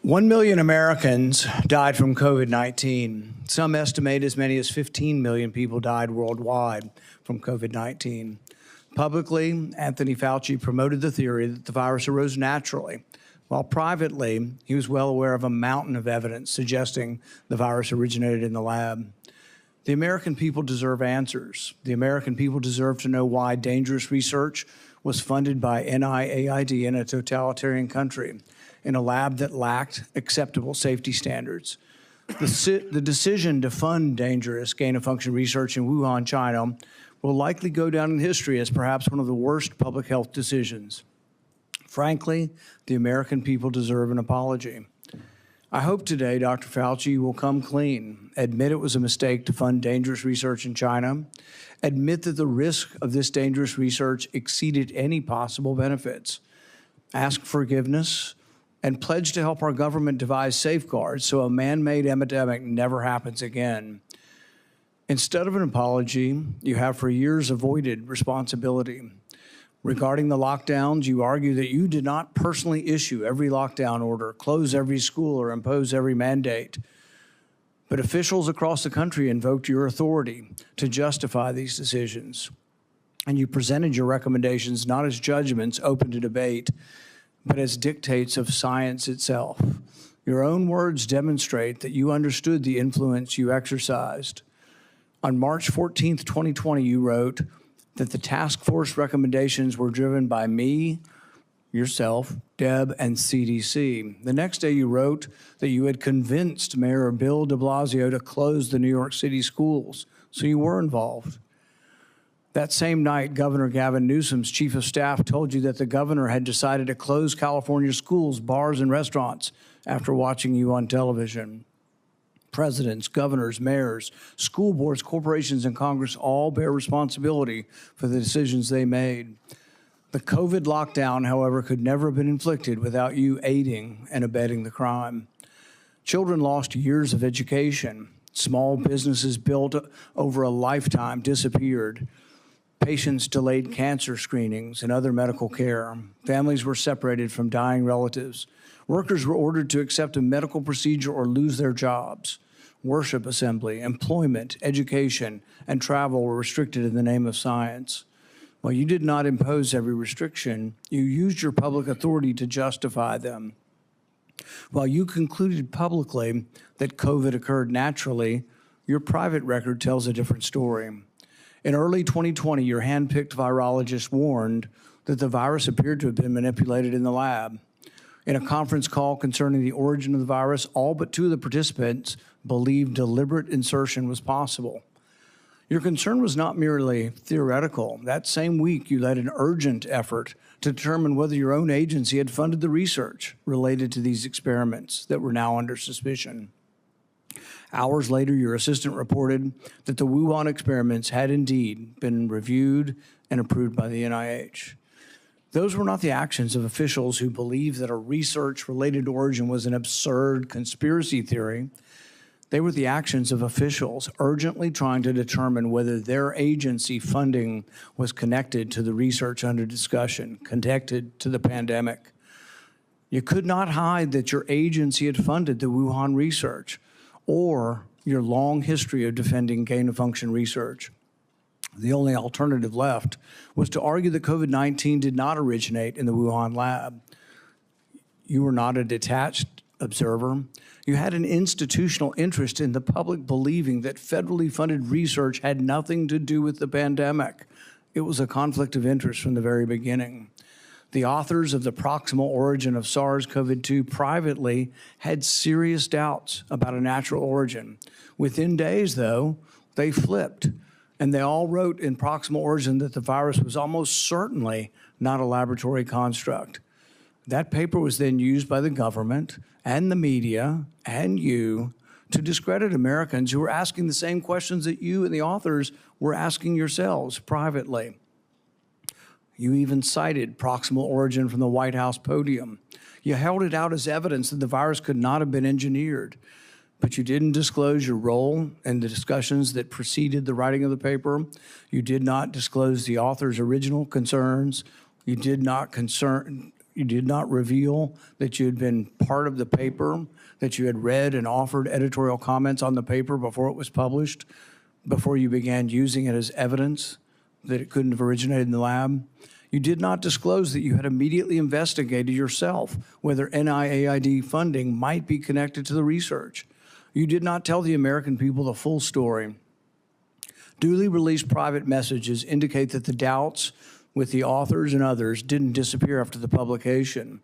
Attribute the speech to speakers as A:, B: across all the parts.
A: 1 million Americans died from COVID-19. Some estimate as many as 15 million people died worldwide from COVID-19. Publicly, Anthony Fauci promoted the theory that the virus arose naturally, while privately, he was well aware of a mountain of evidence suggesting the virus originated in the lab. The American people deserve answers. The American people deserve to know why dangerous research was funded by NIAID in a totalitarian country, in a lab that lacked acceptable safety standards. The decision to fund dangerous gain-of-function research in Wuhan, China, will likely go down in history as perhaps one of the worst public health decisions. Frankly, the American people deserve an apology. I hope today Dr. Fauci will come clean, admit it was a mistake to fund dangerous research in China, admit that the risk of this dangerous research exceeded any possible benefits, ask forgiveness, and pledge to help our government devise safeguards so a man-made epidemic never happens again. Instead of an apology, you have for years avoided responsibility. Regarding the lockdowns, you argue that you did not personally issue every lockdown order, close every school, or impose every mandate. But officials across the country invoked your authority to justify these decisions. And you presented your recommendations not as judgments open to debate, but as dictates of science itself. Your own words demonstrate that you understood the influence you exercised. On March 14th, 2020, you wrote that the task force recommendations were driven by me, yourself, Deb, and CDC. The next day you wrote that you had convinced Mayor Bill de Blasio to close the New York City schools, so you were involved. That same night, Governor Gavin Newsom's chief of staff told you that the governor had decided to close California schools, bars, and restaurants after watching you on television. Presidents, governors, mayors, school boards, corporations, and Congress all bear responsibility for the decisions they made. The COVID lockdown, however, could never have been inflicted without you aiding and abetting the crime. Children lost years of education. Small businesses built over a lifetime disappeared. Patients delayed cancer screenings and other medical care. Families were separated from dying relatives. Workers were ordered to accept a medical procedure or lose their jobs. Worship assembly, employment, education, and travel were restricted in the name of science. While you did not impose every restriction, you used your public authority to justify them. While you concluded publicly that COVID occurred naturally, your private record tells a different story. In early 2020, your hand-picked virologist warned that the virus appeared to have been manipulated in the lab. In a conference call concerning the origin of the virus, all but two of the participants believed deliberate insertion was possible. Your concern was not merely theoretical. That same week, you led an urgent effort to determine whether your own agency had funded the research related to these experiments that were now under suspicion. Hours later, your assistant reported that the Wuhan experiments had indeed been reviewed and approved by the NIH. Those were not the actions of officials who believed that a research-related origin was an absurd conspiracy theory. They were the actions of officials urgently trying to determine whether their agency funding was connected to the research under discussion, connected to the pandemic. You could not hide that your agency had funded the Wuhan research or your long history of defending gain-of-function research. The only alternative left was to argue that COVID-19 did not originate in the Wuhan lab. You were not a detached observer. You had an institutional interest in the public believing that federally funded research had nothing to do with the pandemic. It was a conflict of interest from the very beginning. The authors of the proximal origin of SARS-CoV-2 privately had serious doubts about a natural origin. Within days, though, they flipped, and they all wrote in proximal origin that the virus was almost certainly not a laboratory construct. That paper was then used by the government and the media and you to discredit Americans who were asking the same questions that you and the authors were asking yourselves privately. You even cited proximal origin from the White House podium. You held it out as evidence that the virus could not have been engineered, but you didn't disclose your role in the discussions that preceded the writing of the paper. You did not disclose the author's original concerns. You did not You did not reveal that you had been part of the paper, that you had read and offered editorial comments on the paper before it was published, before you began using it as evidence that it couldn't have originated in the lab. You did not disclose that you had immediately investigated yourself whether NIAID funding might be connected to the research. You did not tell the American people the full story. Duly released private messages indicate that the doubts with the authors and others didn't disappear after the publication.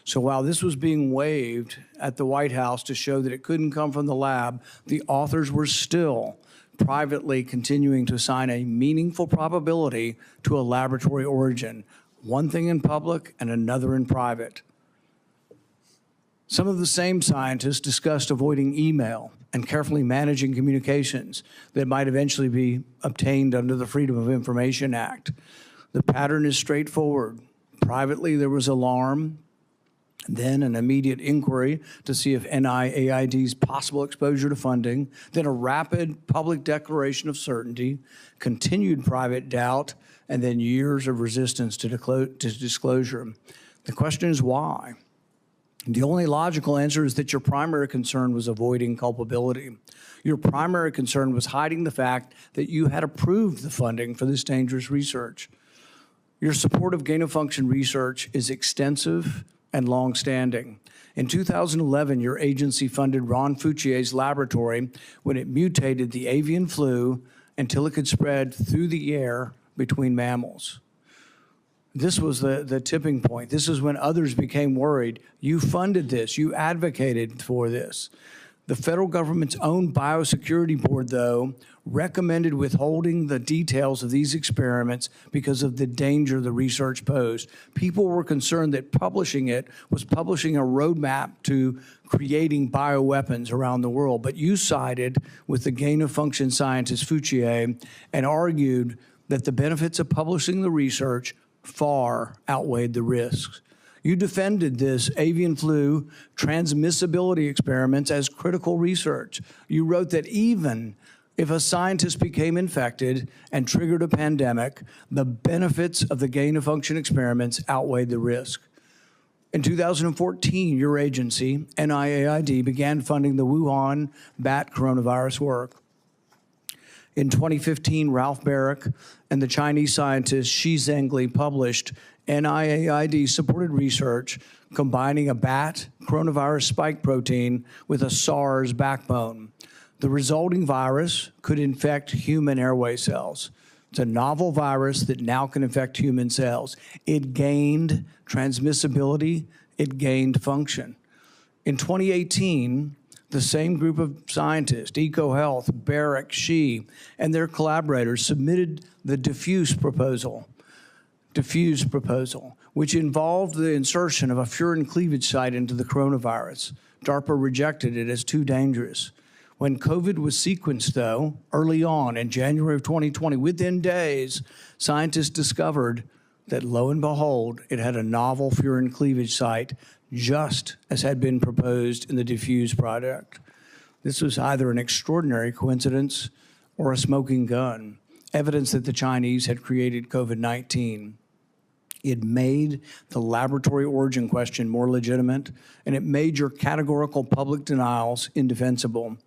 A: So while this was being waived at the White House to show that it couldn't come from the lab, the authors were still privately continuing to assign a meaningful probability to a laboratory origin, one thing in public and another in private. Some of the same scientists discussed avoiding email and carefully managing communications that might eventually be obtained under the Freedom of Information Act. The pattern is straightforward. Privately, there was alarm, then an immediate inquiry to see if NIAID's possible exposure to funding, then a rapid public declaration of certainty, continued private doubt, and then years of resistance to disclosure. The question is why? The only logical answer is that your primary concern was avoiding culpability. Your primary concern was hiding the fact that you had approved the funding for this dangerous research. Your support of gain-of-function research is extensive and long-standing. In 2011, your agency funded Ron Fauci's laboratory when it mutated the avian flu until it could spread through the air between mammals. This was the tipping point. This is when others became worried. You funded this. You advocated for this. The federal government's own biosecurity board, though, recommended withholding the details of these experiments because of the danger the research posed. People were concerned that publishing it was publishing a roadmap to creating bioweapons around the world. But you sided with the gain-of-function scientist Fauci and argued that the benefits of publishing the research far outweighed the risks. You defended this avian flu transmissibility experiments as critical research. You wrote that even if a scientist became infected and triggered a pandemic, the benefits of the gain-of-function experiments outweighed the risk. In 2014, your agency, NIAID, began funding the Wuhan bat coronavirus work. In 2015, Ralph Barrick and the Chinese scientist Shi Zhengli published NIAID-supported research combining a bat coronavirus spike protein with a SARS backbone. The resulting virus could infect human airway cells. It's a novel virus that now can infect human cells. It gained transmissibility, it gained function. In 2018, the same group of scientists, EcoHealth, Barrick, Shi, and their collaborators submitted the diffuse proposal, which involved the insertion of a furin cleavage site into the coronavirus. DARPA rejected it as too dangerous. When COVID was sequenced, though, early on in January of 2020, within days, scientists discovered that, lo and behold, it had a novel furin cleavage site, just as had been proposed in the diffuse product. This was either an extraordinary coincidence or a smoking gun, evidence that the Chinese had created COVID-19. It made the laboratory origin question more legitimate, and it made your categorical public denials indefensible.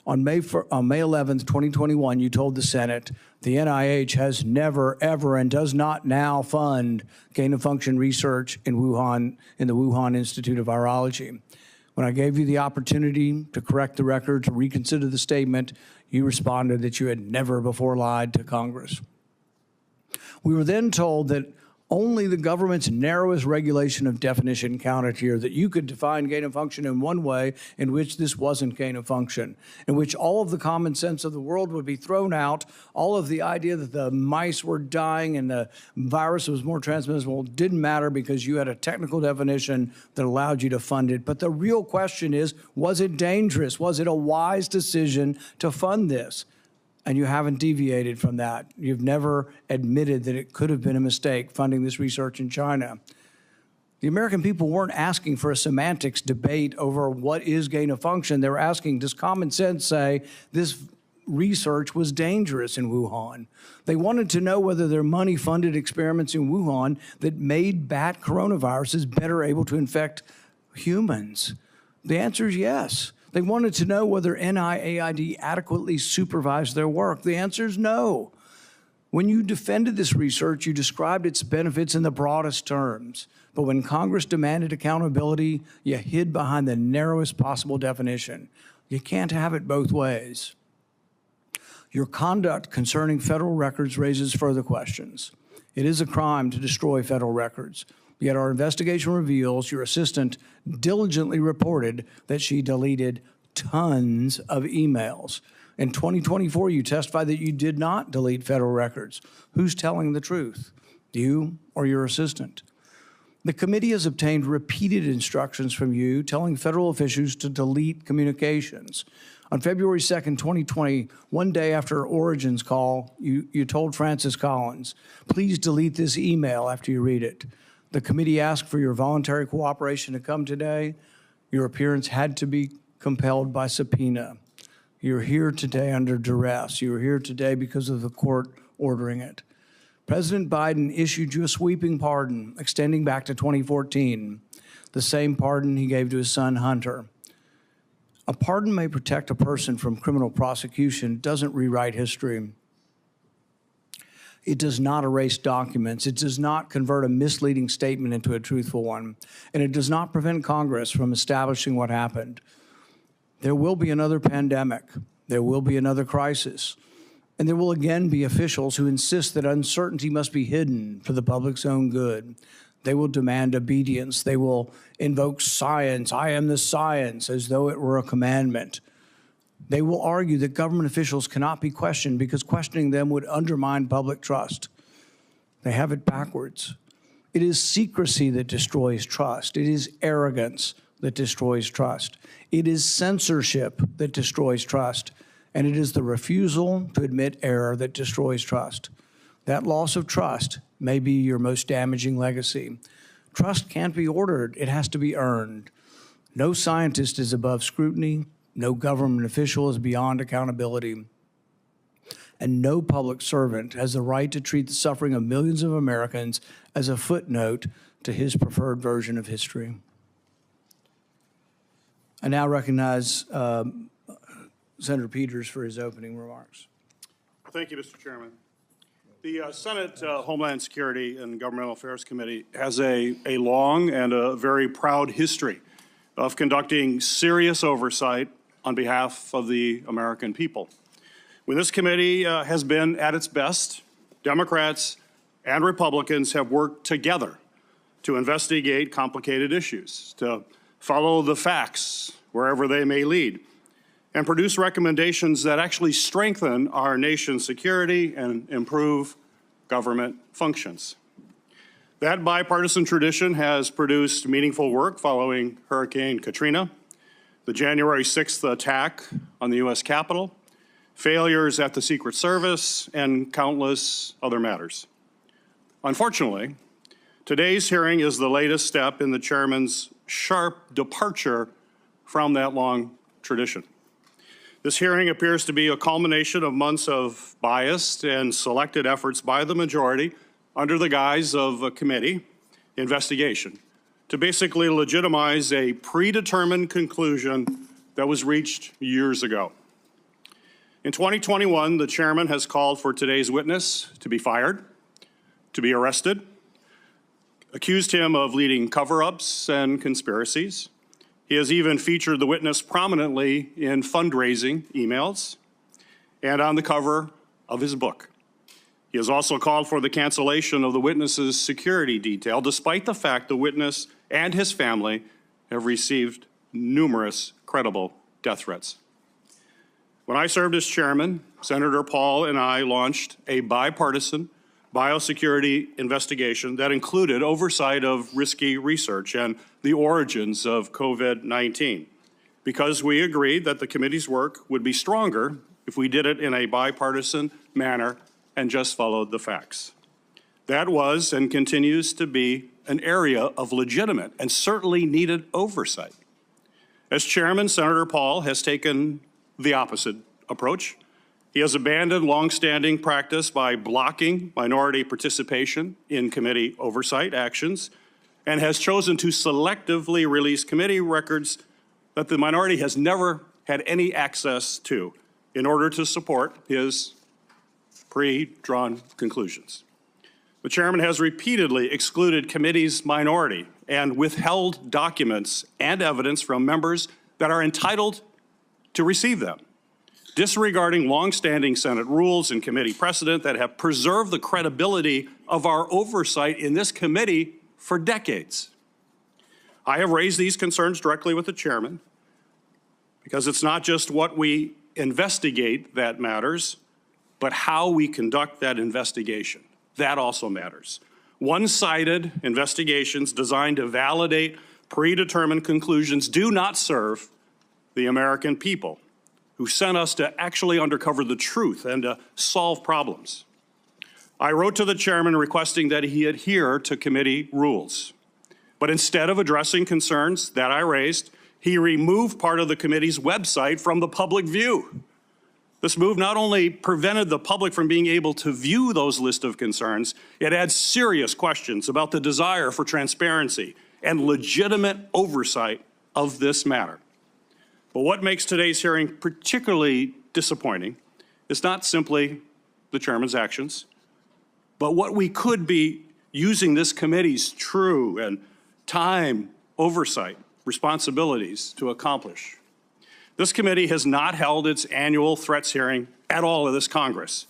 A: On May 11th, 2021, you told the Senate, the NIH has never, ever, and does not now fund gain-of-function research in Wuhan, in the Wuhan Institute of Virology. When I gave you the opportunity to correct the record, to reconsider the statement, you responded that you had never before lied to Congress. We were then told that only the government's narrowest regulation of definition counted here, that you could define gain of function in one way in which this wasn't gain of function, in which all of the common sense of the world would be thrown out, all of the idea that the mice were dying and the virus was more transmissible didn't matter because you had a technical definition that allowed you to fund it. But the real question is, was it dangerous? Was it a wise decision to fund this? And you haven't deviated from that. You've never admitted that it could have been a mistake funding this research in China. The American people weren't asking for a semantics debate over what is gain of function. They were asking, does common sense say this research was dangerous in Wuhan. They wanted to know whether their money-funded experiments in Wuhan that made bat coronaviruses better able to infect humans. The answer is yes. They wanted to know whether NIAID adequately supervised their work. The answer is no. When you defended this research, you described its benefits in the broadest terms. But when Congress demanded accountability, you hid behind the narrowest possible definition. You can't have it both ways. Your conduct concerning federal records raises further questions. It is a crime to destroy federal records. Yet our investigation reveals your assistant diligently reported that she deleted tons of emails. In 2024, you testified that you did not delete federal records. Who's telling the truth, you or your assistant? The committee has obtained repeated instructions from you telling federal officials to delete communications. On February 2nd, 2020, one day after Origin's call, you told Francis Collins, please delete this email after you read it. The committee asked for your voluntary cooperation to come today. Your appearance had to be compelled by subpoena. You're here today under duress. You're here today because of the court ordering it. President Biden issued you a sweeping pardon extending back to 2014, the same pardon he gave to his son Hunter. A pardon may protect a person from criminal prosecution, doesn't rewrite history. It does not erase documents. It does not convert a misleading statement into a truthful one. And it does not prevent Congress from establishing what happened. There will be another pandemic. There will be another crisis. And there will again be officials who insist that uncertainty must be hidden for the public's own good. They will demand obedience. They will invoke science. I am the science, as though it were a commandment. They will argue that government officials cannot be questioned because questioning them would undermine public trust. They have it backwards. It is secrecy that destroys trust. It is arrogance that destroys trust. It is censorship that destroys trust. And it is the refusal to admit error that destroys trust. That loss of trust may be your most damaging legacy. Trust can't be ordered. It has to be earned. No scientist is above scrutiny. No government official is beyond accountability. And no public servant has the right to treat the suffering of millions of Americans as a footnote to his preferred version of history. I now recognize Senator Peters for his opening remarks.
B: Thank you, Mr. Chairman. The Senate Homeland Security and Governmental Affairs Committee has a long and a very proud history of conducting serious oversight on behalf of the American people. When this committee has been at its best, Democrats and Republicans have worked together to investigate complicated issues, to follow the facts wherever they may lead, and produce recommendations that actually strengthen our nation's security and improve government functions. That bipartisan tradition has produced meaningful work following Hurricane Katrina, the January 6th attack on the U.S. Capitol, failures at the Secret Service, and countless other matters. Unfortunately, today's hearing is the latest step in the chairman's sharp departure from that long tradition. This hearing appears to be a culmination of months of biased and selected efforts by the majority under the guise of a committee investigation to basically legitimize a predetermined conclusion that was reached years ago. In 2021, the chairman has called for today's witness to be fired, to be arrested, accused him of leading cover-ups and conspiracies. He has even featured the witness prominently in fundraising emails and on the cover of his book. He has also called for the cancellation of the witness's security detail, despite the fact the witness and his family have received numerous credible death threats. When I served as chairman, Senator Paul and I launched a bipartisan biosecurity investigation that included oversight of risky research and the origins of COVID-19, because we agreed that the committee's work would be stronger if we did it in a bipartisan manner and just followed the facts. That was and continues to be an area of legitimate and certainly needed oversight. As chairman, Senator Paul has taken the opposite approach He has abandoned longstanding practice by blocking minority participation in committee oversight actions and has chosen to selectively release committee records that the minority has never had any access to in order to support his pre-drawn conclusions. The chairman has repeatedly excluded committee's minority and withheld documents and evidence from members that are entitled to receive them, disregarding longstanding Senate rules and committee precedent that have preserved the credibility of our oversight in this committee for decades. I have raised these concerns directly with the chairman because it's not just what we investigate that matters, but how we conduct that investigation. That also matters. One-sided investigations designed to validate predetermined conclusions do not serve the American people who sent us to actually uncover the truth and to solve problems. I wrote to the chairman requesting that he adhere to committee rules. But instead of addressing concerns that I raised, he removed part of the committee's website from the public view. This move not only prevented the public from being able to view those lists of concerns, it adds serious questions about the desire for transparency and legitimate oversight of this matter. But what makes today's hearing particularly disappointing is not simply the chairman's actions, but what we could be using this committee's true and time oversight responsibilities to accomplish. This committee has not held its annual threats hearing at all in this Congress.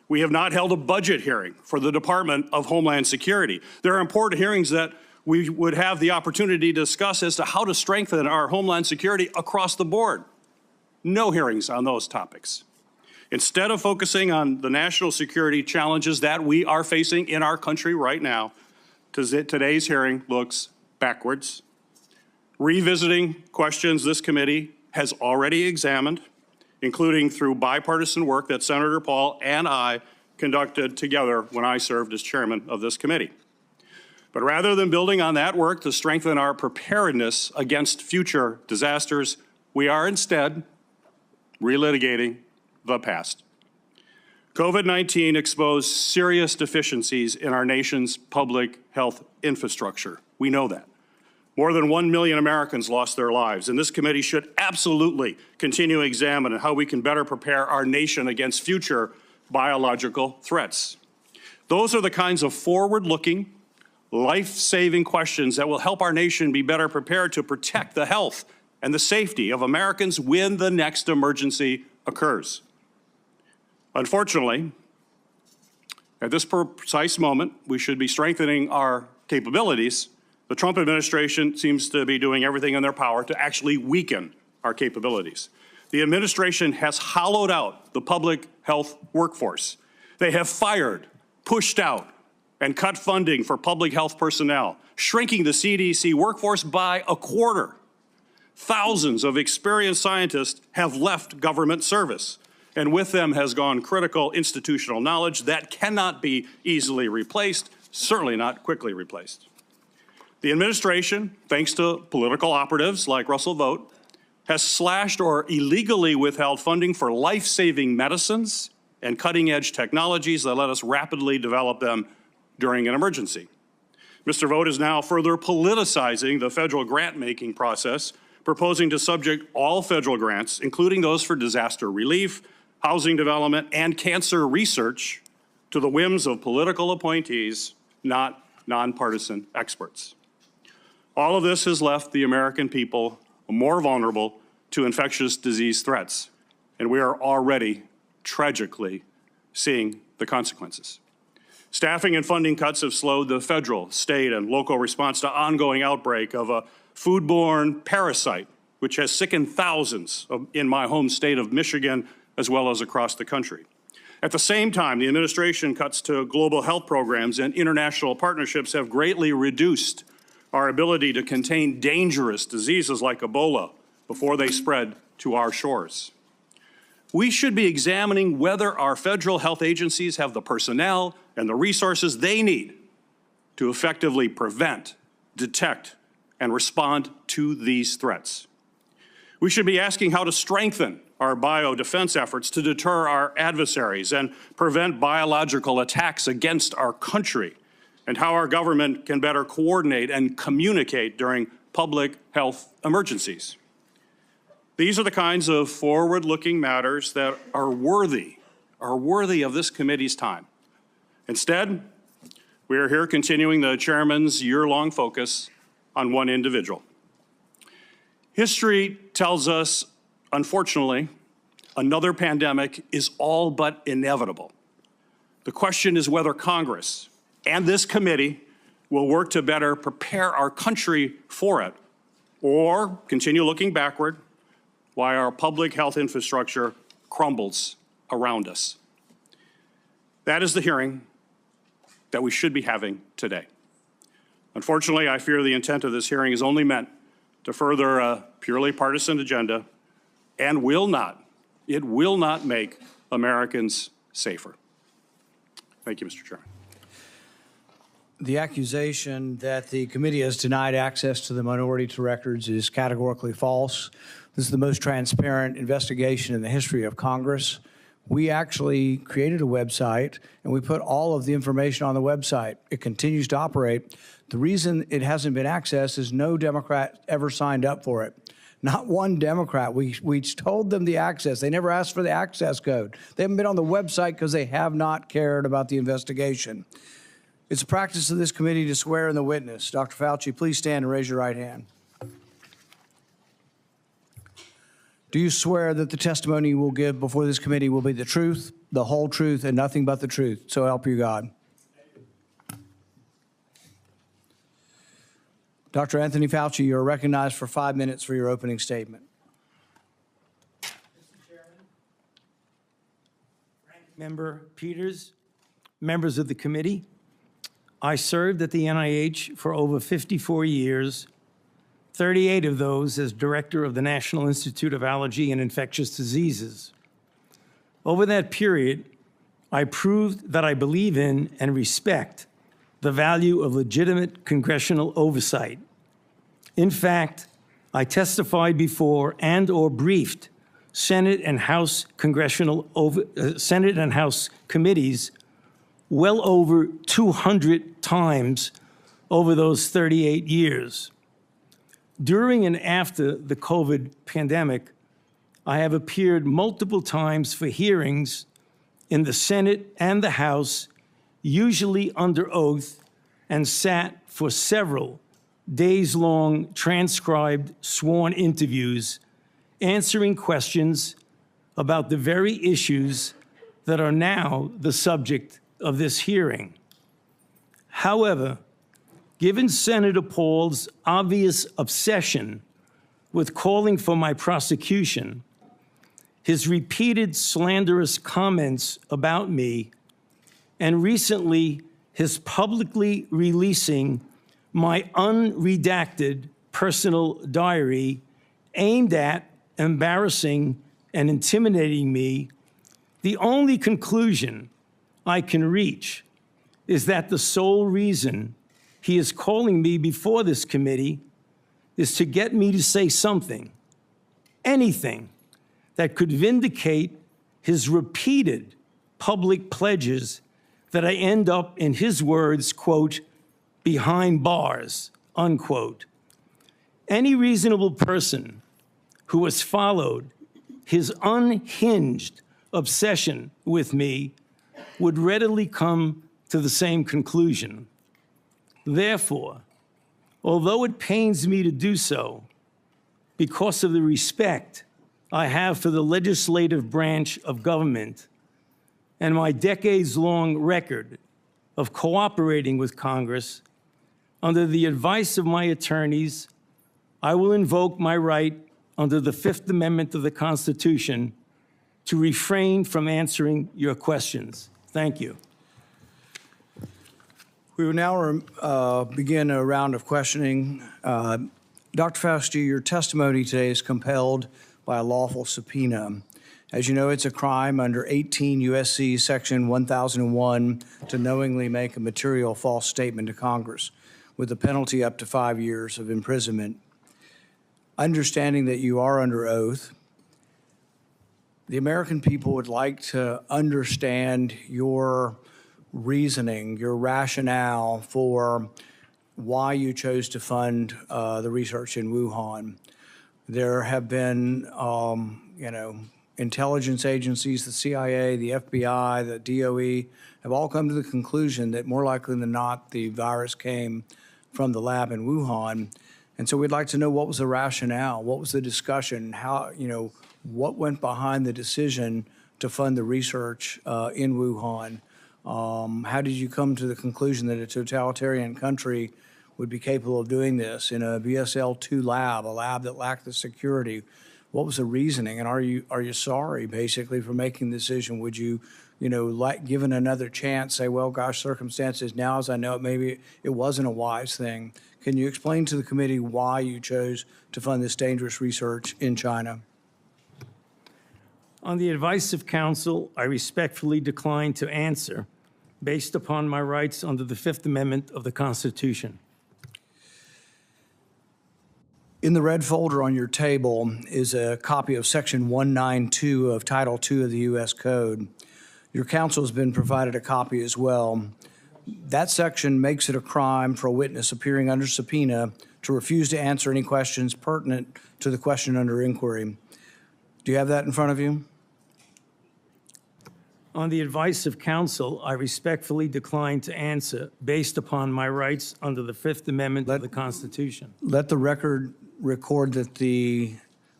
B: We have not held a budget hearing for the Department of Homeland Security. There are important hearings that we would have the opportunity to discuss as to how to strengthen our Homeland Security across the board. No hearings on those topics. Instead of focusing on the national security challenges that we are facing in our country right now, today's hearing looks backwards, revisiting questions this committee has already examined, including through bipartisan work that Senator Paul and I conducted together when I served as chairman of this committee. But rather than building on that work to strengthen our preparedness against future disasters, we are instead relitigating the past. COVID-19 exposed serious deficiencies in our nation's public health infrastructure. We know that. More than 1 million Americans lost their lives, and this committee should absolutely continue to examine how we can better prepare our nation against future biological threats. Those are the kinds of forward-looking, life-saving questions that will help our nation be better prepared to protect the health and the safety of Americans when the next emergency occurs. Unfortunately, at this precise moment, we should be strengthening our capabilities. The Trump administration seems to be doing everything in their power to actually weaken our capabilities. The administration has hollowed out the public health workforce. They have fired, pushed out, and cut funding for public health personnel, shrinking the CDC workforce by a quarter. Thousands of experienced scientists have left government service, and with them has gone critical institutional knowledge that cannot be easily replaced, certainly not quickly replaced. The administration, thanks to political operatives like Russell Vought, has slashed or illegally withheld funding for life-saving medicines and cutting-edge technologies that let us rapidly develop them during an emergency. Mr. Vought is now further politicizing the federal grant-making process, proposing to subject all federal grants, including those for disaster relief, housing development, and cancer research, to the whims of political appointees, not nonpartisan experts. All of this has left the American people more vulnerable to infectious disease threats, and we are already tragically seeing the consequences. Staffing and funding cuts have slowed the federal, state, and local response to ongoing outbreak of a foodborne parasite, which has sickened thousands in my home state of Michigan, as well as across the country. At the same time, the administration cuts to global health programs and international partnerships have greatly reduced our ability to contain dangerous diseases like Ebola before they spread to our shores. We should be examining whether our federal health agencies have the personnel and the resources they need to effectively prevent, detect, and respond to these threats. We should be asking how to strengthen our biodefense efforts to deter our adversaries and prevent biological attacks against our country, and how our government can better coordinate and communicate during public health emergencies. These are the kinds of forward-looking matters that are worthy of this committee's time. Instead, we are here continuing the chairman's year-long focus on one individual. History tells us, unfortunately, another pandemic is all but inevitable. The question is whether Congress and this committee will work to better prepare our country for it, or continue looking backward while our public health infrastructure crumbles around us. That is the hearing that we should be having today. Unfortunately, I fear the intent of this hearing is only meant to further a purely partisan agenda and it will not make Americans safer. Thank you, Mr. Chairman.
A: The accusation that the committee has denied access to the minority to records is categorically false. This is the most transparent investigation in the history of Congress. We actually created a website, and we put all of the information on the website. It continues to operate. The reason it hasn't been accessed is no Democrat ever signed up for it. Not one Democrat. We told them the access. They never asked for the access code. They haven't been on the website because they have not cared about the investigation. It's a practice of this committee to swear in the witness. Dr. Fauci, please stand and raise your right hand. Do you swear that the testimony you will give before this committee will be the truth, the whole truth, and nothing but the truth? So help you God. Dr. Anthony Fauci, you are recognized for 5 minutes for your opening statement.
C: Mr. Chairman, Ranking Member Peters, members of the committee, I served at the NIH for over 54 years, 38 of those as director of the National Institute of Allergy and Infectious Diseases. Over that period, I proved that I believe in and respect the value of legitimate congressional oversight. In fact, I testified before and/or briefed Senate and House Senate and House committees well over 200 times over those 38 years. During and after the COVID pandemic, I have appeared multiple times for hearings in the Senate and the House, usually under oath, and sat for several days-long transcribed sworn interviews, answering questions about the very issues that are now the subject of this hearing. However, given Senator Paul's obvious obsession with calling for my prosecution, his repeated slanderous comments about me, and recently his publicly releasing my unredacted personal diary aimed at embarrassing and intimidating me, the only conclusion I can reach is that the sole reason he is calling me before this committee is to get me to say something, anything, that could vindicate his repeated public pledges that I end up, in his words, quote, behind bars, unquote. Any reasonable person who has followed his unhinged obsession with me would readily come to the same conclusion. Therefore, although it pains me to do so, because of the respect I have for the legislative branch of government and my decades-long record of cooperating with Congress, under the advice of my attorneys, I will invoke my right under the Fifth Amendment of the Constitution to refrain from answering your questions. Thank you.
A: We will now begin a round of questioning. Dr. Fauci, your testimony today is compelled by a lawful subpoena. As you know, it's a crime under 18 U.S.C. Section 1001 to knowingly make a material false statement to Congress, with a penalty up to 5 years of imprisonment. Understanding that you are under oath, The American people would like to understand your reasoning, your rationale for why you chose to fund the research in Wuhan. There have been, intelligence agencies, the CIA, the FBI, the DOE, have all come to the conclusion that more likely than not, the virus came from the lab in Wuhan. And so we'd like to know what was the rationale, what was the discussion, how, what went behind the decision to fund the research in Wuhan? How did you come to the conclusion that a totalitarian country would be capable of doing this in a BSL-2 lab, a lab that lacked the security? What was the reasoning? And are you sorry, basically, for making the decision? Would you, given another chance, say, well, gosh, circumstances now, as I know it, maybe it wasn't a wise thing. Can you explain to the committee why you chose to fund this dangerous research in China?
C: On the advice of counsel, I respectfully decline to answer based upon my rights under the Fifth Amendment of the Constitution.
A: In the red folder on your table is a copy of Section 192 of Title II of the U.S. Code. Your counsel has been provided a copy as well. That section makes it a crime for a witness appearing under subpoena to refuse to answer any questions pertinent to the question under inquiry. Do you have that in front of you?
C: On the advice of counsel, I respectfully decline to answer based upon my rights under the Fifth Amendment of the Constitution.
A: Let the record record that the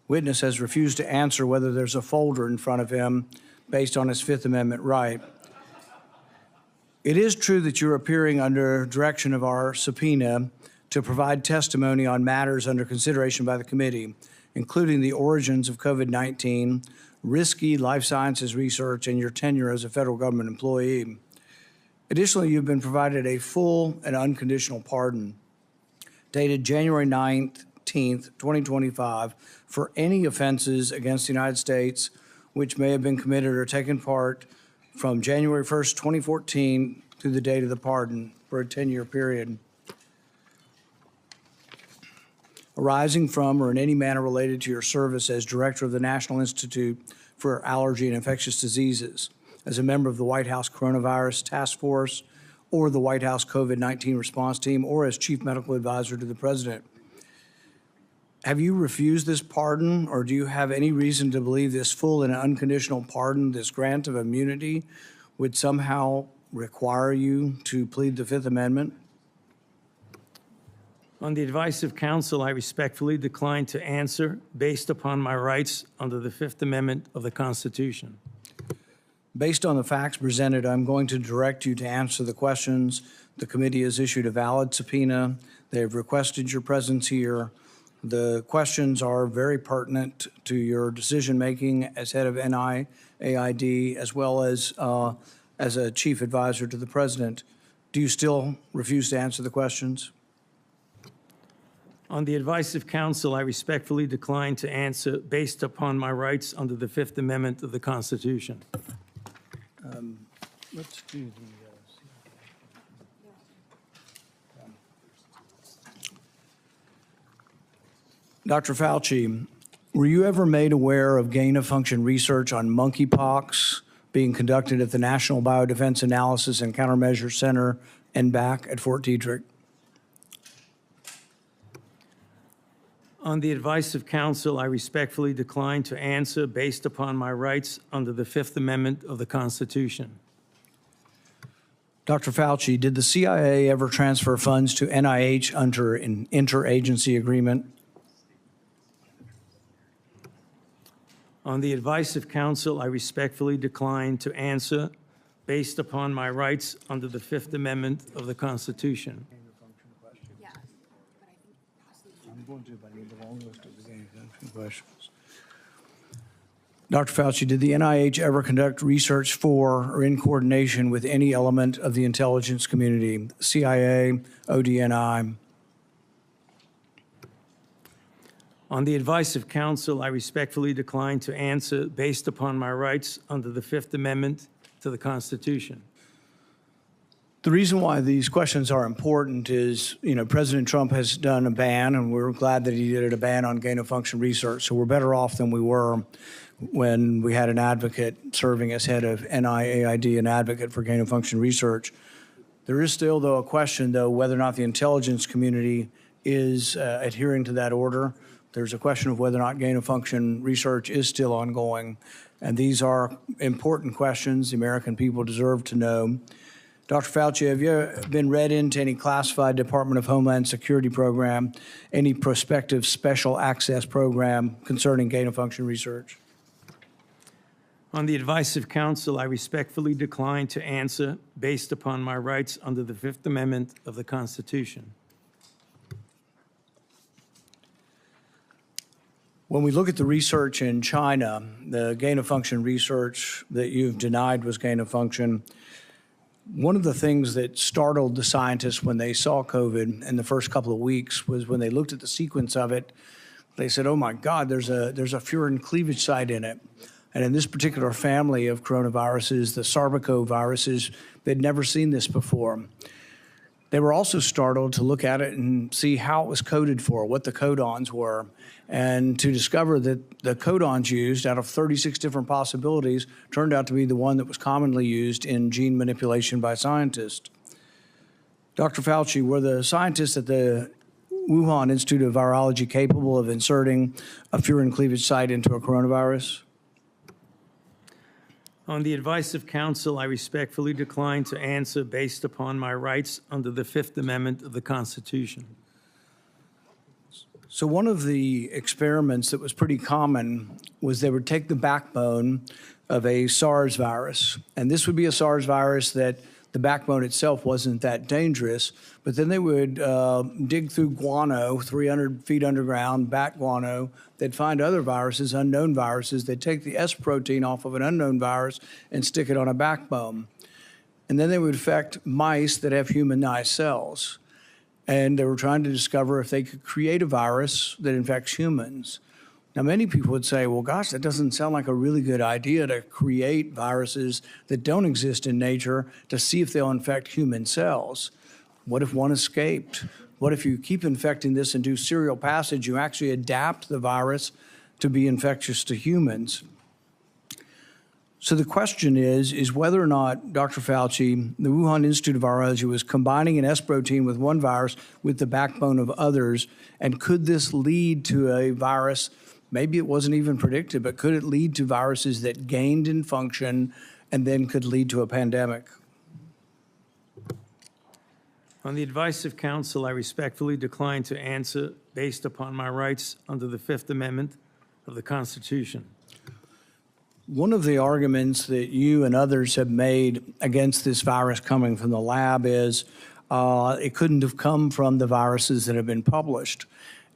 A: witness has refused to answer whether there's a folder in front of him based on his Fifth Amendment right. It is true that you're appearing under direction of our subpoena to provide testimony on matters under consideration by the committee, including the origins of COVID-19, risky life sciences research, and your tenure as a federal government employee. Additionally, you've been provided a full and unconditional pardon dated January 19th, 2025, for any offenses against the United States which may have been committed or taken part from January 1st, 2014 through the date of the pardon for a 10-year period, arising from or in any manner related to your service as director of the National Institute for Allergy and Infectious Diseases, as a member of the White House Coronavirus Task Force or the White House COVID-19 response team, or as chief medical advisor to the president. Have you refused this pardon, or do you have any reason to believe this full and unconditional pardon, this grant of immunity, would somehow require you to plead the Fifth Amendment?
C: On the advice of counsel, I respectfully decline to answer based upon my rights under the Fifth Amendment of the Constitution.
A: Based on the facts presented, I'm going to direct you to answer the questions. The committee has issued a valid subpoena. They have requested your presence here. The questions are very pertinent to your decision-making as head of NIAID, as well as a chief advisor to the president. Do you still refuse to answer the questions?
C: On the advice of counsel, I respectfully decline to answer based upon my rights under the Fifth Amendment of the Constitution.
A: Let's do the Dr. Fauci, were you ever made aware of gain-of-function research on monkeypox being conducted at the National Biodefense Analysis and Countermeasure Center, NBAC, at Fort Detrick?
C: On the advice of counsel, I respectfully decline to answer based upon my rights under the Fifth Amendment of the Constitution.
A: Dr. Fauci, did the CIA ever transfer funds to NIH under an interagency agreement?
C: On the advice of counsel, I respectfully decline to answer based upon my rights under the Fifth Amendment of the Constitution.
A: I'm going to, but I need the long list of the gain-of-function questions. Dr. Fauci, did the NIH ever conduct research for or in coordination with any element of the intelligence community, CIA, ODNI?
C: On the advice of counsel, I respectfully decline to answer based upon my rights under the Fifth Amendment to the Constitution.
A: The reason why these questions are important is, President Trump has done a ban, and we're glad that he did a ban on gain-of-function research. So we're better off than we were when we had an advocate serving as head of NIAID, an advocate for gain-of-function research. There is still, though, a question, though, whether or not the intelligence community is adhering to that order. There's a question of whether or not gain-of-function research is still ongoing. And these are important questions the American people deserve to know. Dr. Fauci, have you been read into any classified Department of Homeland Security program, any prospective special access program concerning gain-of-function research?
C: On the advice of counsel, I respectfully decline to answer based upon my rights under the Fifth Amendment of the Constitution.
A: When we look at the research in China, the gain-of-function research that you've denied was gain-of-function, one of the things that startled the scientists when they saw COVID in the first couple of weeks was when they looked at the sequence of it, they said, oh my God, there's a furin cleavage site in it. And in this particular family of coronaviruses, the sarbecoviruses, they'd never seen this before. They were also startled to look at it and see how it was coded for, what the codons were, and to discover that the codons used out of 36 different possibilities turned out to be the one that was commonly used in gene manipulation by scientists. Dr. Fauci, were the scientists at the Wuhan Institute of Virology capable of inserting a furin cleavage site into a coronavirus?
C: On the advice of counsel, I respectfully decline to answer based upon my rights under the Fifth Amendment of the Constitution.
A: So one of the experiments that was pretty common was they would take the backbone of a SARS virus, and this would be a SARS virus that the backbone itself wasn't that dangerous, but then they would dig through guano, 300 feet underground, bat guano. They'd find other viruses, unknown viruses. They'd take the S protein off of an unknown virus and stick it on a backbone. And then they would infect mice that have humanized cells. And they were trying to discover if they could create a virus that infects humans. Now, many people would say, well, gosh, that doesn't sound like a really good idea to create viruses that don't exist in nature to see if they'll infect human cells. What if one escaped? What if you keep infecting this and do serial passage, you actually adapt the virus to be infectious to humans? So the question is whether or not, Dr. Fauci, the Wuhan Institute of Virology was combining an S protein with one virus with the backbone of others, and could this lead to a virus, maybe it wasn't even predicted, but could it lead to viruses that gained in function and then could lead to a pandemic?
C: On the advice of counsel, I respectfully decline to answer based upon my rights under the Fifth Amendment of the Constitution.
A: One of the arguments that you and others have made against this virus coming from the lab is it couldn't have come from the viruses that have been published.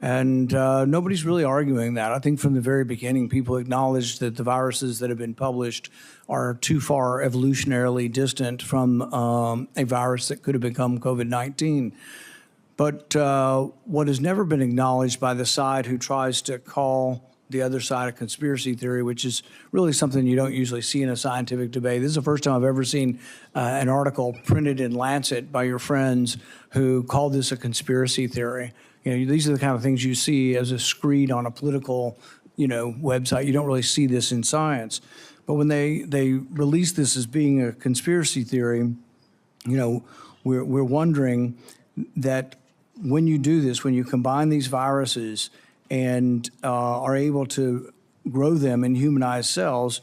A: And nobody's really arguing that. I think from the very beginning, people acknowledged that the viruses that have been published are too far evolutionarily distant from a virus that could have become COVID-19. But what has never been acknowledged by the side who tries to call the other side of conspiracy theory, which is really something you don't usually see in a scientific debate. This is the first time I've ever seen an article printed in Lancet by your friends who called this a conspiracy theory. These are the kind of things you see as a screed on a political, website. You don't really see this in science. But when they release this as being a conspiracy theory, we're wondering that when you do this, when you combine these viruses and are able to grow them in humanized cells,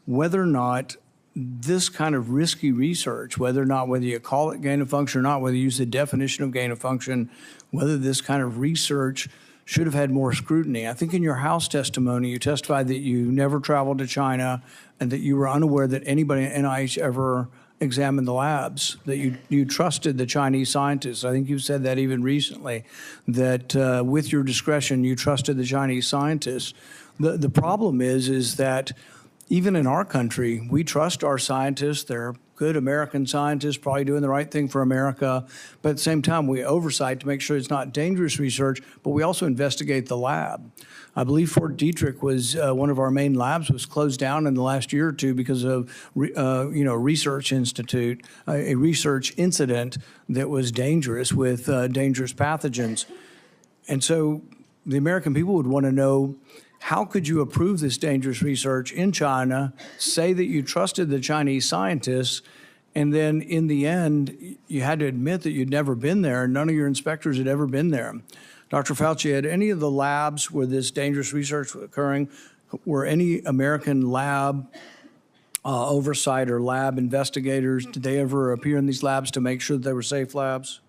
A: whether or not this kind of risky research, whether you call it gain of function or not, whether you use the definition of gain of function, whether this kind of research should have had more scrutiny. I think in your House testimony, you testified that you never traveled to China and that you were unaware that anybody at NIH ever examined the labs, that you trusted the Chinese scientists. I think you said that even recently, that with your discretion, you trusted the Chinese scientists. The problem is that even in our country, we trust our scientists. They're good American scientists, probably doing the right thing for America. But at the same time, we oversight to make sure it's not dangerous research, but we also investigate the lab. I believe Fort Detrick was one of our main labs was closed down in the last year or two because of research institute, a research incident that was dangerous with dangerous pathogens. And so the American people would want to know, how could you approve this dangerous research in China, say that you trusted the Chinese scientists, and then in the end, you had to admit that you'd never been there, and none of your inspectors had ever been there. Dr. Fauci, had any of the labs where this dangerous research was occurring, were any American lab oversight or lab investigators, did they ever appear in these labs to make sure that they were safe labs?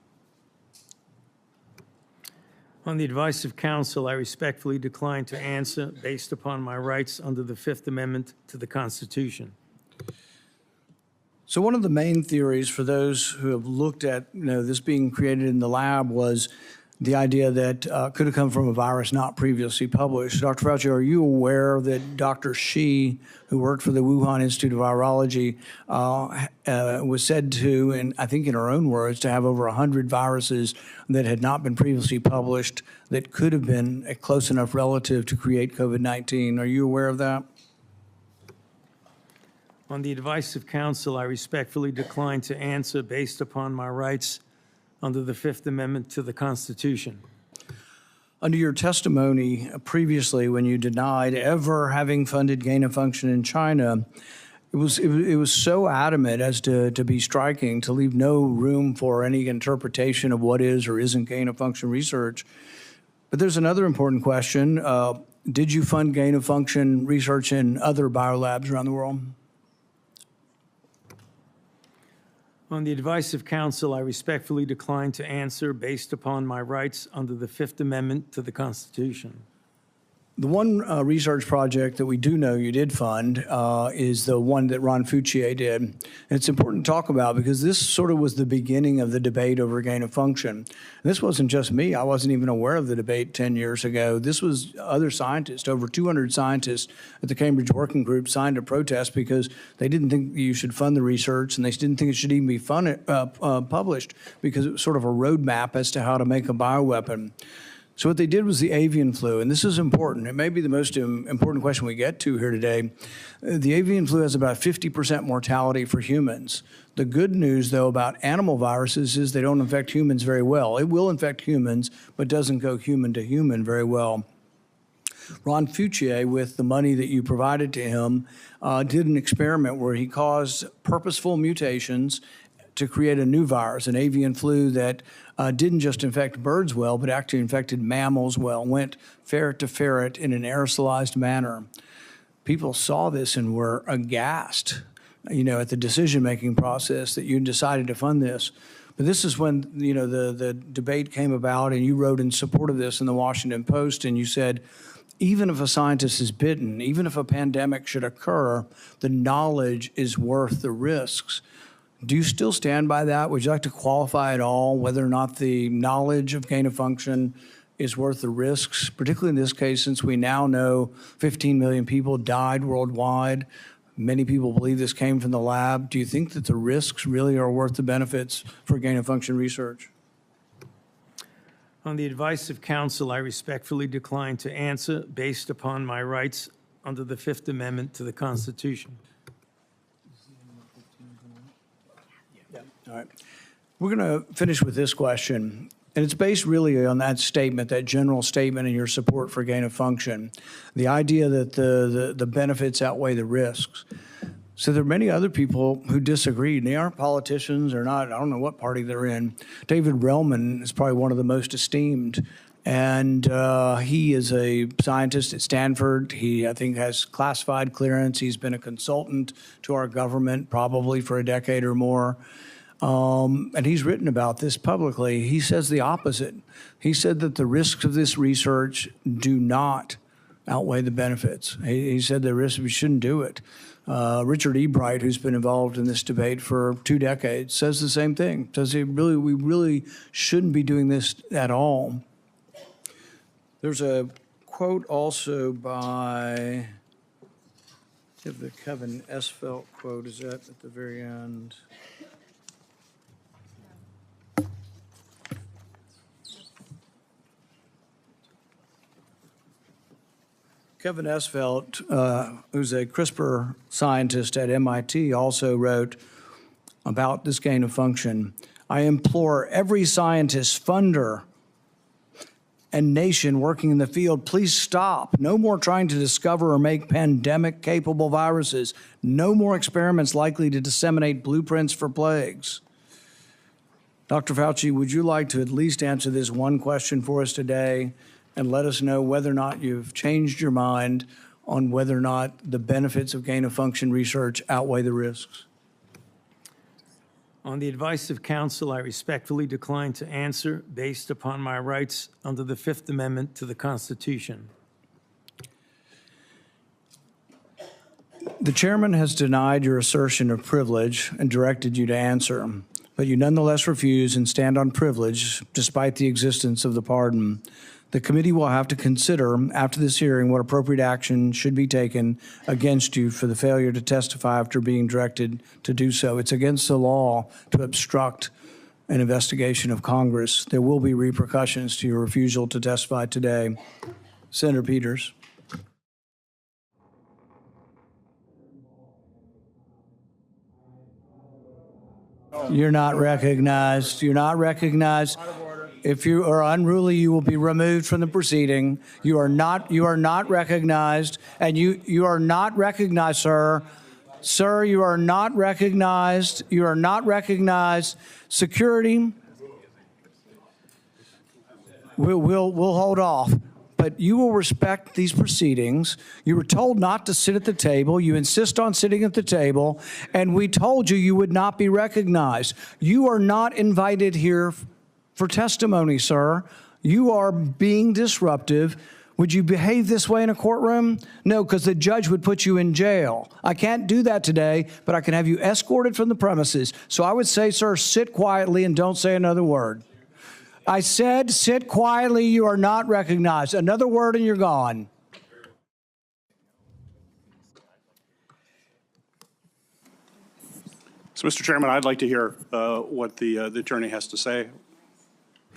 C: On the advice of counsel, I respectfully decline to answer based upon my rights under the Fifth Amendment to the Constitution.
A: So one of the main theories for those who have looked at this being created in the lab was the idea that could have come from a virus not previously published. Dr. Fauci, are you aware that Dr. Shi, who worked for the Wuhan Institute of Virology, was said to, and I think in her own words, to have over 100 viruses that had not been previously published that could have been a close enough relative to create COVID-19? Are you aware of that?
C: On the advice of counsel, I respectfully decline to answer based upon my rights under the Fifth Amendment to the Constitution.
A: Under your testimony previously, when you denied ever having funded gain of function in China, it was so adamant as to be striking, to leave no room for any interpretation of what is or isn't gain of function research. But there's another important question. Did you fund gain of function research in other biolabs around the world?
C: On the advice of counsel, I respectfully decline to answer based upon my rights under the Fifth Amendment to the Constitution.
A: The one research project that we do know you did fund is the one that Ron Fauci did. And it's important to talk about because this sort of was the beginning of the debate over gain of function. And this wasn't just me. I wasn't even aware of the debate 10 years ago. This was other scientists. Over 200 scientists at the Cambridge Working Group signed a protest because they didn't think you should fund the research, and they didn't think it should even be published because it was sort of a roadmap as to how to make a bioweapon. So what they did was the avian flu, and this is important. It may be the most important question we get to here today. The avian flu has about 50% mortality for humans. The good news, though, about animal viruses is they don't infect humans very well. It will infect humans, but doesn't go human to human very well. Ron Fauci, with the money that you provided to him, did an experiment where he caused purposeful mutations to create a new virus, an avian flu that didn't just infect birds well, but actually infected mammals well, went ferret to ferret in an aerosolized manner. People saw this and were aghast, at the decision-making process that you decided to fund this. But this is when, the debate came about, and you wrote in support of this in the Washington Post, and you said, even if a scientist is bitten, even if a pandemic should occur, the knowledge is worth the risks. Do you still stand by that? Would you like to qualify at all whether or not the knowledge of gain of function is worth the risks, particularly in this case, since we now know 15 million people died worldwide? Many people believe this came from the lab. Do you think that the risks really are worth the benefits for gain of function research?
C: On the advice of counsel, I respectfully decline to answer based upon my rights under the Fifth Amendment to the Constitution.
A: All right. We're going to finish with this question, and it's based really on that statement, that general statement in your support for gain of function, the idea that the benefits outweigh the risks. So there are many other people who disagree, and they aren't politicians or not. I don't know what party they're in. David Relman is probably one of the most esteemed, and he is a scientist at Stanford. He, I think, has classified clearance. He's been a consultant to our government probably for a decade or more. And he's written about this publicly. He says the opposite. He said that the risks of this research do not outweigh the benefits. He said the risks, we shouldn't do it. Richard E. Bright, who's been involved in this debate for 2 decades, says the same thing. Says we really shouldn't be doing this at all. There's a quote also by If the Kevin Esfelt quote, is that at the very end? Kevin Esfelt, who's a CRISPR scientist at MIT, also wrote about this gain of function. I implore every scientist, funder, and nation working in the field, please stop. No more trying to discover or make pandemic-capable viruses. No more experiments likely to disseminate blueprints for plagues. Dr. Fauci, would you like to at least answer this one question for us today and let us know whether or not you've changed your mind on whether or not the benefits of gain-of-function research outweigh the risks?
C: On the advice of counsel, I respectfully decline to answer based upon my rights under the Fifth Amendment to the Constitution.
A: The chairman has denied your assertion of privilege and directed you to answer, but you nonetheless refuse and stand on privilege despite the existence of the pardon. The committee will have to consider after this hearing what appropriate action should be taken against you for the failure to testify after being directed to do so. It's against the law to obstruct an investigation of Congress. There will be repercussions to your refusal to testify today. Senator Peters. You're not recognized. You're not recognized. If you are unruly, you will be removed from the proceeding. You are not recognized, and you are not recognized, sir. Sir, you are not recognized. You are not recognized. Security, we'll hold off. But you will respect these proceedings. You were told not to sit at the table. You insist on sitting at the table, and we told you you would not be recognized. You are not invited here for testimony, sir. You are being disruptive. Would you behave this way in a courtroom? No, because the judge would put you in jail. I can't do that today, but I can have you escorted from the premises. So I would say, sir, sit quietly and don't say another word. I said, sit quietly. You are not recognized. Another word and you're gone.
B: So, Mr. Chairman, I'd like to hear what the attorney has to say.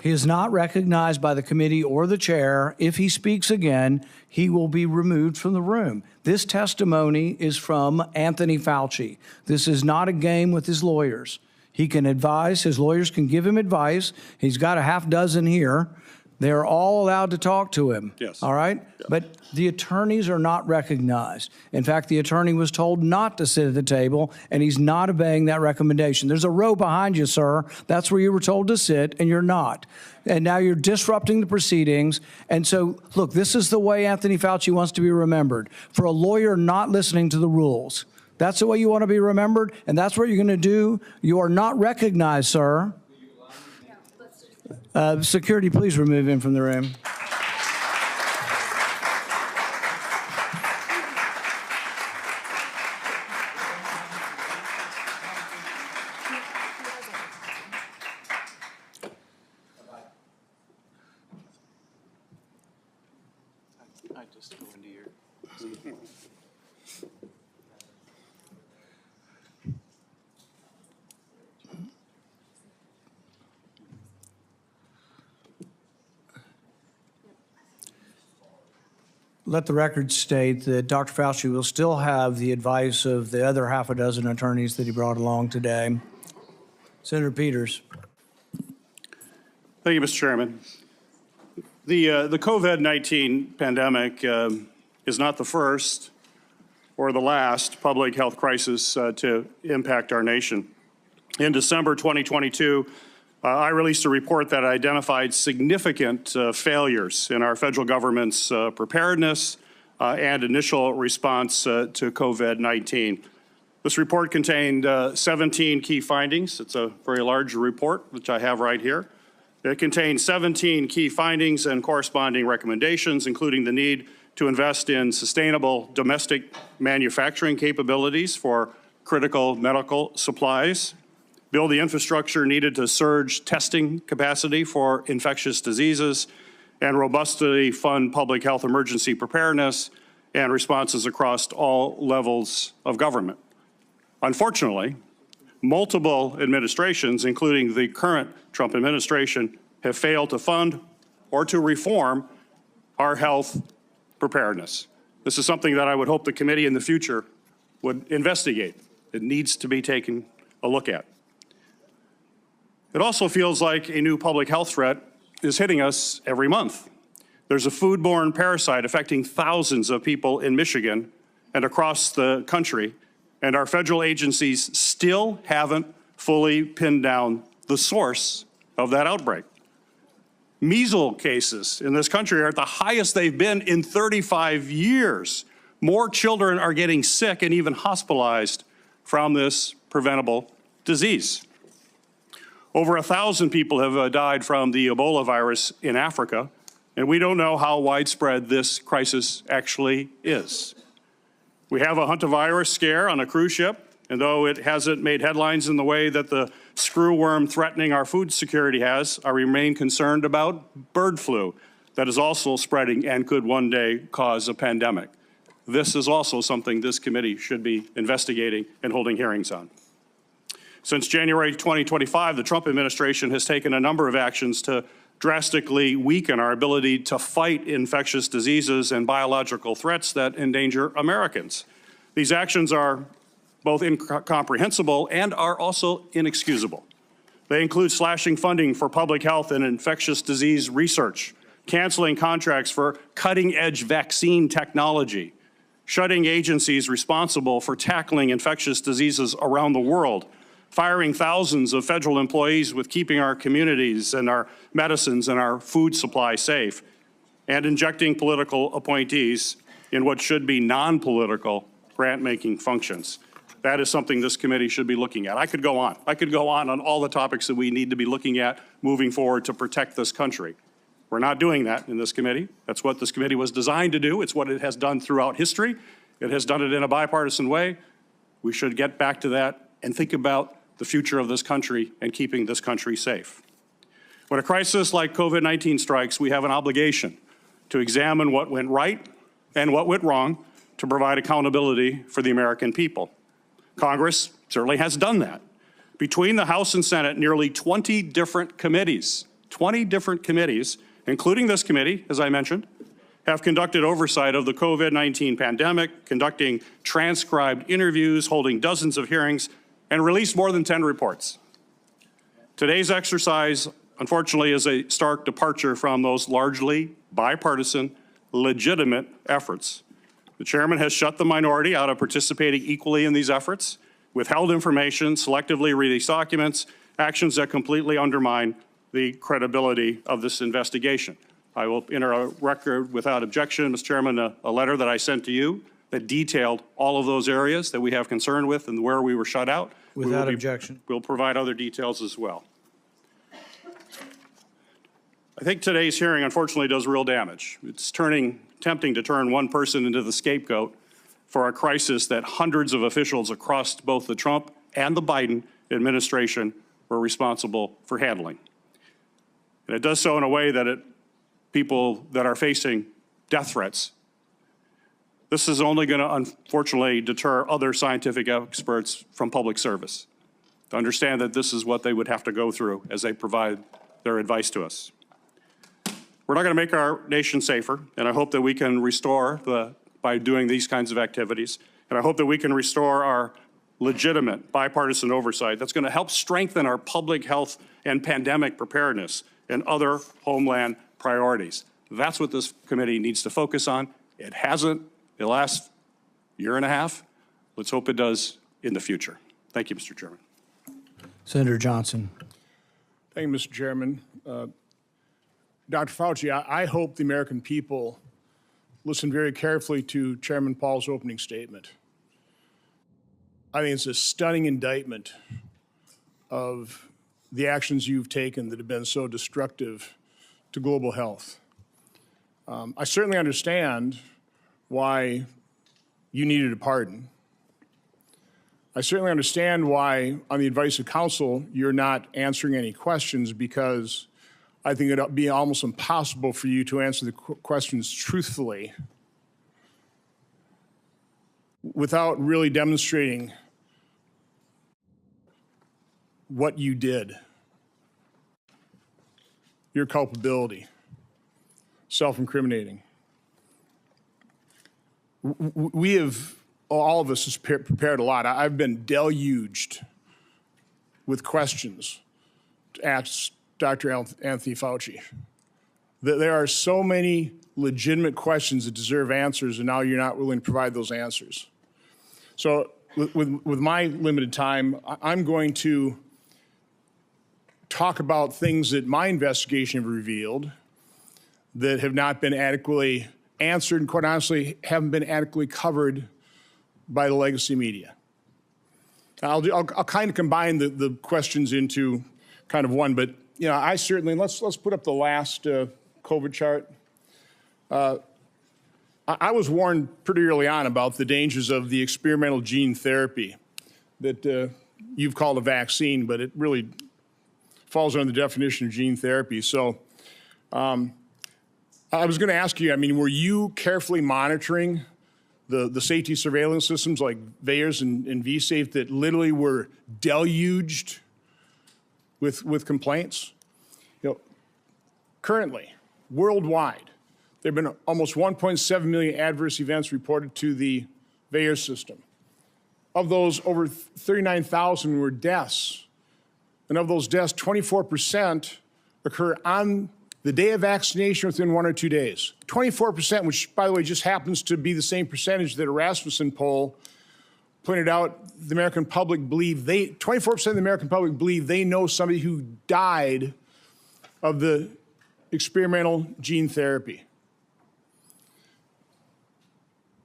A: He is not recognized by the committee or the chair. If he speaks again, he will be removed from the room. This testimony is from Anthony Fauci. This is not a game with his lawyers. He can advise. His lawyers can give him advice. He's got a half dozen here. They're all allowed to talk to him.
B: Yes.
A: All right? Yeah. But the attorneys are not recognized. In fact, the attorney was told not to sit at the table, and he's not obeying that recommendation. There's a row behind you, sir. That's where you were told to sit, and you're not. And now you're disrupting the proceedings. And so, look, this is the way Anthony Fauci wants to be remembered, for a lawyer not listening to the rules. That's the way you want to be remembered, and that's what you're going to do. You are not recognized, sir. Security, please remove him from the room. I just go into your... Let the record state that Dr. Fauci will still have the advice of the other half a dozen attorneys that he brought along today. Senator Peters.
B: Thank you, Mr. Chairman. The COVID-19 pandemic is not the first or the last public health crisis to impact our nation. In December 2022, I released a report that identified significant failures in our federal government's preparedness and initial response to COVID-19. This report contained 17 key findings. It's a very large report, which I have right here. It contains 17 key findings and corresponding recommendations, including the need to invest in sustainable domestic manufacturing capabilities for critical medical supplies, build the infrastructure needed to surge testing capacity for infectious diseases, and robustly fund public health emergency preparedness and responses across all levels of government. Unfortunately, multiple administrations, including the current Trump administration, have failed to fund or to reform our health preparedness. This is something that I would hope the committee in the future would investigate. It needs to be taken a look at. It also feels like a new public health threat is hitting us every month. There's a foodborne parasite affecting thousands of people in Michigan and across the country, and our federal agencies still haven't fully pinned down the source of that outbreak. Measles cases in this country are at the highest they've been in 35 years. More children are getting sick and even hospitalized from this preventable disease. Over 1,000 people have died from the Ebola virus in Africa, and we don't know how widespread this crisis actually is. We have a hantavirus scare on a cruise ship, and though it hasn't made headlines in the way that the screwworm threatening our food security has, I remain concerned about bird flu that is also spreading and could one day cause a pandemic. This is also something this committee should be investigating and holding hearings on. Since January 2025, the Trump administration has taken a number of actions to drastically weaken our ability to fight infectious diseases and biological threats that endanger Americans. These actions are both incomprehensible and are also inexcusable. They include slashing funding for public health and infectious disease research, canceling contracts for cutting-edge vaccine technology, shutting agencies responsible for tackling infectious diseases around the world, firing thousands of federal employees with keeping our communities and our medicines and our food supply safe, and injecting political appointees in what should be non-political grant-making functions. That is something this committee should be looking at. I could go on. I could go on all the topics that we need to be looking at moving forward to protect this country. We're not doing that in this committee. That's what this committee was designed to do. It's what it has done throughout history. It has done it in a bipartisan way. We should get back to that and think about the future of this country and keeping this country safe. When a crisis like COVID-19 strikes, we have an obligation to examine what went right and what went wrong to provide accountability for the American people. Congress certainly has done that. Between the House and Senate, nearly 20 different committees, including this committee, as I mentioned, have conducted oversight of the COVID-19 pandemic, conducting transcribed interviews, holding dozens of hearings, and released more than 10 reports. Today's exercise, unfortunately, is a stark departure from those largely bipartisan, legitimate efforts. The chairman has shut the minority out of participating equally in these efforts, withheld information, selectively released documents, actions that completely undermine the credibility of this investigation. I will enter a record without objection, Mr. Chairman, a letter that I sent to you that detailed all of those areas that we have concern with and where we were shut out.
A: Without objection.
B: We'll provide other details as well. I think today's hearing, unfortunately, does real damage. It's tempting to turn one person into the scapegoat for a crisis that hundreds of officials across both the Trump and the Biden administration were responsible for handling. And it does so in a way that people that are facing death threats. This is only going to, unfortunately, deter other scientific experts from public service to understand that this is what they would have to go through as they provide their advice to us. We're not going to make our nation safer, and I hope that we can restore by doing these kinds of activities, and I hope that we can restore our legitimate bipartisan oversight that's going to help strengthen our public health and pandemic preparedness and other homeland priorities. That's what this committee needs to focus on. It hasn't the last year and a half. Let's hope it does in the future. Thank you, Mr. Chairman.
A: Senator Johnson.
D: Thank you, Mr. Chairman. Dr. Fauci, I hope the American people listen very carefully to Chairman Paul's opening statement. I think it's a stunning indictment of the actions you've taken that have been so destructive to global health. I certainly understand why you needed a pardon. I certainly understand why, on the advice of counsel, you're not answering any questions, because I think it would be almost impossible for you to answer the questions truthfully without really demonstrating what you did, your culpability, self-incriminating. We have, all of us has prepared a lot. I've been deluged with questions to ask Dr. Anthony Fauci. There are so many legitimate questions that deserve answers, and now you're not willing to provide those answers. So with my limited time, I'm going to talk about things that my investigation have revealed that have not been adequately answered and, quite honestly, haven't been adequately covered by the legacy media. I'll kind of combine the questions into kind of one, but you know, I certainly, let's put up the last COVID chart. I was warned pretty early on about the dangers of the experimental gene therapy that you've called a vaccine, but it really falls under the definition of gene therapy. So I was going to ask you, I mean, were you carefully monitoring the safety surveillance systems like VAERS and vSafe that literally were deluged with complaints? You know, currently, worldwide, there have been almost 1.7 million adverse events reported to the VAERS system. Of those, over 39,000 were deaths. And of those deaths, 24% occur on the day of vaccination within 1 or 2 days. 24%, which, by the way, just happens to be the same percentage that a Rasmussen poll pointed out the American public believe 24% of the American public believe they know somebody who died of the experimental gene therapy.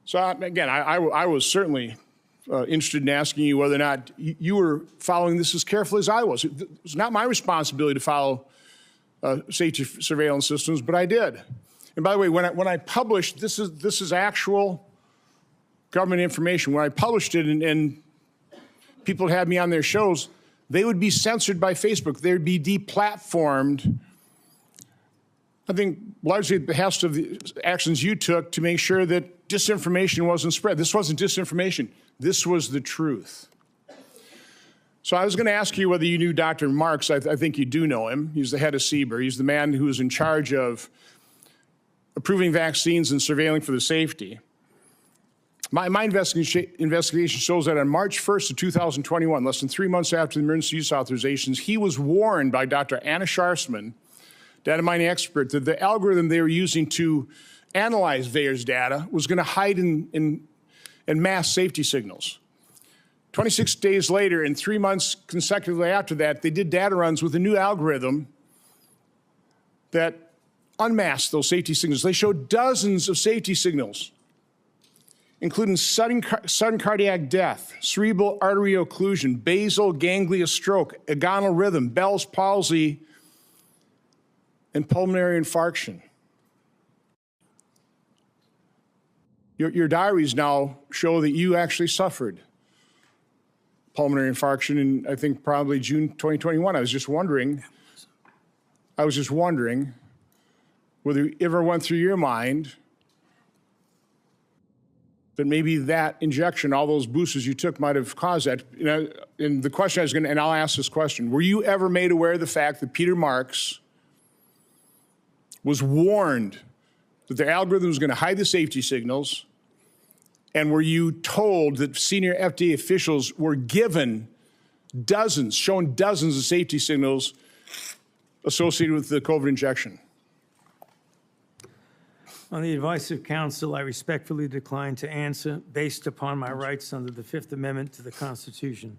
D: So again, I was certainly interested in asking you whether or not you were following this as carefully as I was. It was not my responsibility to follow safety surveillance systems, but I did. And by the way, when I published, this is actual government information. When I published it and people had me on their shows, they would be censored by Facebook. They would be deplatformed. I think largely at the behest of the actions you took to make sure that disinformation wasn't spread. This wasn't disinformation. This was the truth. So I was going to ask you whether you knew Dr. Marks. I think you do know him. He's the head of CBER. He's the man who is in charge of approving vaccines and surveilling for the safety. My investigation shows that on March 1st of 2021, less than 3 months after the emergency use authorizations, he was warned by Dr. Anna Scharsman, data mining expert, that the algorithm they were using to analyze VAERS data was going to hide in mass safety signals. 26 days later and 3 months consecutively after that, they did data runs with a new algorithm that unmasked those safety signals. They showed dozens of safety signals, including sudden cardiac death, cerebral artery occlusion, basal ganglia stroke, agonal rhythm, Bell's palsy, and pulmonary infarction. Your diaries now show that you actually suffered pulmonary infarction in, I think, probably June 2021. I was just wondering whether it ever went through your mind that maybe that injection, all those boosters you took, might have caused that. You know, and the question I was going to, and I'll ask this question, were you ever made aware of the fact that Peter Marks was warned that the algorithm was going to hide the safety signals? And were you told that senior FDA officials were given shown dozens of safety signals associated with the COVID injection?
C: On the advice of counsel, I respectfully decline to answer based upon my rights under the Fifth Amendment to the Constitution.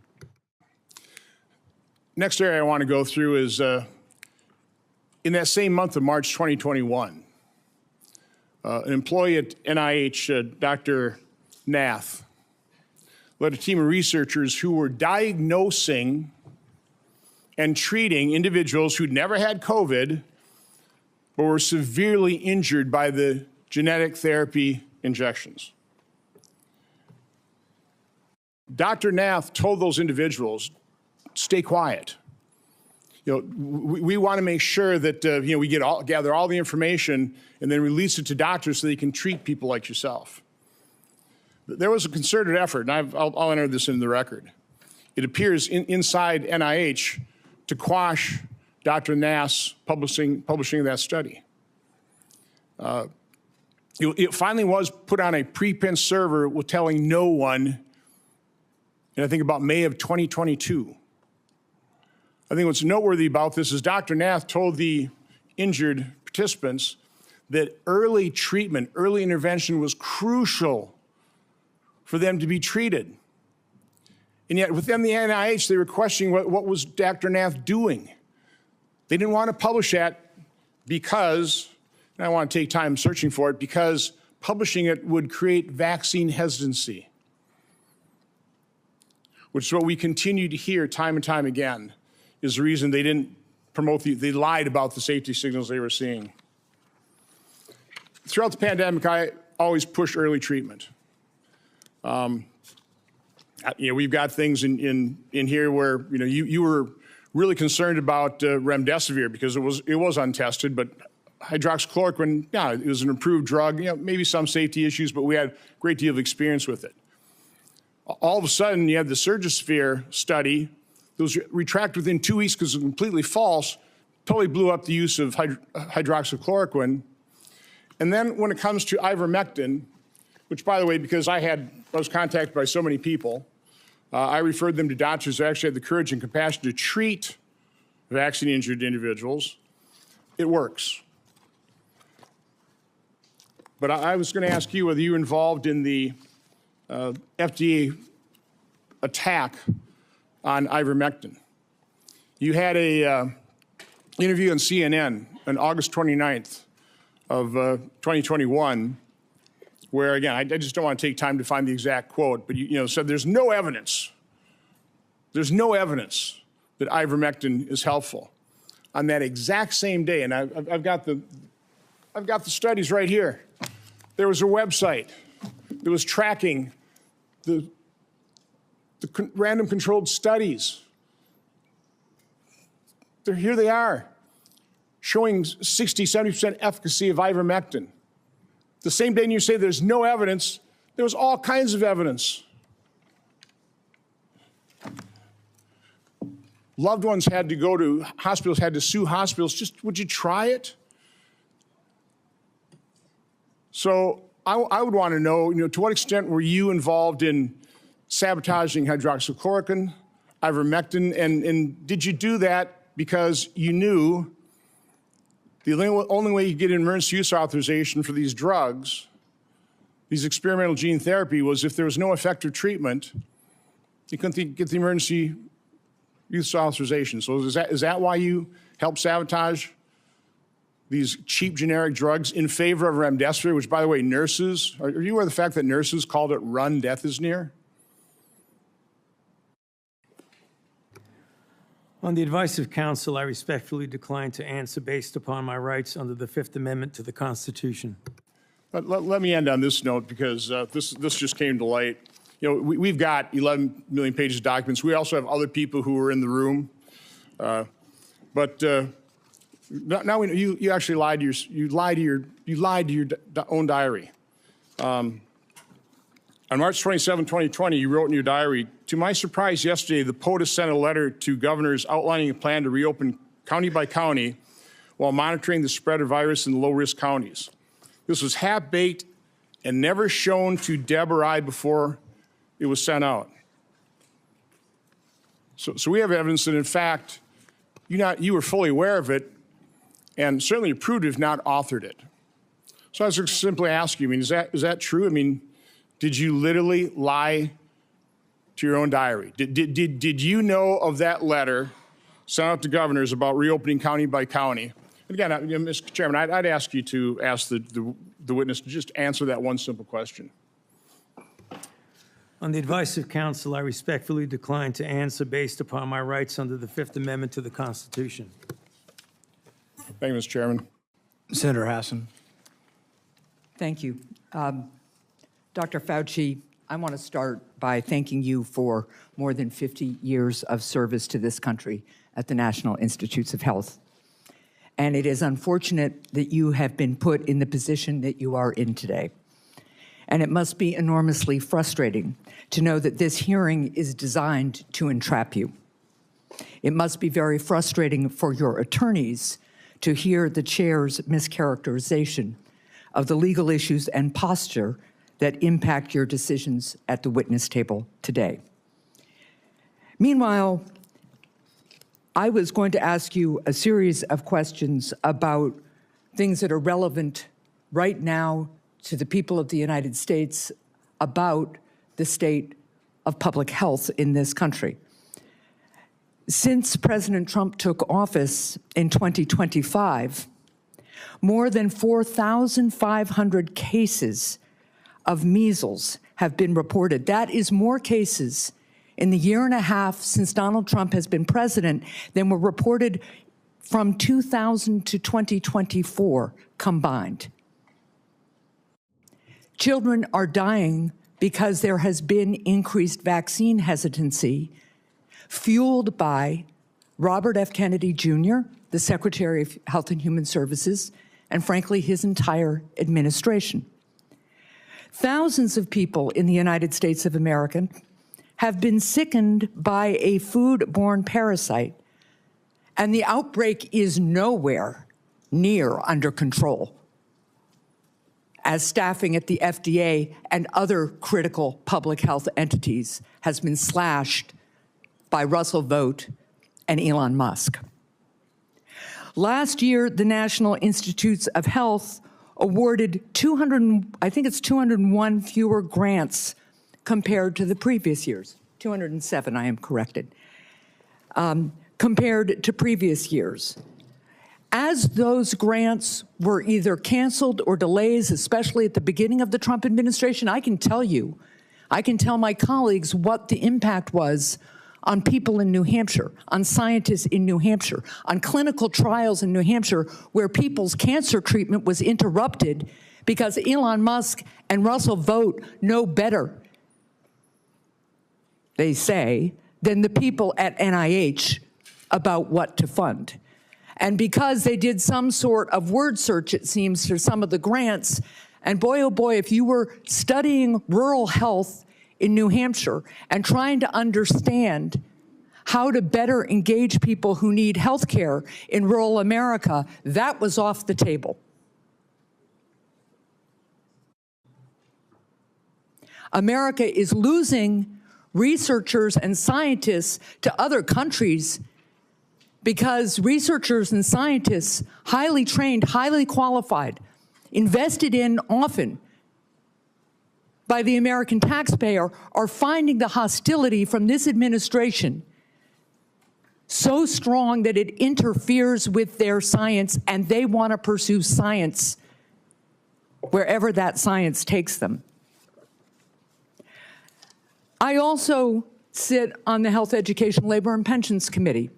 D: Next area I want to go through is in that same month of March 2021, an employee at NIH, Dr. Nath, led a team of researchers who were diagnosing and treating individuals who'd never had COVID but were severely injured by the genetic therapy injections. Dr. Nath told those individuals, stay quiet. You know, we want to make sure that you know, we gather all the information and then release it to doctors so they can treat people like yourself. There was a concerted effort, and I'll enter this into the record. It appears inside NIH to quash Dr. Nass publishing that study. It finally was put on a preprint server with telling no one, and I think about May of 2022. I think what's noteworthy about this is Dr. Nass told the injured participants that early treatment, early intervention was crucial for them to be treated. And yet within the NIH, they were questioning what was Dr. Nass doing. They didn't want to publish that because, and I want to take time searching for it, because publishing it would create vaccine hesitancy, which is what we continue to hear time and time again, is the reason they didn't promote they lied about the safety signals they were seeing. Throughout the pandemic, I always push early treatment. We've got things in here where you were really concerned about remdesivir because it was untested, but hydroxychloroquine, yeah, it was an approved drug. Maybe some safety issues, but we had a great deal of experience with it. All of a sudden, you had the Surgisphere study that was retracted within 2 weeks because it was completely false, totally blew up the use of hydroxychloroquine. And then when it comes to ivermectin, which, by the way, because I was contacted by so many people, I referred them to doctors who actually had the courage and compassion to treat vaccine-injured individuals. It works. But I was going to ask you whether you were involved in the FDA attack on ivermectin. You had a interview on CNN on August 29th of 2021, where, again, I just don't want to take time to find the exact quote, but you said there's no evidence that ivermectin is helpful. On that exact same day, and I've got the studies right here. There was a website that was tracking the random controlled studies. Here they are, showing 60, 70% efficacy of ivermectin. The same day you say there's no evidence, there was all kinds of evidence. Loved ones had to go to hospitals, had to sue hospitals. Just, would you try it? So I would want to know, to what extent were you involved in sabotaging hydroxychloroquine, ivermectin, and did you do that because you knew the only way you get an emergency use authorization for these drugs, these experimental gene therapy, was if there was no effective treatment, you couldn't get the emergency use authorization. So is that why you helped sabotage these cheap generic drugs in favor of remdesivir, which, by the way, nurses, are you aware of the fact that nurses called it run, death is near?
C: On the advice of counsel, I respectfully decline to answer based upon my rights under the Fifth Amendment to the Constitution.
D: Let me end on this note, because this just came to light. We've got 11 million pages of documents. We also have other people who were in the room. But now we know you actually lied to your own diary. On March 27, 2020, you wrote in your diary, "To my surprise yesterday, the POTUS sent a letter to governors outlining a plan to reopen county by county while monitoring the spread of virus in the low-risk counties. This was half-baked and never shown to Deb or I before it was sent out." So we have evidence that, in fact, you were fully aware of it and certainly approved, if not authored it. So I was just simply asking you, is that true? Did you literally lie to your own diary? Did you know of that letter sent out to governors about reopening county by county? And again, Mr. Chairman, I'd ask you to ask the witness to just answer that one simple question.
C: On the advice of counsel, I respectfully decline to answer based upon my rights under the Fifth Amendment to the Constitution.
D: Thank you, Mr. Chairman.
A: Senator Hassan.
E: Thank you. Dr. Fauci, I want to start by thanking you for more than 50 years of service to this country at the National Institutes of Health. And it is unfortunate that you have been put in the position that you are in today. and it must be enormously frustrating to know that this hearing is designed to entrap you. It must be very frustrating for your attorneys to hear the chair's mischaracterization of the legal issues and posture that impact your decisions at the witness table today. Meanwhile, I was going to ask you a series of questions about things that are relevant right now to the people of the United States about the state of public health in this country. Since President Trump took office in 2025, more than 4,500 cases of measles have been reported. That is more cases in the year and a half since Donald Trump has been president than were reported from 2000 to 2024 combined. Children are dying because there has been increased vaccine hesitancy, fueled by Robert F. Kennedy Jr., the Secretary of Health and Human Services, and frankly, his entire administration. Thousands of people in the United States of America have been sickened by a foodborne parasite, and the outbreak is nowhere near under control, as staffing at the FDA and other critical public health entities has been slashed by Russell Vought and Elon Musk. Last year, the National Institutes of Health awarded 201 fewer grants compared to the previous years. 207, I am corrected, compared to previous years. As those grants were either canceled or delays, especially at the beginning of the Trump administration, I can tell my colleagues what the impact was on people in New Hampshire, on scientists in New Hampshire, on clinical trials in New Hampshire where people's cancer treatment was interrupted because Elon Musk and Russell Vought know better, they say, than the people at NIH about what to fund. And because they did some sort of word search, it seems, for some of the grants, and boy, oh boy, if you were studying rural health in New Hampshire and trying to understand how to better engage people who need health care in rural America, that was off the table. America is losing researchers and scientists to other countries because researchers and scientists, highly trained, highly qualified, invested in often by the American taxpayer, are finding the hostility from this administration so strong that it interferes with their science, and they want to pursue science wherever that science takes them. I also sit on the Health, Education, Labor, and Pensions Committee.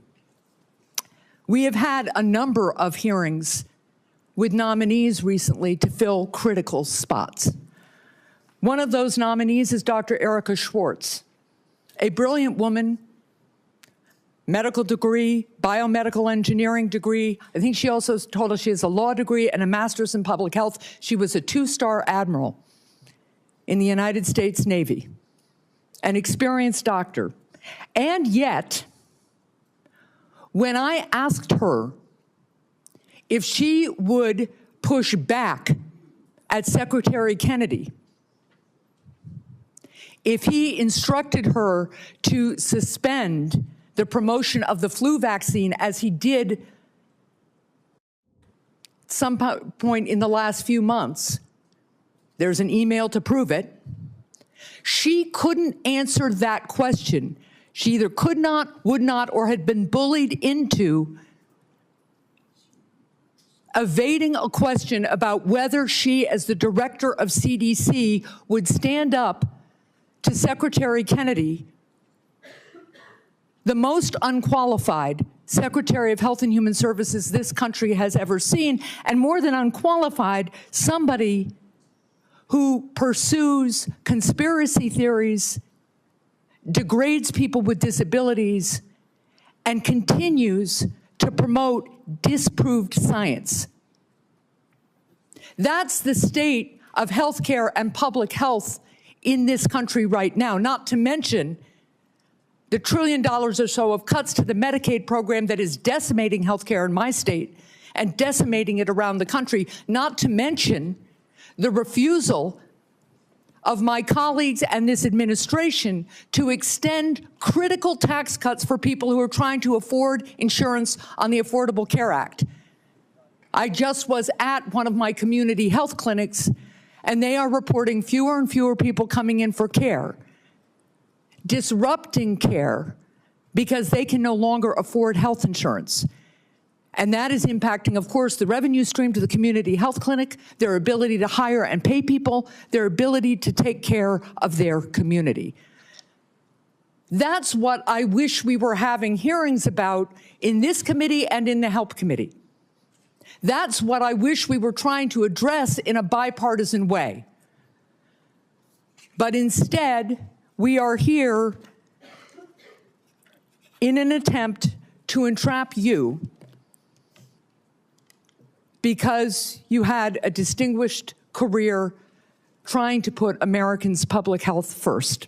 E: We have had a number of hearings with nominees recently to fill critical spots. One of those nominees is Dr. Erica Schwartz, a brilliant woman, medical degree, biomedical engineering degree. I think she also told us she has a law degree and a master's in public health. She was a two-star admiral in the United States Navy, an experienced doctor. And yet, when I asked her if she would push back at Secretary Kennedy, if he instructed her to suspend the promotion of the flu vaccine as he did at some point in the last few months, there's an email to prove it, she couldn't answer that question. She either could not, would not, or had been bullied into evading a question about whether she, as the director of CDC, would stand up to Secretary Kennedy, the most unqualified Secretary of Health and Human Services this country has ever seen, and more than unqualified, somebody who pursues conspiracy theories, degrades people with disabilities, and continues to promote disproved science. That's the state of health care and public health in this country right now, not to mention the $1 trillion or so of cuts to the Medicaid program that is decimating health care in my state and decimating it around the country, not to mention the refusal of my colleagues and this administration to extend critical tax cuts for people who are trying to afford insurance on the Affordable Care Act. I just was at one of my community health clinics, and they are reporting fewer and fewer people coming in for care, disrupting care because they can no longer afford health insurance. And that is impacting, of course, the revenue stream to the community health clinic, their ability to hire and pay people, their ability to take care of their community. That's what I wish we were having hearings about in this committee and in the Health Committee. That's what I wish we were trying to address in a bipartisan way. But instead, we are here in an attempt to entrap you because you had a distinguished career trying to put Americans' public health first.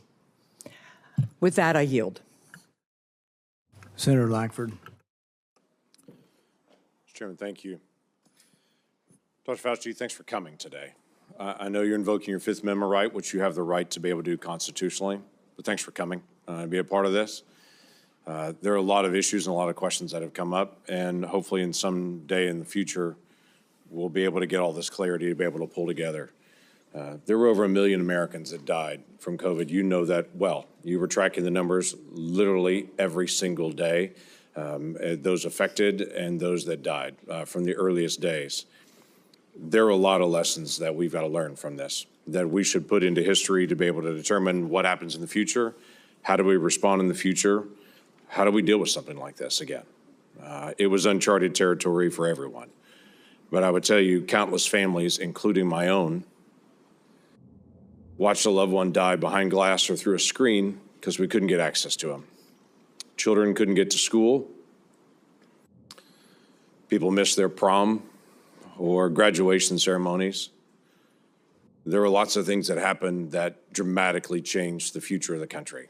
E: With that, I yield.
A: Senator Lankford.
F: Mr. Chairman, thank you. Dr. Fauci, thanks for coming today. I know you're invoking your Fifth Amendment right, which you have the right to be able to do constitutionally, but thanks for coming and be a part of this. There are a lot of issues and a lot of questions that have come up, and hopefully in some day in the future, we'll be able to get all this clarity to be able to pull together. There were over 1 million Americans that died from COVID. You know that well. You were tracking the numbers literally every single day, those affected and those that died from the earliest days. There are a lot of lessons that we've got to learn from this, that we should put into history to be able to determine what happens in the future, how do we respond in the future, how do we deal with something like this again. It was uncharted territory for everyone. But I would tell you, countless families, including my own, watched a loved one die behind glass or through a screen because we couldn't get access to them. Children couldn't get to school. People missed their prom or graduation ceremonies. There were lots of things that happened that dramatically changed the future of the country.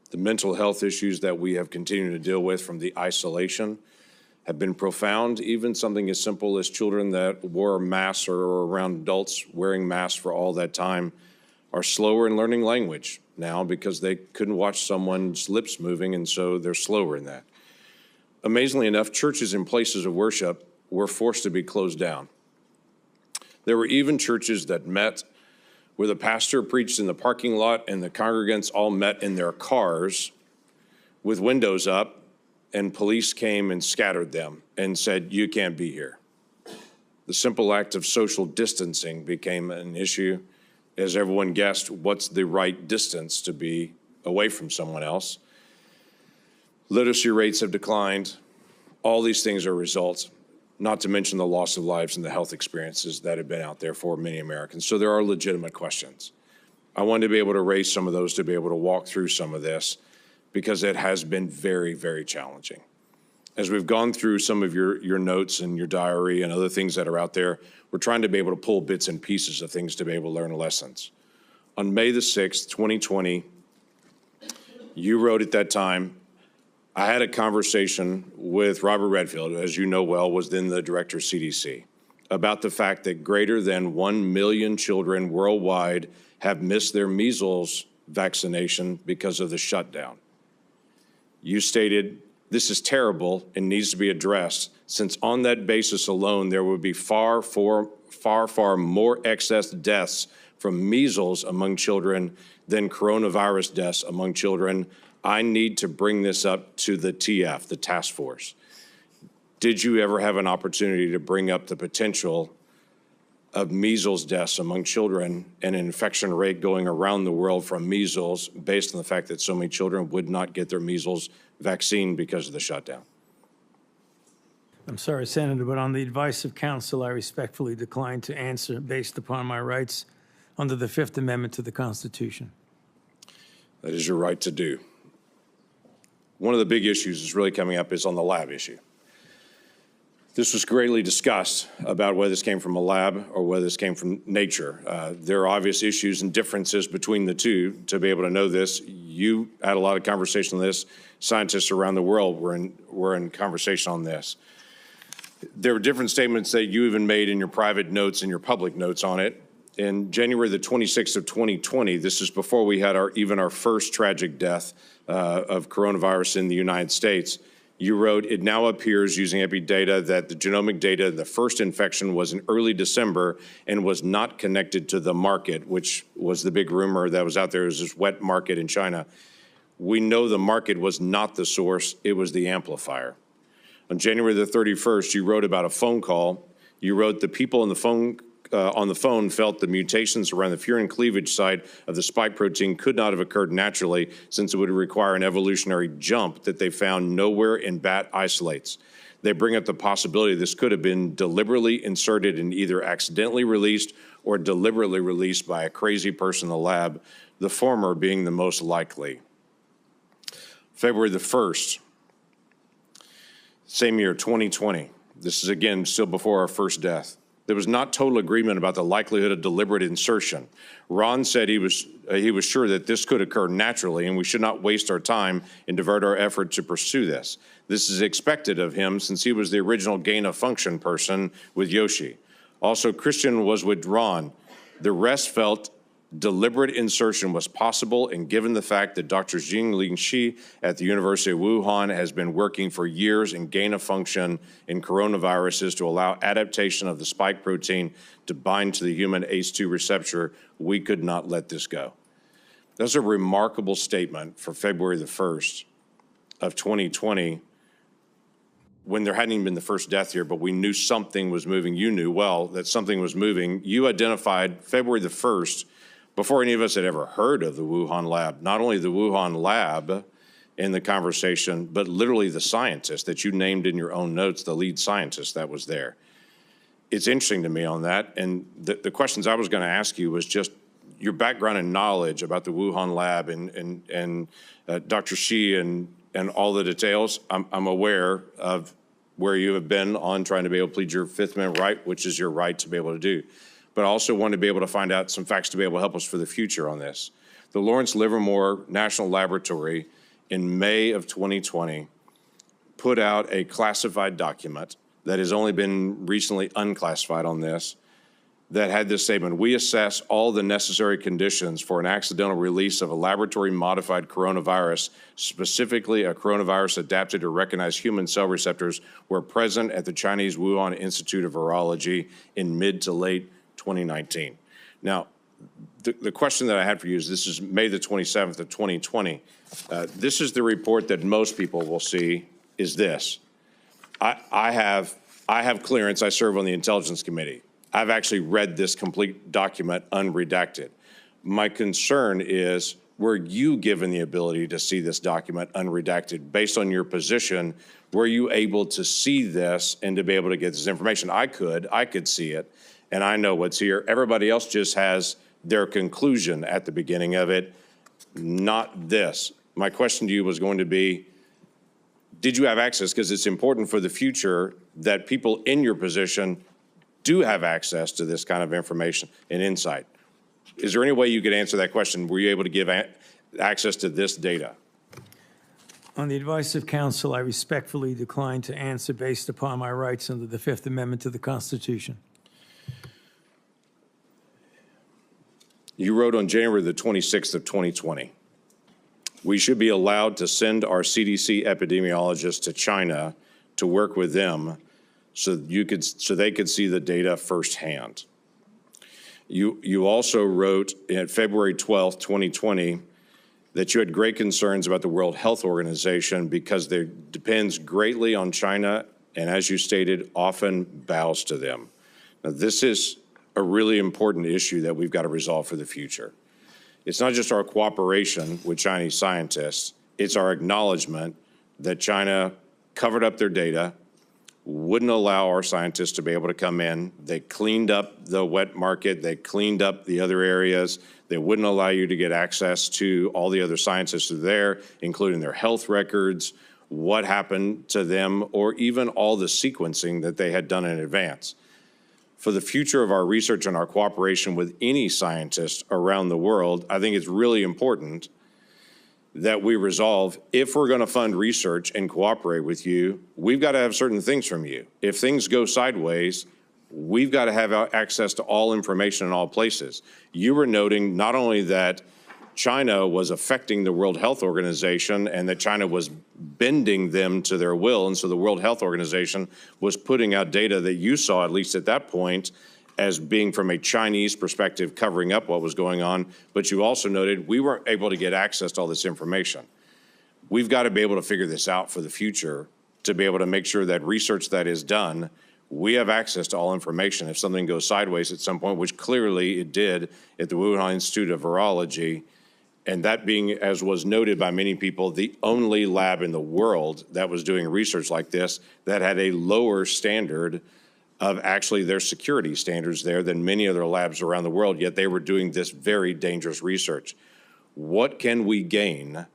F: The mental health issues that we have continued to deal with from the isolation have been profound. Even something as simple as children that wore masks or around adults wearing masks for all that time are slower in learning language now because they couldn't watch someone's lips moving, and so they're slower in that. Amazingly enough, churches and places of worship were forced to be closed down. There were even churches that met where the pastor preached in the parking lot and the congregants all met in their cars with windows up, and police came and scattered them and said, you can't be here. The simple act of social distancing became an issue. As everyone guessed, what's the right distance to be away from someone else? Literacy rates have declined. All these things are results, not to mention the loss of lives and the health experiences that have been out there for many Americans. So there are legitimate questions. I wanted to be able to raise some of those, to be able to walk through some of this, because it has been very, very challenging. As we've gone through some of your notes and your diary and other things that are out there, we're trying to be able to pull bits and pieces of things to be able to learn lessons. On May the 6th, 2020, you wrote at that time, I had a conversation with Robert Redfield, who, as you know well, was then the director of CDC, about the fact that greater than 1 million children worldwide have missed their measles vaccination because of the shutdown. You stated, this is terrible and needs to be addressed, since on that basis alone, there would be far more excess deaths from measles among children than coronavirus deaths among children. I need to bring this up to the TF, the task force. Did you ever have an opportunity to bring up the potential of measles deaths among children and an infection rate going around the world from measles based on the fact that so many children would not get their measles vaccine because of the shutdown?
C: I'm sorry, Senator, but on the advice of counsel, I respectfully decline to answer based upon my rights under the Fifth Amendment to the Constitution.
F: That is your right to do. One of the big issues that's really coming up is on the lab issue. This was greatly discussed about whether this came from a lab or whether this came from nature. There are obvious issues and differences between the two to be able to know this. You had a lot of conversation on this. Scientists around the world were in conversation on this. There were different statements that you even made in your private notes and your public notes on it. In January the 26th of 2020, this is before we had our first tragic death of coronavirus in the United States, you wrote, "It now appears using epi data that the genomic data, the first infection was in early December and was not connected to the market," which was the big rumor that was out there, was this wet market in China. We know the market was not the source, it was the amplifier. On January the 31st, you wrote about a phone call. You wrote, "The people on the phone felt the mutations around the furin cleavage site of the spike protein could not have occurred naturally, since it would require an evolutionary jump that they found nowhere in bat isolates. They bring up the possibility this could have been deliberately inserted and either accidentally released or deliberately released by a crazy person in the lab, the former being the most likely." February the 1st, same year, 2020. This is, again, still before our first death. There was not total agreement about the likelihood of deliberate insertion. Ron said he was sure that this could occur naturally, and we should not waste our time and divert our effort to pursue this. This is expected of him since he was the original gain-of-function person with Yoshi. Also, Christian was with Ron. The rest felt deliberate insertion was possible, and given the fact that Dr. Jingling Shi at the University of Wuhan has been working for years in gain-of-function in coronaviruses to allow adaptation of the spike protein to bind to the human ACE2 receptor, we could not let this go. That's a remarkable statement for February the 1st of 2020, when there hadn't even been the first death here, but we knew something was moving. You knew well that something was moving. You identified February the 1st before any of us had ever heard of the Wuhan lab, not only the Wuhan lab in the conversation, but literally the scientist that you named in your own notes, the lead scientist that was there. It's interesting to me on that. And the questions I was going to ask you was just your background and knowledge about the Wuhan lab and Dr. Shi and all the details. I'm aware of where you have been on trying to be able to plead your Fifth Amendment right, which is your right to be able to do. But I also want to be able to find out some facts to be able to help us for the future on this. The Lawrence Livermore National Laboratory in May of 2020 put out a classified document that has only been recently unclassified on this, that had this statement: "We assess all the necessary conditions for an accidental release of a laboratory-modified coronavirus, specifically a coronavirus adapted to recognize human cell receptors, were present at the Chinese Wuhan Institute of Virology in mid to late 2019. Now, the question that I had for you is, this is May the 27th of 2020. This is the report that most people will see, is this. I have clearance. I serve on the Intelligence Committee. I've actually read this complete document unredacted. My concern is, were you given the ability to see this document unredacted? Based on your position, were you able to see this and to be able to get this information? I could see it, and I know what's here. Everybody else just has their conclusion at the beginning of it, not this. My question to you was going to be, did you have access? Because it's important for the future that people in your position do have access to this kind of information and insight. Is there any way you could answer that question? Were you able to give access to this data?
C: On the advice of counsel, I respectfully decline to answer based upon my rights under the Fifth Amendment to the Constitution.
F: You wrote on January the 26th of 2020, "We should be allowed to send our CDC epidemiologists to China to work with them so they could see the data firsthand." You also wrote in February 12th, 2020, that you had great concerns about the World Health Organization because it depends greatly on China and, as you stated, often bows to them. Now, this is a really important issue that we've got to resolve for the future. It's not just our cooperation with Chinese scientists, it's our acknowledgement that China covered up their data, wouldn't allow our scientists to be able to come in. They cleaned up the wet market. They cleaned up the other areas. They wouldn't allow you to get access to all the other scientists who are there, including their health records what happened to them, or even all the sequencing that they had done in advance. For the future of our research and our cooperation with any scientist around the world, I think it's really important that we resolve, if we're going to fund research and cooperate with you, we've got to have certain things from you. If things go sideways, we've got to have access to all information in all places. You were noting not only that China was affecting the World Health Organization and that China was bending them to their will, and so the World Health Organization was putting out data that you saw, at least at that point, as being from a Chinese perspective, covering up what was going on. But you also noted we weren't able to get access to all this information. We've got to be able to figure this out for the future to be able to make sure that research that is done, we have access to all information. If something goes sideways at some point, which clearly it did at the Wuhan Institute of Virology, and that being, as was noted by many people, the only lab in the world that was doing research like this that had a lower standard of actually their security standards there than many other labs around the world, yet they were doing this very dangerous research. What can we gain,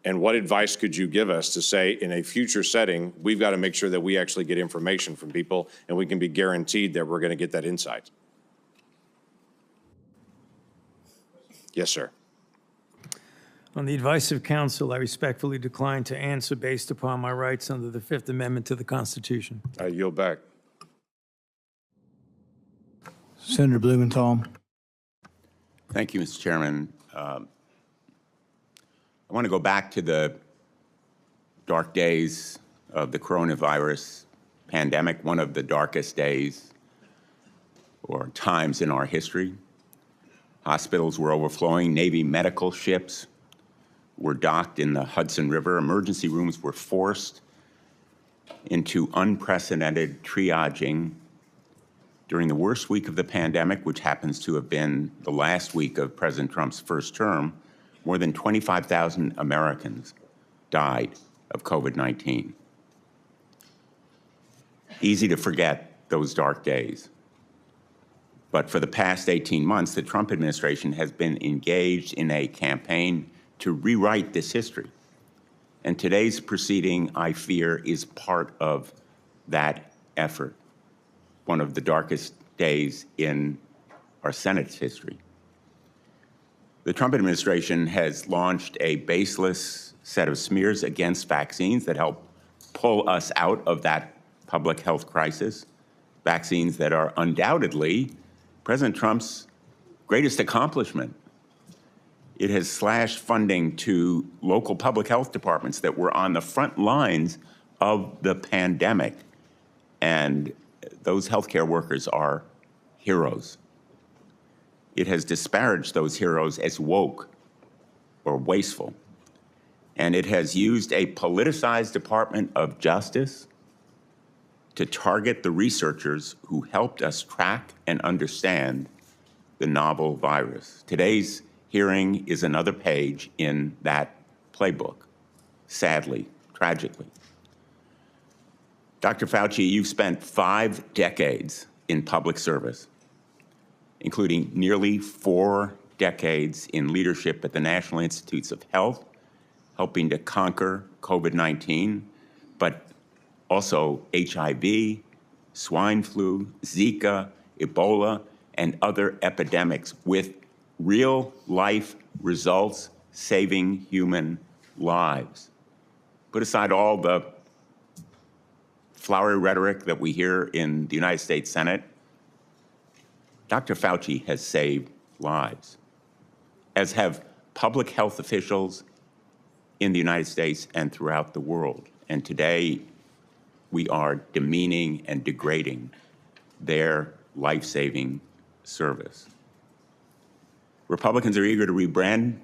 F: and what advice could you give us to say in a future setting, we've got to make sure that we actually get information from people and we can be guaranteed that we're going to get that insight? Yes, sir.
C: On the advice of counsel, I respectfully decline to answer based upon my rights under the Fifth Amendment to the Constitution.
F: I yield back.
A: Senator Blumenthal.
G: Thank you, Mr. Chairman. I want to go back to the dark days of the coronavirus pandemic, one of the darkest days or times in our history. Hospitals were overflowing. Navy medical ships were docked in the Hudson River. Emergency rooms were forced into unprecedented triaging during the worst week of the pandemic, which happens to have been the last week of President Trump's first term. More than 25,000 Americans died of COVID-19. Easy to forget those dark days. But for the past 18 months, the Trump administration has been engaged in a campaign to rewrite this history. And today's proceeding, I fear, is part of that effort, one of the darkest days in our Senate's history. The Trump administration has launched a baseless set of smears against vaccines that help pull us out of that public health crisis, vaccines that are undoubtedly President Trump's greatest accomplishment. It has slashed funding to local public health departments that were on the front lines of the pandemic. And those healthcare workers are heroes. It has disparaged those heroes as woke or wasteful. And it has used a politicized Department of Justice to target the researchers who helped us track and understand the novel virus. Today's hearing is another page in that playbook, sadly, tragically. Dr. Fauci, you've spent 5 decades in public service, including nearly 4 decades in leadership at the National Institutes of Health, helping to conquer COVID-19, but also HIV, swine flu, Zika, Ebola, and other epidemics with real-life results saving human lives. Put aside all the flowery rhetoric that we hear in the United States Senate. Dr. Fauci has saved lives, as have public health officials in the United States and throughout the world. And today, we are demeaning and degrading their life-saving service. Republicans are eager to rebrand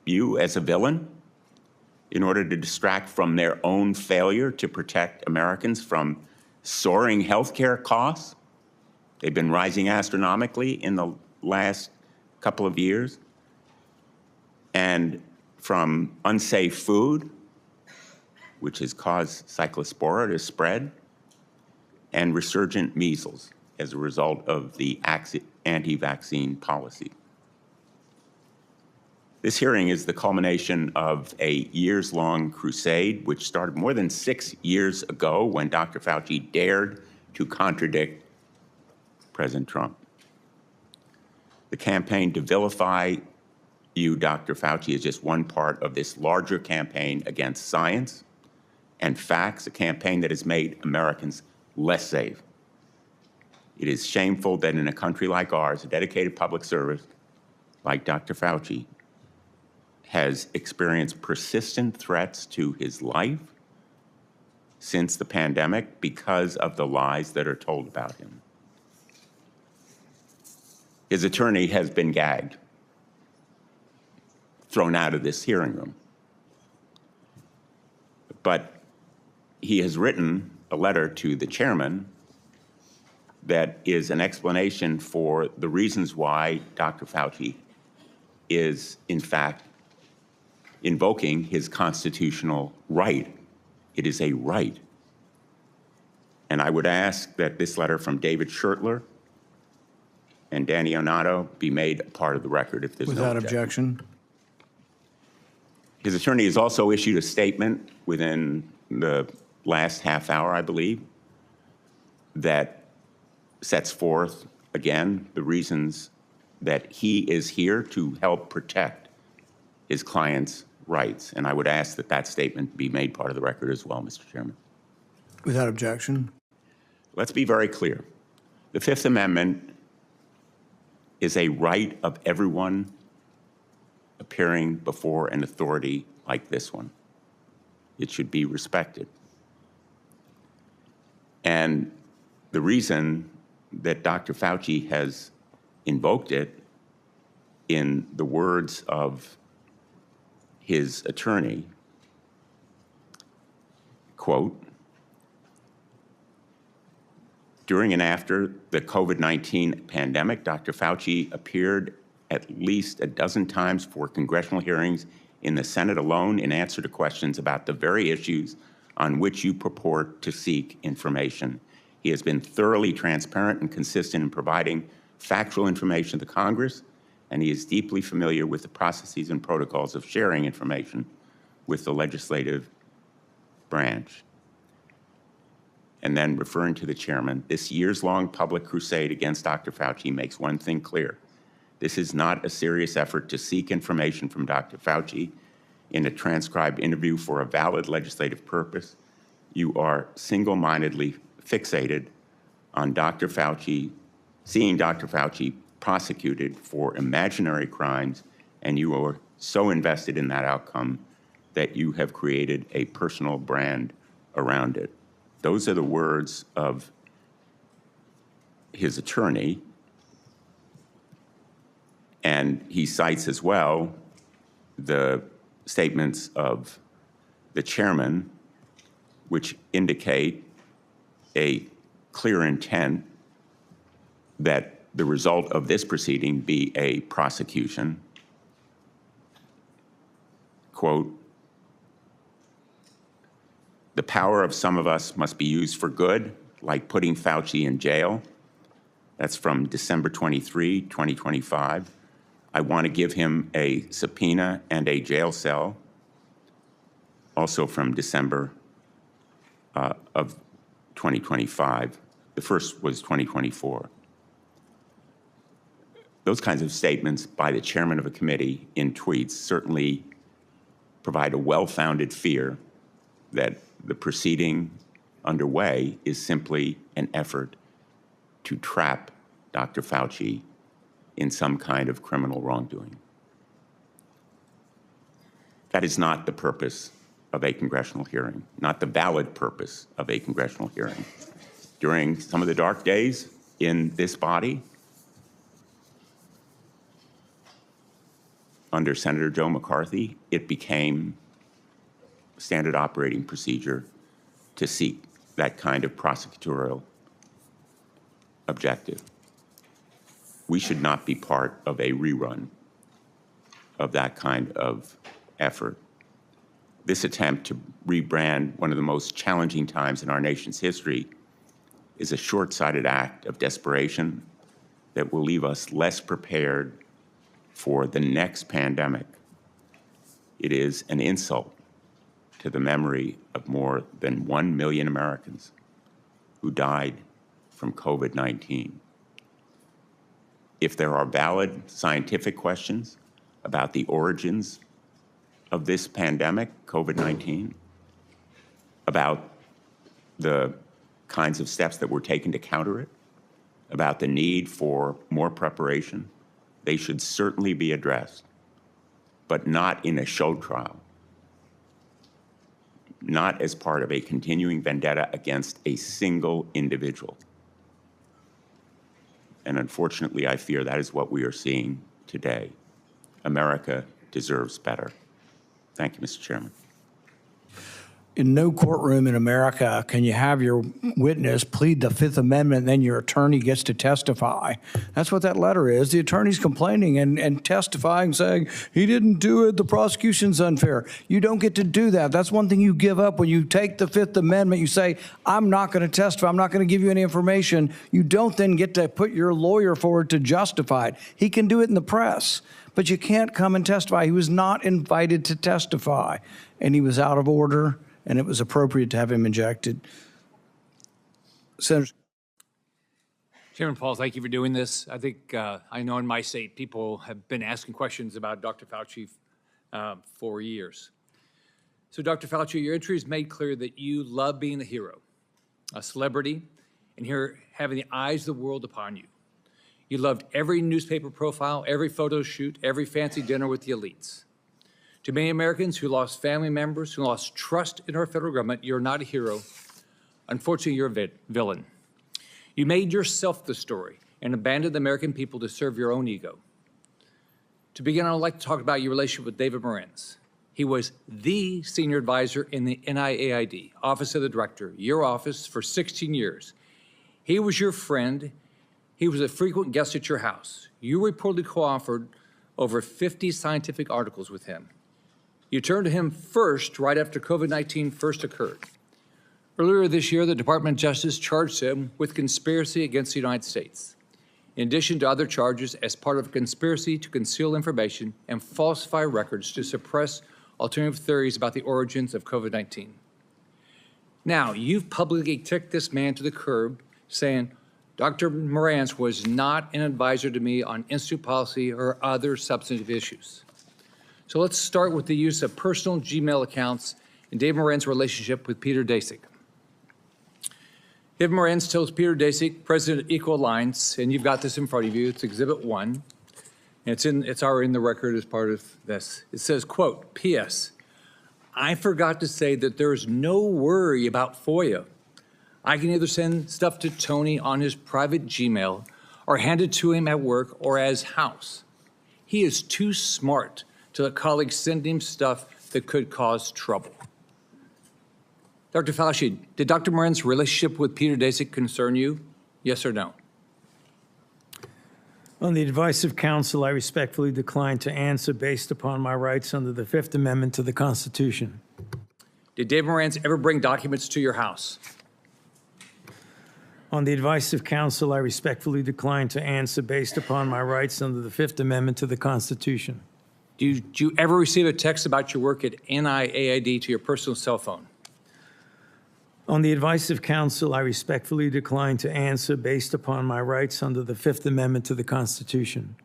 G: you as a villain in order to distract from their own failure to protect Americans from soaring healthcare costs. They've been rising astronomically in the last couple of years, and from unsafe food, which has caused cyclospora to spread, and resurgent measles as a result of the anti-vaccine policy. This hearing is the culmination of a years-long crusade, which started more than 6 years ago when Dr. Fauci dared to contradict President Trump. The campaign to vilify you, Dr. Fauci, is just one part of this larger campaign against science and facts, a campaign that has made Americans less safe. It is shameful that in a country like ours, a dedicated public service like Dr. Fauci has experienced persistent threats to his life since the pandemic because of the lies that are told about him. His attorney has been gagged, thrown out of this hearing room. But he has written a letter to the chairman that is an explanation for the reasons why Dr. Fauci is, in fact, invoking his constitutional right. It is a right. And I would ask that this letter from David Schertler and Danny Onato be made a part of the record if there's
A: Without
G: no
A: objection.
G: His attorney has also issued a statement within the last half hour, I believe, that sets forth, again, the reasons that he is here to help protect his client's rights. And I would ask that that statement be made part of the record as well, Mr. Chairman.
A: Without objection.
G: Let's be very clear. The Fifth Amendment is a right of everyone appearing before an authority like this one. It should be respected. And the reason that Dr. Fauci has invoked it, in the words of his attorney, quote, during and after the COVID-19 pandemic, Dr. Fauci appeared at least a dozen times for congressional hearings in the Senate alone in answer to questions about the very issues on which you purport to seek information. He has been thoroughly transparent and consistent in providing factual information to Congress, and he is deeply familiar with the processes and protocols of sharing information with the legislative branch. And then referring to the chairman, this years-long public crusade against Dr. Fauci makes one thing clear. This is not a serious effort to seek information from Dr. Fauci in a transcribed interview for a valid legislative purpose. You are single-mindedly fixated on Dr. Fauci, seeing Dr. Fauci prosecuted for imaginary crimes, and you are so invested in that outcome that you have created a personal brand around it. Those are the words of his attorney, and he cites as well the statements of the chairman, which indicate a clear intent that the result of this proceeding be a prosecution. Quote, the power of some of us must be used for good, like putting Fauci in jail. That's from December 23, 2025. I want to give him a subpoena and a jail cell, also from December of 2025. The first was 2024. Those kinds of statements by the chairman of a committee in tweets certainly provide a well-founded fear that the proceeding underway is simply an effort to trap Dr. Fauci in some kind of criminal wrongdoing. That is not the purpose of a congressional hearing, not the valid purpose of a congressional hearing. During some of the dark days in this body, under Senator Joe McCarthy, it became standard operating procedure to seek that kind of prosecutorial objective. We should not be part of a rerun of that kind of effort. This attempt to rebrand one of the most challenging times in our nation's history is a short-sighted act of desperation that will leave us less prepared for the next pandemic It is an insult to the memory of more than 1 million Americans who died from COVID-19. If there are valid scientific questions about the origins of this pandemic, COVID-19, about the kinds of steps that were taken to counter it, about the need for more preparation, they should certainly be addressed, but not in a show trial, not as part of a continuing vendetta against a single individual. And unfortunately, I fear that is what we are seeing today. America deserves better. Thank you, Mr. Chairman.
A: In no courtroom in America can you have your witness plead the Fifth Amendment and then your attorney gets to testify. That's what that letter is. The attorney's complaining and testifying, saying, he didn't do it, the prosecution's unfair. You don't get to do that. That's one thing you give up when you take the Fifth Amendment. You say, I'm not going to testify. I'm not going to give you any information. You don't then get to put your lawyer forward to justify it. He can do it in the press, but you can't come and testify. He was not invited to testify, and he was out of order, and it was appropriate to have him ejected. Senator.
H: Chairman Paul, thank you for doing this. I think I know in my state people have been asking questions about Dr. Fauci for years. So Dr. Fauci, your entry has made clear that you love being a hero, a celebrity, and here having the eyes of the world upon you. You loved every newspaper profile, every photo shoot, every fancy dinner with the elites. To many Americans who lost family members, who lost trust in our federal government, you're not a hero. Unfortunately, you're a villain. You made yourself the story and abandoned the American people to serve your own ego. To begin, I would like to talk about your relationship with David Morenz. He was the senior advisor in the NIAID, Office of the Director, your office, for 16 years. He was your friend. He was a frequent guest at your house. You reportedly co-authored over 50 scientific articles with him. You turned to him first right after COVID-19 first occurred. Earlier this year, the Department of Justice charged him with conspiracy against the United States, in addition to other charges as part of a conspiracy to conceal information and falsify records to suppress alternative theories about the origins of COVID-19. Now, you've publicly kicked this man to the curb, saying, Dr. Morenz was not an advisor to me on institute policy or other substantive issues. So let's start with the use of personal Gmail accounts and David Morenz's relationship with Peter Daszak. David Morenz tells Peter Daszak, president of Equal Alliance, and you've got this in front of you, it's Exhibit 1, and it's already in the record as part of this. It says, quote, P.S. I forgot to say that there's no worry about FOIA. I can either send stuff to Tony on his private Gmail or hand it to him at work or at his house. He is too smart to let colleagues send him stuff that could cause trouble. Dr. Fauci, did Dr. Morenz's relationship with Peter Daszak concern you? Yes or no?
C: On the advice of counsel, I respectfully decline to answer based upon my rights under the Fifth Amendment to the Constitution.
H: Did David Morenz ever bring documents to your house?
C: On the advice of counsel, I respectfully decline to answer based upon my rights under the Fifth Amendment to the Constitution.
H: Did you ever receive a text about your work at NIAID to your personal cell phone?
C: On the advice of counsel, I respectfully decline to answer based upon my rights under the Fifth Amendment to the Constitution.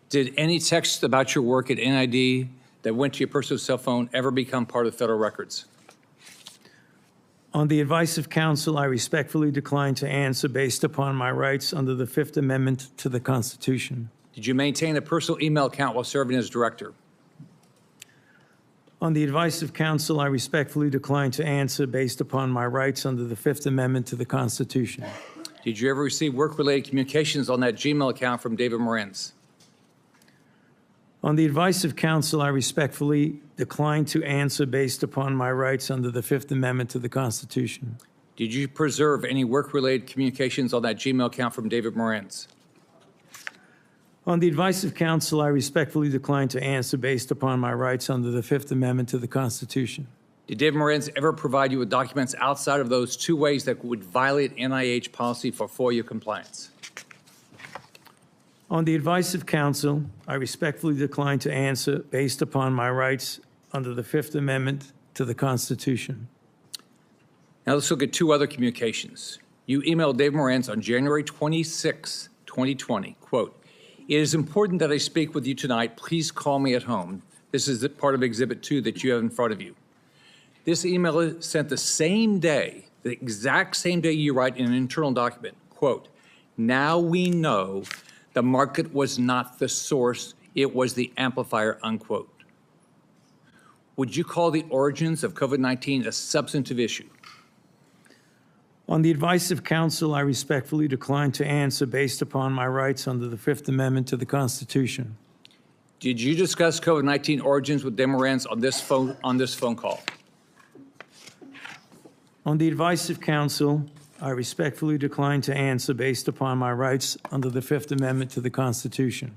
H: Did any text about your work at NIAID that went to your personal cell phone ever become part of federal records?
C: On the advice of counsel, I respectfully decline to answer based upon my rights under the Fifth Amendment to the Constitution.
H: Did you maintain a personal email account while serving as director?
C: On the advice of counsel, I respectfully decline to answer based upon my rights under the Fifth Amendment to the Constitution.
H: Did you ever receive work-related communications on that Gmail account from David Morenz?
C: On the advice of counsel, I respectfully decline to answer based upon my rights under the Fifth Amendment to the Constitution.
H: Did you preserve any work-related communications on that Gmail account from David Morenz?
C: On the advice of counsel, I respectfully decline to answer based upon my rights under the Fifth Amendment to the Constitution.
H: Did David Morenz ever provide you with documents outside of those two ways that would violate NIH policy for FOIA compliance?
C: On the advice of counsel, I respectfully decline to answer based upon my rights under the Fifth Amendment to the Constitution.
H: Now let's look at two other communications. You emailed Dave Morantz on January 26, 2020, quote, "It is important that I speak with you tonight. Please call me at home." This is part of Exhibit 2 that you have in front of you. This email is sent the same day, the exact same day you write in an internal document, quote, "Now we know the market was not the source, it was the amplifier," unquote. Would you call the origins of COVID-19 a substantive issue?
C: On the advice of counsel, I respectfully decline to answer based upon my rights under the Fifth Amendment to the Constitution.
H: Did you discuss COVID-19 origins with Dave Morantz on this phone call?
C: On the advice of counsel, I respectfully decline to answer based upon my rights under the Fifth Amendment to the Constitution.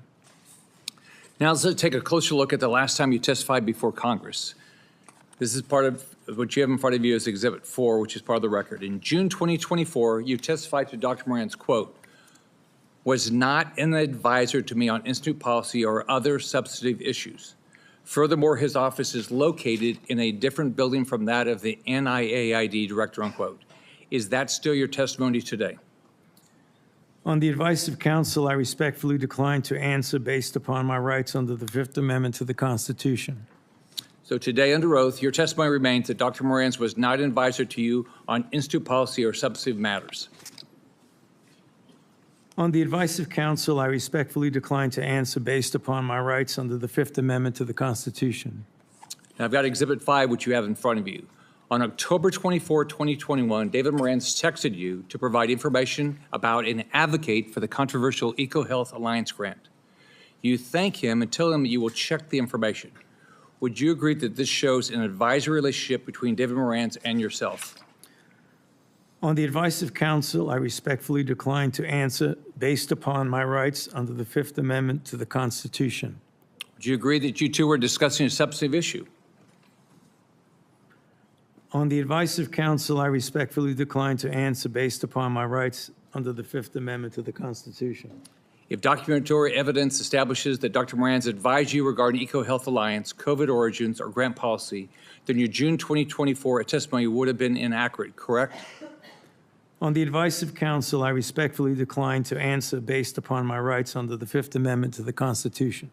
H: Now let's take a closer look at the last time you testified before Congress. This is part of what you have in front of you as Exhibit 4, which is part of the record. In June 2024, you testified to Dr. Morantz, quote, "Was not an advisor to me on institute policy or other substantive issues. Furthermore, his office is located in a different building from that of the NIAID director," unquote. Is that still your testimony today?
C: On the advice of counsel, I respectfully decline to answer based upon my rights under the Fifth Amendment to the Constitution.
H: So today, under oath, your testimony remains that Dr. Morantz was not an advisor to you on institute policy or substantive matters.
C: On the advice of counsel, I respectfully decline to answer based upon my rights under the Fifth Amendment to the Constitution.
H: Now, I've got Exhibit 5, which you have in front of you. On October 24, 2021, David Morantz texted you to provide information about and advocate for the controversial EcoHealth Alliance grant. You thank him and tell him that you will check the information. Would you agree that this shows an advisory relationship between David Morantz and yourself?
C: On the advice of counsel, I respectfully decline to answer based upon my rights under the Fifth Amendment to the Constitution.
H: Would you agree that you two were discussing a substantive issue?
C: On the advice of counsel, I respectfully decline to answer based upon my rights under the Fifth Amendment to the Constitution.
H: If documentary evidence establishes that Dr. Morantz advised you regarding EcoHealth Alliance, COVID origins, or grant policy, then your June 2024 testimony would have been inaccurate, correct?
C: On the advice of counsel, I respectfully decline to answer based upon my rights under the Fifth Amendment to the Constitution.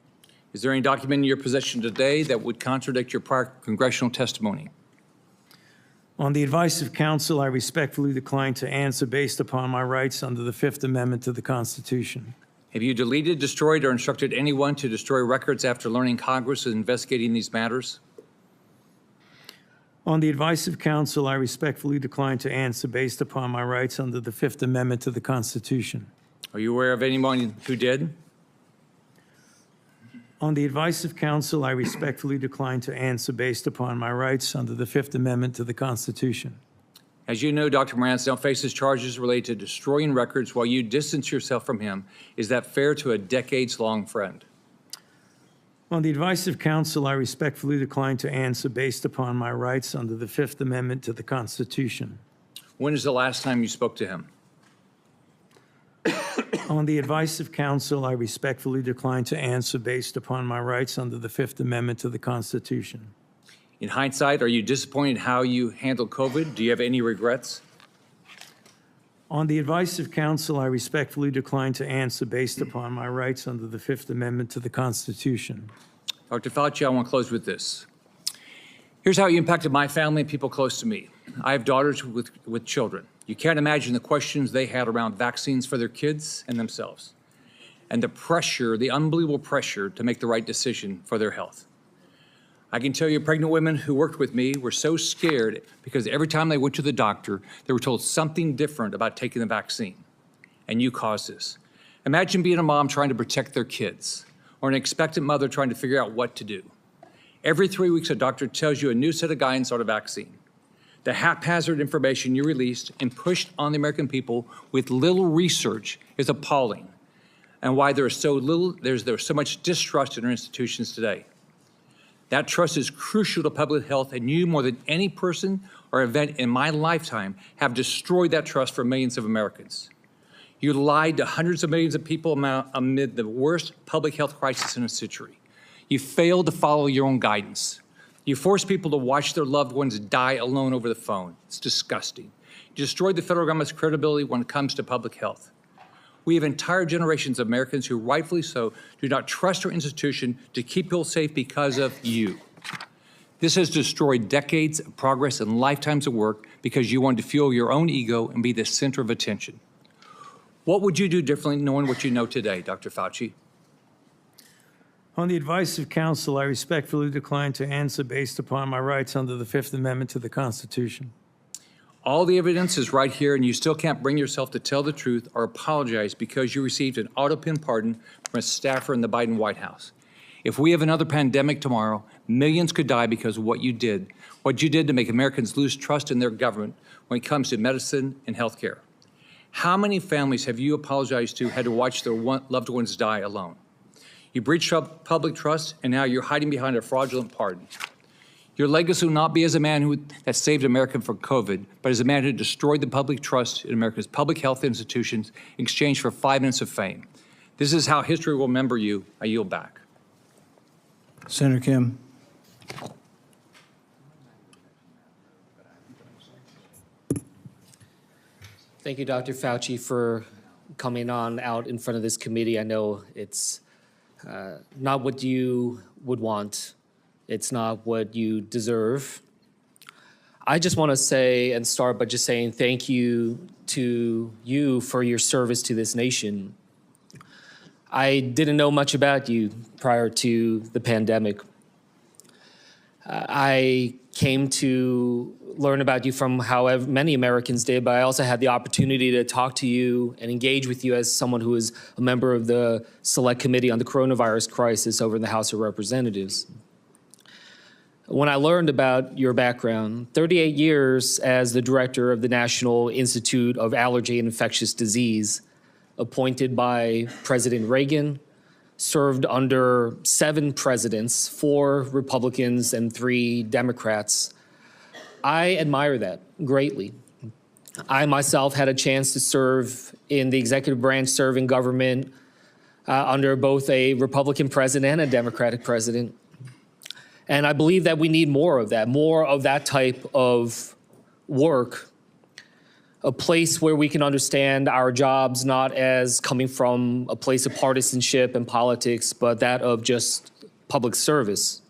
H: Is there any document in your possession today that would contradict your prior congressional testimony?
C: On the advice of counsel, I respectfully decline to answer based upon my rights under the Fifth Amendment to the Constitution.
H: Have you deleted, destroyed, or instructed anyone to destroy records after learning Congress is investigating these matters?
C: On the advice of counsel, I respectfully decline to answer based upon my rights under the Fifth Amendment to the Constitution.
H: Are you aware of anyone who did?
C: On the advice of counsel, I respectfully decline to answer based upon my rights under the Fifth Amendment to the Constitution.
H: As you know, Dr. Morantz now faces charges related to destroying records while you distance yourself from him. Is that fair to a decades-long friend?
C: On the advice of counsel, I respectfully decline to answer based upon my rights under the Fifth Amendment to the Constitution.
H: When is the last time you spoke to him?
C: On the advice of counsel, I respectfully decline to answer based upon my rights under the Fifth Amendment to the Constitution.
H: In hindsight, are you disappointed how you handled COVID? Do you have any regrets?
C: On the advice of counsel, I respectfully decline to answer based upon my rights under the Fifth Amendment to the Constitution.
H: Dr. Fauci, I want to close with this. Here's how you impacted my family and people close to me. I have daughters with children. You can't imagine the questions they had around vaccines for their kids and themselves, and the pressure, the unbelievable pressure to make the right decision for their health. I can tell you pregnant women who worked with me were so scared because every time they went to the doctor, they were told something different about taking the vaccine. And you caused this. Imagine being a mom trying to protect their kids, or an expectant mother trying to figure out what to do. Every 3 weeks, a doctor tells you a new set of guidance on a vaccine. The haphazard information you released and pushed on the American people with little research is appalling, and why there's so much distrust in our institutions today. That trust is crucial to public health, and you, more than any person or event in my lifetime, have destroyed that trust for millions of Americans. You lied to hundreds of millions of people amid the worst public health crisis in a century. You failed to follow your own guidance. You forced people to watch their loved ones die alone over the phone. It's disgusting. You destroyed the federal government's credibility when it comes to public health. We have entire generations of Americans who, rightfully so, do not trust our institution to keep people safe because of you. This has destroyed decades of progress and lifetimes of work because you wanted to fuel your own ego and be the center of attention. What would you do differently knowing what you know today, Dr. Fauci?
C: On the advice of counsel, I respectfully decline to answer based upon my rights under the Fifth Amendment to the Constitution.
H: All the evidence is right here, and you still can't bring yourself to tell the truth or apologize because you received an auto-pen pardon from a staffer in the Biden White House. If we have another pandemic tomorrow, millions could die because of what you did to make Americans lose trust in their government when it comes to medicine and health care. How many families have you apologized to had to watch their loved ones die alone? You breached public trust, and now you're hiding behind a fraudulent pardon. Your legacy will not be as a man that saved America from COVID, but as a man who destroyed the public trust in America's public health institutions in exchange for 5 minutes of fame. This is how history will remember you. I yield back.
A: Senator Kim.
I: Thank you, Dr. Fauci, for coming on out in front of this committee. I know it's not what you would want. It's not what you deserve. I just want to say and start by just saying thank you to you for your service to this nation. I didn't know much about you prior to the pandemic. I came to learn about you from however many Americans did, but I also had the opportunity to talk to you and engage with you as someone who is a member of the Select Committee on the Coronavirus Crisis over in the House of Representatives. When I learned about your background, 38 years as the director of the National Institute of Allergy and Infectious Disease, appointed by President Reagan, served under 7 presidents, 4 Republicans and 3 Democrats. I admire that greatly. I myself had a chance to serve in the executive branch, serve in government under both a Republican president and a Democratic president. And I believe that we need more of that type of work, a place where we can understand our jobs not as coming from a place of partisanship and politics, but that of just public service.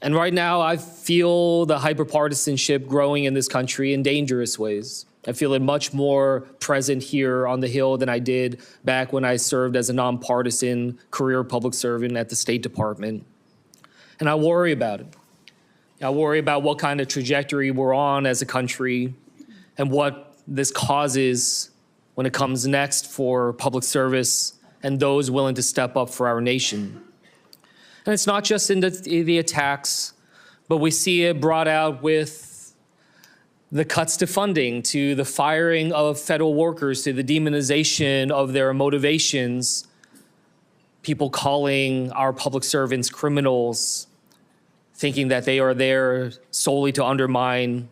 I: And right now, I feel the hyperpartisanship growing in this country in dangerous ways. I feel it much more present here on the Hill than I did back when I served as a nonpartisan career public servant at the State Department. And I worry about it. I worry about what kind of trajectory we're on as a country and what this causes when it comes next for public service and those willing to step up for our nation. And it's not just in the attacks, but we see it brought out with the cuts to funding, to the firing of federal workers, to the demonization of their motivations, people calling our public servants criminals, thinking that they are there solely to undermine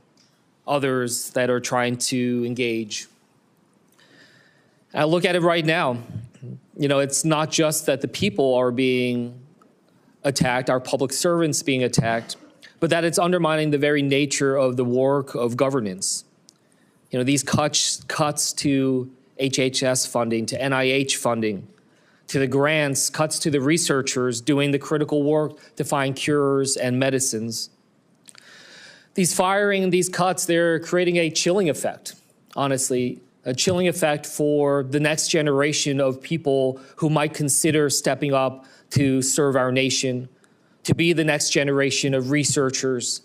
I: others that are trying to engage. I look at it right now. You know, it's not just that the people are being attacked, our public servants being attacked, but that it's undermining the very nature of the work of governance. You know, these cuts to HHS funding, to NIH funding, to the grants, cuts to the researchers doing the critical work to find cures and medicines. These firing, these cuts, they're creating a chilling effect, honestly, a chilling effect for the next generation of people who might consider stepping up to serve our nation, to be the next generation of researchers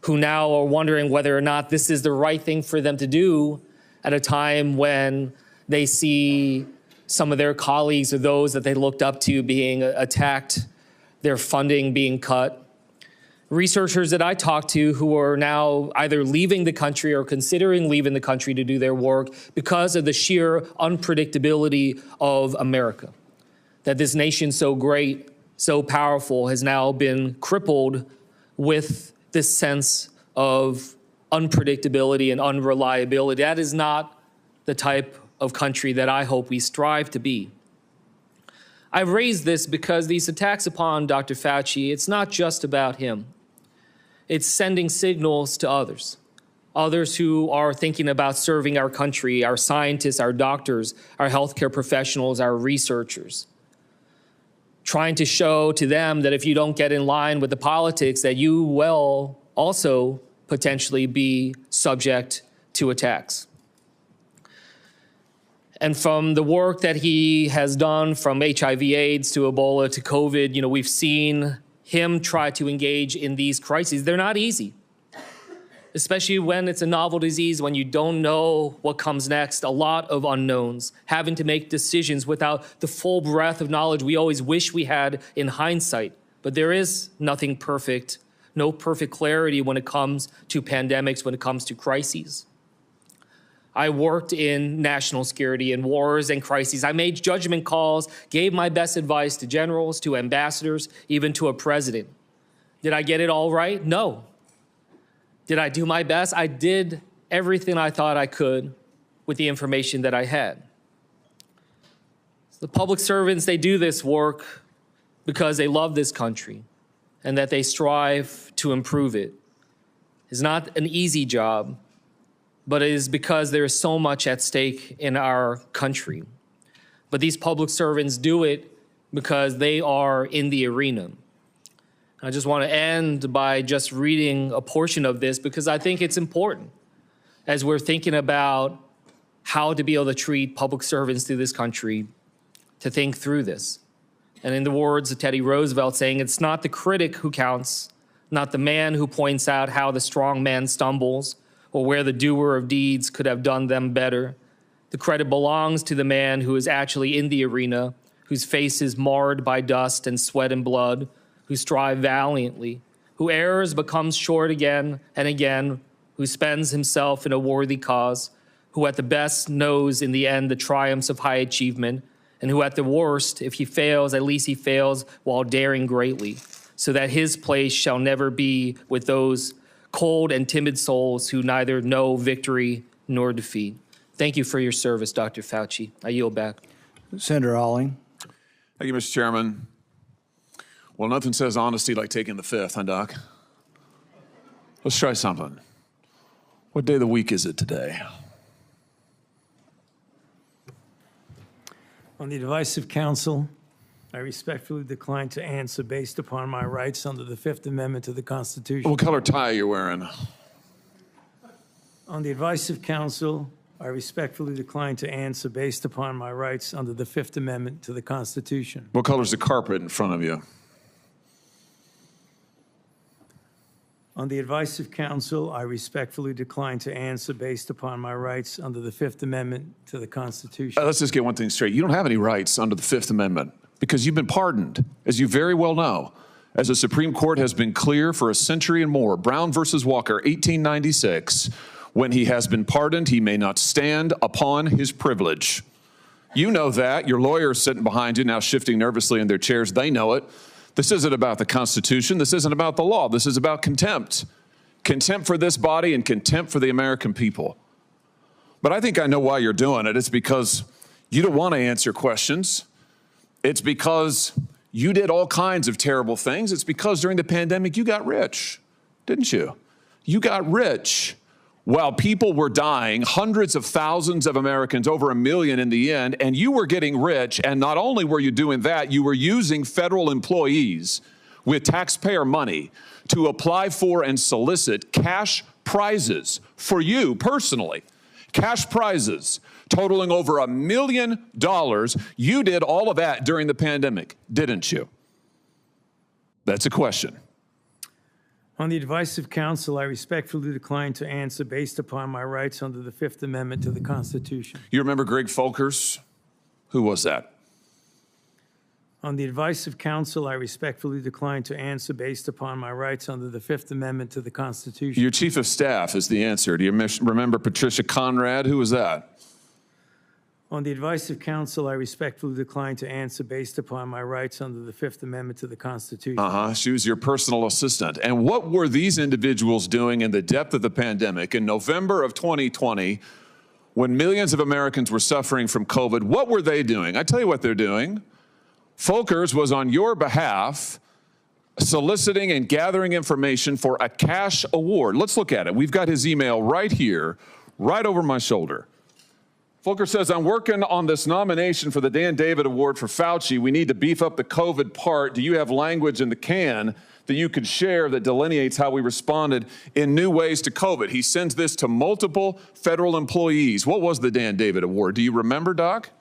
I: who now are wondering whether or not this is the right thing for them to do at a time when they see some of their colleagues or those that they looked up to being attacked, their funding being cut. Researchers that I talk to who are now either leaving the country or considering leaving the country to do their work because of the sheer unpredictability of America. That this nation so great, so powerful, has now been crippled with this sense of unpredictability and unreliability. That is not the type of country that I hope we strive to be. I've raised this because these attacks upon Dr. Fauci, it's not just about him. It's sending signals to others who are thinking about serving our country, our scientists, our doctors, our healthcare professionals, our researchers, trying to show to them that if you don't get in line with the politics, that you will also potentially be subject to attacks. And from the work that he has done, from HIV/AIDS to Ebola to COVID, we've seen him try to engage in these crises. They're not easy, especially when it's a novel disease, when you don't know what comes next, a lot of unknowns, having to make decisions without the full breadth of knowledge we always wish we had in hindsight. But there is nothing perfect, no perfect clarity when it comes to pandemics, when it comes to crises. I worked in national security and wars and crises. I made judgment calls, gave my best advice to generals, to ambassadors, even to a president. Did I get it all right? No. Did I do my best? I did everything I thought I could with the information that I had. The public servants, they do this work because they love this country and that they strive to improve it. It's not an easy job, but it is because there is so much at stake in our country. But these public servants do it because they are in the arena. I just want to end by just reading a portion of this because I think it's important as we're thinking about how to be able to treat public servants through this country, to think through this. And in the words of Teddy Roosevelt saying, it's not the critic who counts, not the man who points out how the strong man stumbles, or where the doer of deeds could have done them better. The credit belongs to the man who is actually in the arena, whose face is marred by dust and sweat and blood, who strive valiantly, who errs but comes short again and again, who spends himself in a worthy cause, who at the best knows in the end the triumphs of high achievement, and who at the worst, if he fails, at least he fails while daring greatly, so that his place shall never be with those cold and timid souls who neither know victory nor defeat. Thank you for your service, Dr. Fauci. I yield back.
A: Senator Alling.
J: Thank you, Mr. Chairman. Well, nothing says honesty like taking the fifth, huh, Doc? Let's try something. What day of the week is it today?
C: On the advice of counsel, I respectfully decline to answer based upon my rights under the Fifth Amendment to the Constitution.
J: What color tie are you wearing?
C: On the advice of counsel, I respectfully decline to answer based upon my rights under the Fifth Amendment to the Constitution.
J: What color is the carpet in front of you?
C: On the advice of counsel, I respectfully decline to answer based upon my rights under the Fifth Amendment to the Constitution.
J: Let's just get one thing straight. You don't have any rights under the Fifth Amendment because you've been pardoned, as you very well know. As the Supreme Court has been clear for a century and more, Brown versus Walker, 1896, when he has been pardoned, he may not stand upon his privilege. You know that. Your lawyers sitting behind you now shifting nervously in their chairs, they know it. This isn't about the Constitution. This isn't about the law. This is about contempt. Contempt for this body and contempt for the American people. But I think I know why you're doing it. It's because you don't want to answer questions. It's because you did all kinds of terrible things. It's because during the pandemic, you got rich, didn't you? You got rich while people were dying, hundreds of thousands of Americans, over 1 million in the end, and you were getting rich. And not only were you doing that, you were using federal employees with taxpayer money to apply for and solicit cash prizes for you personally. Cash prizes totaling over $1 million. You did all of that during the pandemic, didn't you? That's a question.
C: On the advice of counsel, I respectfully decline to answer based upon my rights under the Fifth Amendment to the Constitution.
J: You remember Greg Folkers? Who was that?
C: On the advice of counsel, I respectfully decline to answer based upon my rights under the Fifth Amendment to the Constitution.
J: Your chief of staff is the answer. Do you remember Patricia Conrad? Who was that?
C: On the advice of counsel, I respectfully decline to answer based upon my rights under the Fifth Amendment to the Constitution.
J: She was your personal assistant. And what were these individuals doing in the depth of the pandemic in November of 2020 when millions of Americans were suffering from COVID, what were they doing? I tell you what they're doing. Folkers was on your behalf soliciting and gathering information for a cash award. Let's look at it. We've got his email right here, right over my shoulder. Volker says, I'm working on this nomination for the Dan David Award for Fauci. We need to beef up the COVID part. Do you have language in the can that you could share that delineates how we responded in new ways to COVID? He sends this to multiple federal employees. What was the Dan David Award? Do you remember, Doc?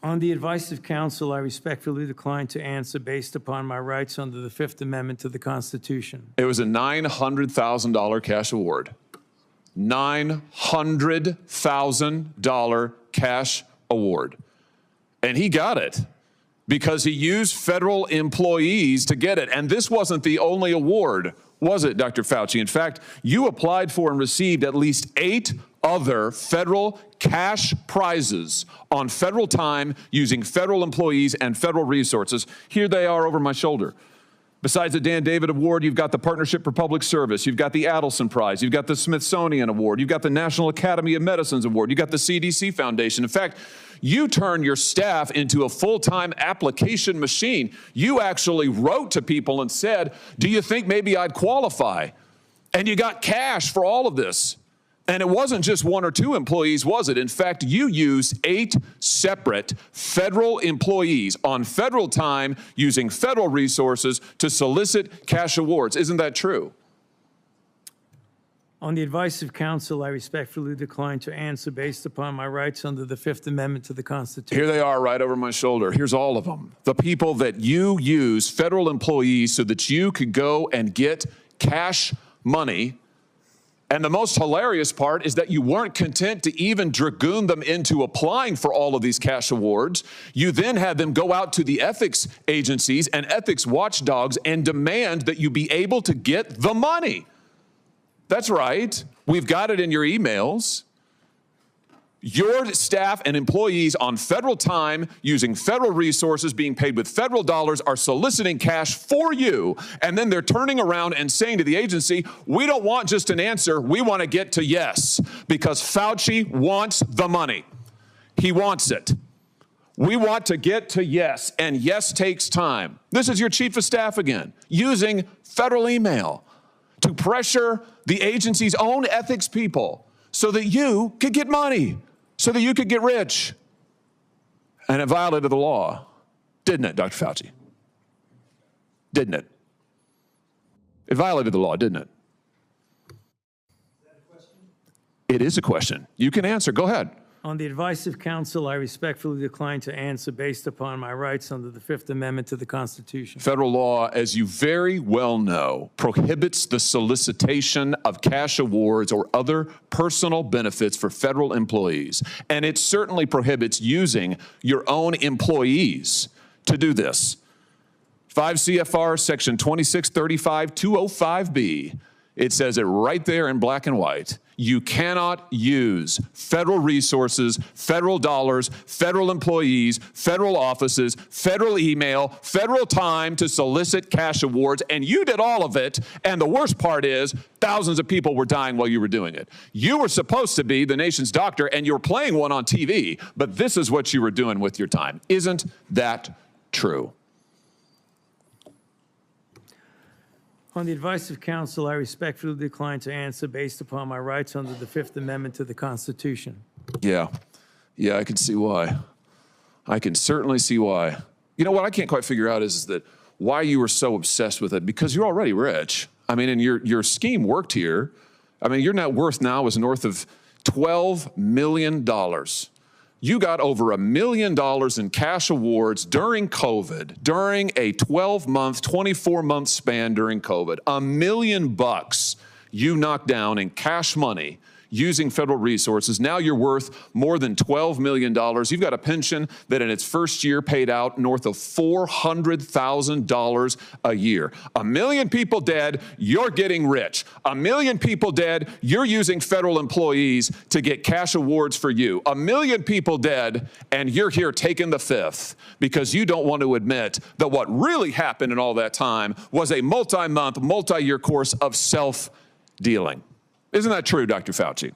C: On the advice of counsel, I respectfully decline to answer based upon my rights under the Fifth Amendment to the Constitution.
J: It was a $900,000 cash award. $900,000 cash award. And he got it because he used federal employees to get it. And this wasn't the only award, was it, Dr. Fauci? In fact, you applied for and received at least 8 other federal cash prizes on federal time using federal employees and federal resources. Here they are over my shoulder. Besides the Dan David Award, you've got the Partnership for Public Service, you've got the Adelson Prize, you've got the Smithsonian Award, you've got the National Academy of Medicine's Award, you've got the CDC Foundation. In fact, you turned your staff into a full-time application machine. You actually wrote to people and said, do you think maybe I'd qualify? And you got cash for all of this. And it wasn't just 1 or 2 employees, was it? In fact, you used 8 separate federal employees on federal time using federal resources to solicit cash awards. Isn't that true?
C: On the advice of counsel, I respectfully decline to answer based upon my rights under the Fifth Amendment to the Constitution.
J: Here they are right over my shoulder. Here's all of them. The people that you use, federal employees, so that you could go and get cash money. And the most hilarious part is that you weren't content to even dragoon them into applying for all of these cash awards. You then had them go out to the ethics agencies and ethics watchdogs and demand that you be able to get the money. That's right. We've got it in your emails. Your staff and employees on federal time, using federal resources, being paid with federal dollars, are soliciting cash for you. And then they're turning around and saying to the agency, we don't want just an answer, we want to get to yes, because Fauci wants the money. He wants it. We want to get to yes, and yes takes time. This is your chief of staff again, using federal email to pressure the agency's own ethics people so that you could get money, so that you could get rich. And it violated the law, didn't it, Dr. Fauci? Didn't it? It violated the law, didn't it? Is that a question? It is a question. You can answer. Go ahead.
C: On the advice of counsel, I respectfully decline to answer based upon my rights under the Fifth Amendment to the Constitution.
J: Federal law, as you very well know, prohibits the solicitation of cash awards or other personal benefits for federal employees. And it certainly prohibits using your own employees to do this. 5 CFR section 2635-205B. It says it right there in black and white. You cannot use federal resources, federal dollars, federal employees, federal offices, federal email, federal time to solicit cash awards, and you did all of it, and the worst part is thousands of people were dying while you were doing it. You were supposed to be the nation's doctor, and you were playing one on TV, but this is what you were doing with your time. Isn't that true?
C: On the advice of counsel, I respectfully decline to answer based upon my rights under the Fifth Amendment to the Constitution.
J: Yeah, I can see why. I can certainly see why. You know what I can't quite figure out is that why you were so obsessed with it, because you're already rich. I mean, and your scheme worked here. I mean, your net worth now is north of $12 million. You got over $1 million in cash awards during COVID, during a 12-month, 24-month span during COVID. $1 million you knocked down in cash money using federal resources. Now you're worth more than $12 million. You've got a pension that in its first year paid out north of $400,000 a year. 1 million people dead, you're getting rich. 1 million people dead, you're using federal employees to get cash awards for you. 1 million people dead, and you're here taking the fifth because you don't want to admit that what really happened in all that time was a multi-month, multi-year course of self-dealing. Isn't that true, Dr. Fauci?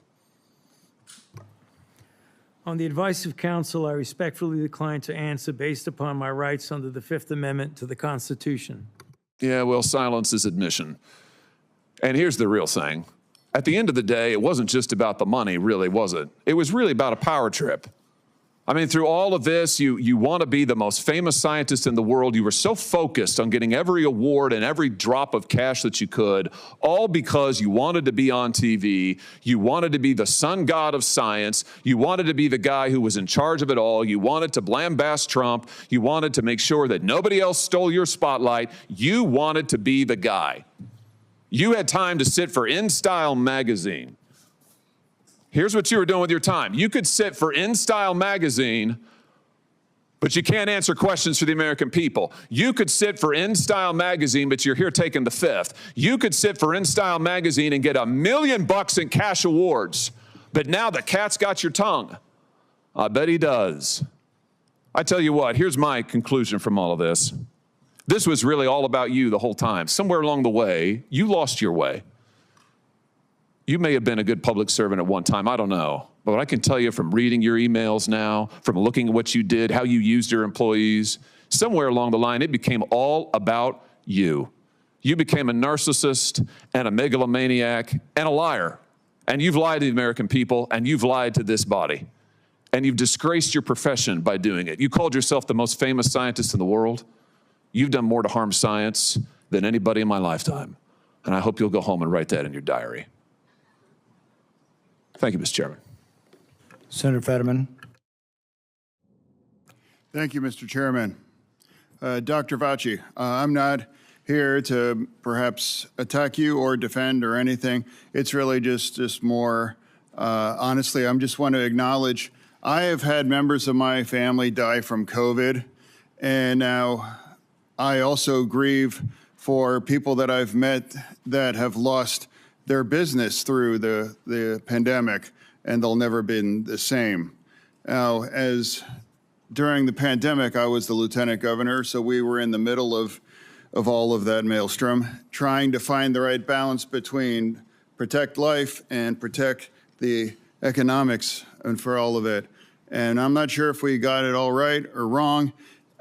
C: On the advice of counsel, I respectfully decline to answer based upon my rights under the Fifth Amendment to the Constitution.
J: Yeah, well, silence is admission. And here's the real thing. At the end of the day, it wasn't just about the money, really, was it? It was really about a power trip. I mean, through all of this, you want to be the most famous scientist in the world. You were so focused on getting every award and every drop of cash that you could, all because you wanted to be on TV. You wanted to be the sun god of science. You wanted to be the guy who was in charge of it all. You wanted to lambaste Trump. You wanted to make sure that nobody else stole your spotlight. You wanted to be the guy. You had time to sit for InStyle magazine. Here's what you were doing with your time. You could sit for InStyle magazine, but you can't answer questions for the American people. You could sit for InStyle magazine, but you're here taking the fifth. You could sit for InStyle magazine and get $1 million in cash awards, but now the cat's got your tongue. I bet he does. I tell you what, here's my conclusion from all of this. This was really all about you the whole time. Somewhere along the way, you lost your way. You may have been a good public servant at one time, I don't know. But I can tell you from reading your emails now, from looking at what you did, how you used your employees, somewhere along the line, it became all about you. You became a narcissist and a megalomaniac and a liar. And you've lied to the American people, and you've lied to this body. And you've disgraced your profession by doing it. You called yourself the most famous scientist in the world. You've done more to harm science than anybody in my lifetime. And I hope you'll go home and write that in your diary. Thank you, Mr. Chairman.
A: Senator Fetterman.
K: Thank you, Mr. Chairman. Dr. Fauci, I'm not here to perhaps attack you or defend or anything. It's really just more, honestly, I just want to acknowledge I have had members of my family die from COVID, and now I also grieve for people that I've met that have lost their business through the pandemic, and they'll never been the same. Now, as during the pandemic, I was the lieutenant governor, so we were in the middle of all of that maelstrom, trying to find the right balance between protect life and protect the economics and for all of it. And I'm not sure if we got it all right or wrong,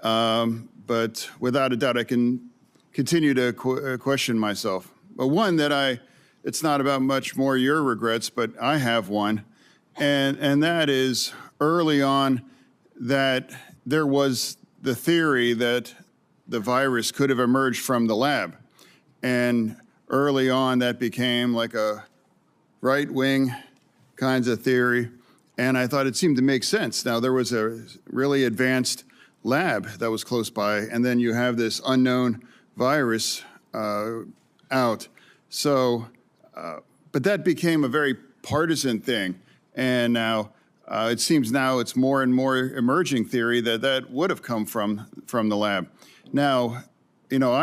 K: but without a doubt, I can continue to question myself. But one that it's not about much more your regrets, but I have one. And that is early on that there was the theory that the virus could have emerged from the lab. And early on that became like a right-wing kinds of theory. And I thought it seemed to make sense. Now there was a really advanced lab that was close by, and then you have this unknown virus out. So, but that became a very partisan thing. And now it seems now it's more and more emerging theory that would have come from the lab. Now, you know,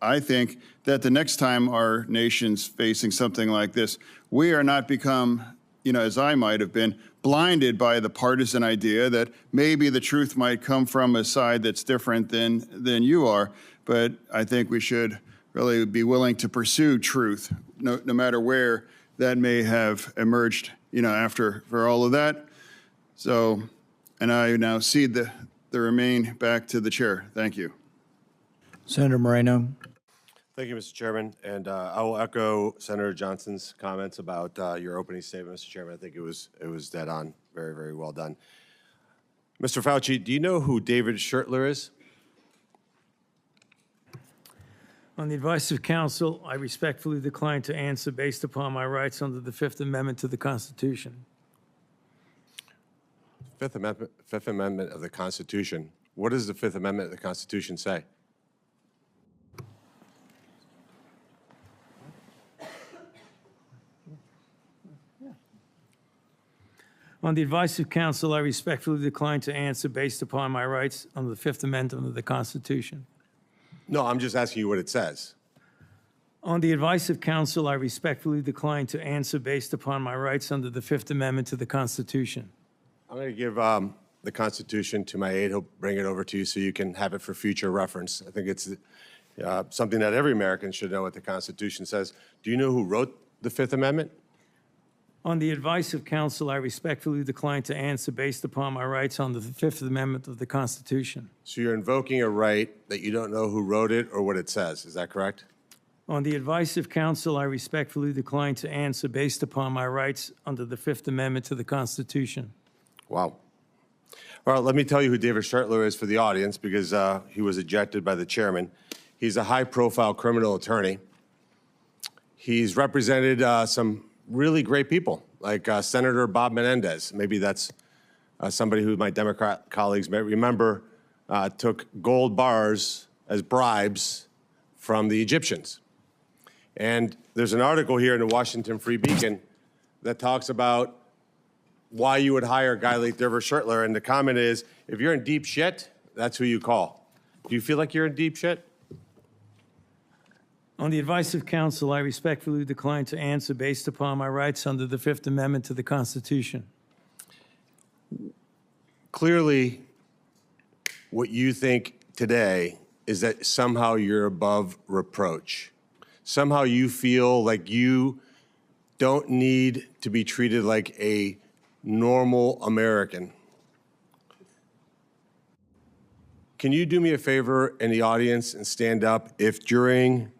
K: I think that the next time our nation's facing something like this, we are not become, you know, as I might have been, blinded by the partisan idea that maybe the truth might come from a side that's different than you are. But I think we should really be willing to pursue truth, no matter where that may have emerged, you know, for all of that. So, and I now cede the remain back to the chair. Thank you.
A: Senator Moreno.
L: Thank you, Mr. Chairman. And I will echo Senator Johnson's comments about your opening statement, Mr. Chairman. I think it was dead on. Very, very well done. Mr. Fauci, do you know who David Schertler is?
C: On the advice of counsel, I respectfully decline to answer based upon my rights under the Fifth Amendment to the Constitution.
L: Fifth Amendment of the Constitution. What does the Fifth Amendment of the Constitution say?
C: On the advice of counsel, I respectfully decline to answer based upon my rights under the Fifth Amendment of the Constitution.
L: No, I'm just asking you what it says.
C: On the advice of counsel, I respectfully decline to answer based upon my rights under the Fifth Amendment to the Constitution.
L: I'm going to give the Constitution to my aide. He'll bring it over to you so you can have it for future reference. I think it's something that every American should know what the Constitution says. Do you know who wrote the Fifth Amendment?
C: On the advice of counsel, I respectfully decline to answer based upon my rights under the Fifth Amendment of the Constitution.
L: So you're invoking a right that you don't know who wrote it or what it says. Is that correct?
C: On the advice of counsel, I respectfully decline to answer based upon my rights under the Fifth Amendment to the Constitution.
L: Wow. All right, let me tell you who David Schertler is for the audience, because he was ejected by the chairman. He's a high-profile criminal attorney. He's represented some really great people, like Senator Bob Menendez. Maybe that's somebody who my Democrat colleagues may remember took gold bars as bribes from the Egyptians. And there's an article here in the Washington Free Beacon that talks about why you would hire a guy like David Schertler. And the comment is, if you're in deep shit, that's who you call. Do you feel like you're in deep shit?
C: On the advice of counsel, I respectfully decline to answer based upon my rights under the Fifth Amendment to the Constitution.
L: Clearly, what you think today is that somehow you're above reproach. Somehow you feel like you don't need to be treated like a normal American. Can you do me a favor in the audience and stand up if during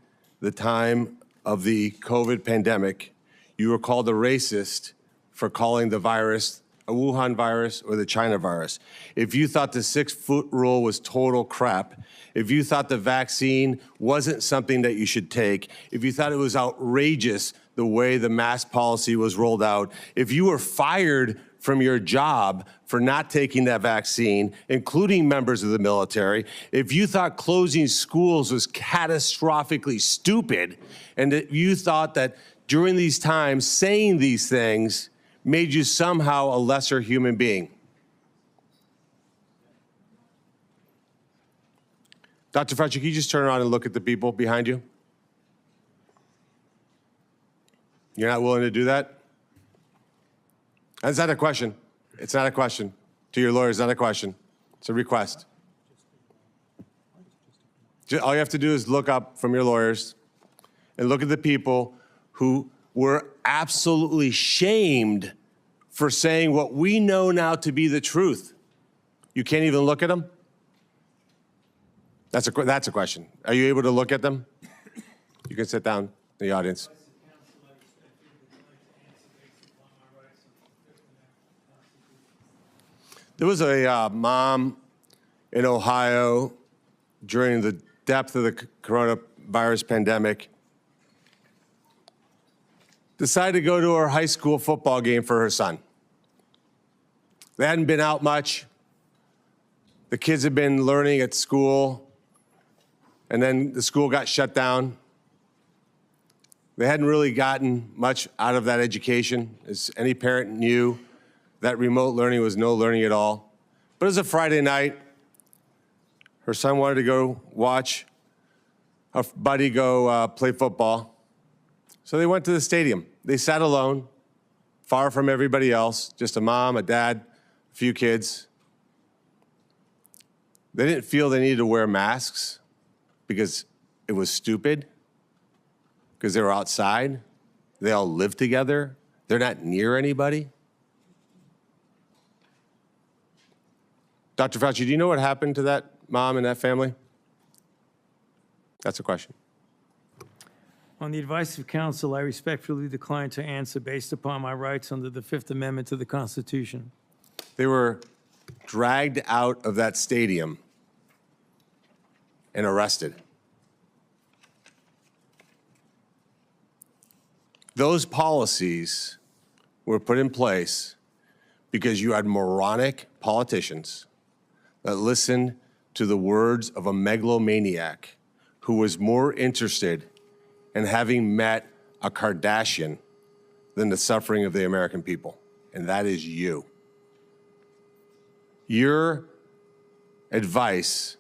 L: the time of the COVID pandemic, you were called a racist for calling the virus a Wuhan virus or the China virus? If you thought the 6-foot rule was total crap, if you thought the vaccine wasn't something that you should take, if you thought it was outrageous the way the mask policy was rolled out, if you were fired from your job for not taking that vaccine, including members of the military, if you thought closing schools was catastrophically stupid, and that you thought that during these times saying these things made you somehow a lesser human being. Dr. Fauci, can you just turn around and look at the people behind you? You're not willing to do that? That's not a question. It's not a question. To your lawyers, not a question. It's a request. All you have to do is look up from your lawyers and look at the people who were absolutely shamed for saying what we know now to be the truth. You can't even look at them? That's a question. Are you able to look at them? You can sit down in the audience. There was a mom in Ohio during the depth of the coronavirus pandemic, decided to go to her high school football game for her son. They hadn't been out much. The kids had been learning at school, and then the school got shut down. They hadn't really gotten much out of that education, as any parent knew. That remote learning was no learning at all. But it was a Friday night. Her son wanted to go watch a buddy go play football. So they went to the stadium. They sat alone, far from everybody else, just a mom, a dad, a few kids. They didn't feel they needed to wear masks because it was stupid, because they were outside. They all live together. They're not near anybody. Dr. Fauci, do you know what happened to that mom and that family? That's a question.
C: On the advice of counsel, I respectfully decline to answer based upon my rights under the Fifth Amendment to the Constitution.
L: They were dragged out of that stadium and arrested. Those policies were put in place because you had moronic politicians that listened to the words of a megalomaniac who was more interested in having met a Kardashian than the suffering of the American people, and that is you. Your advice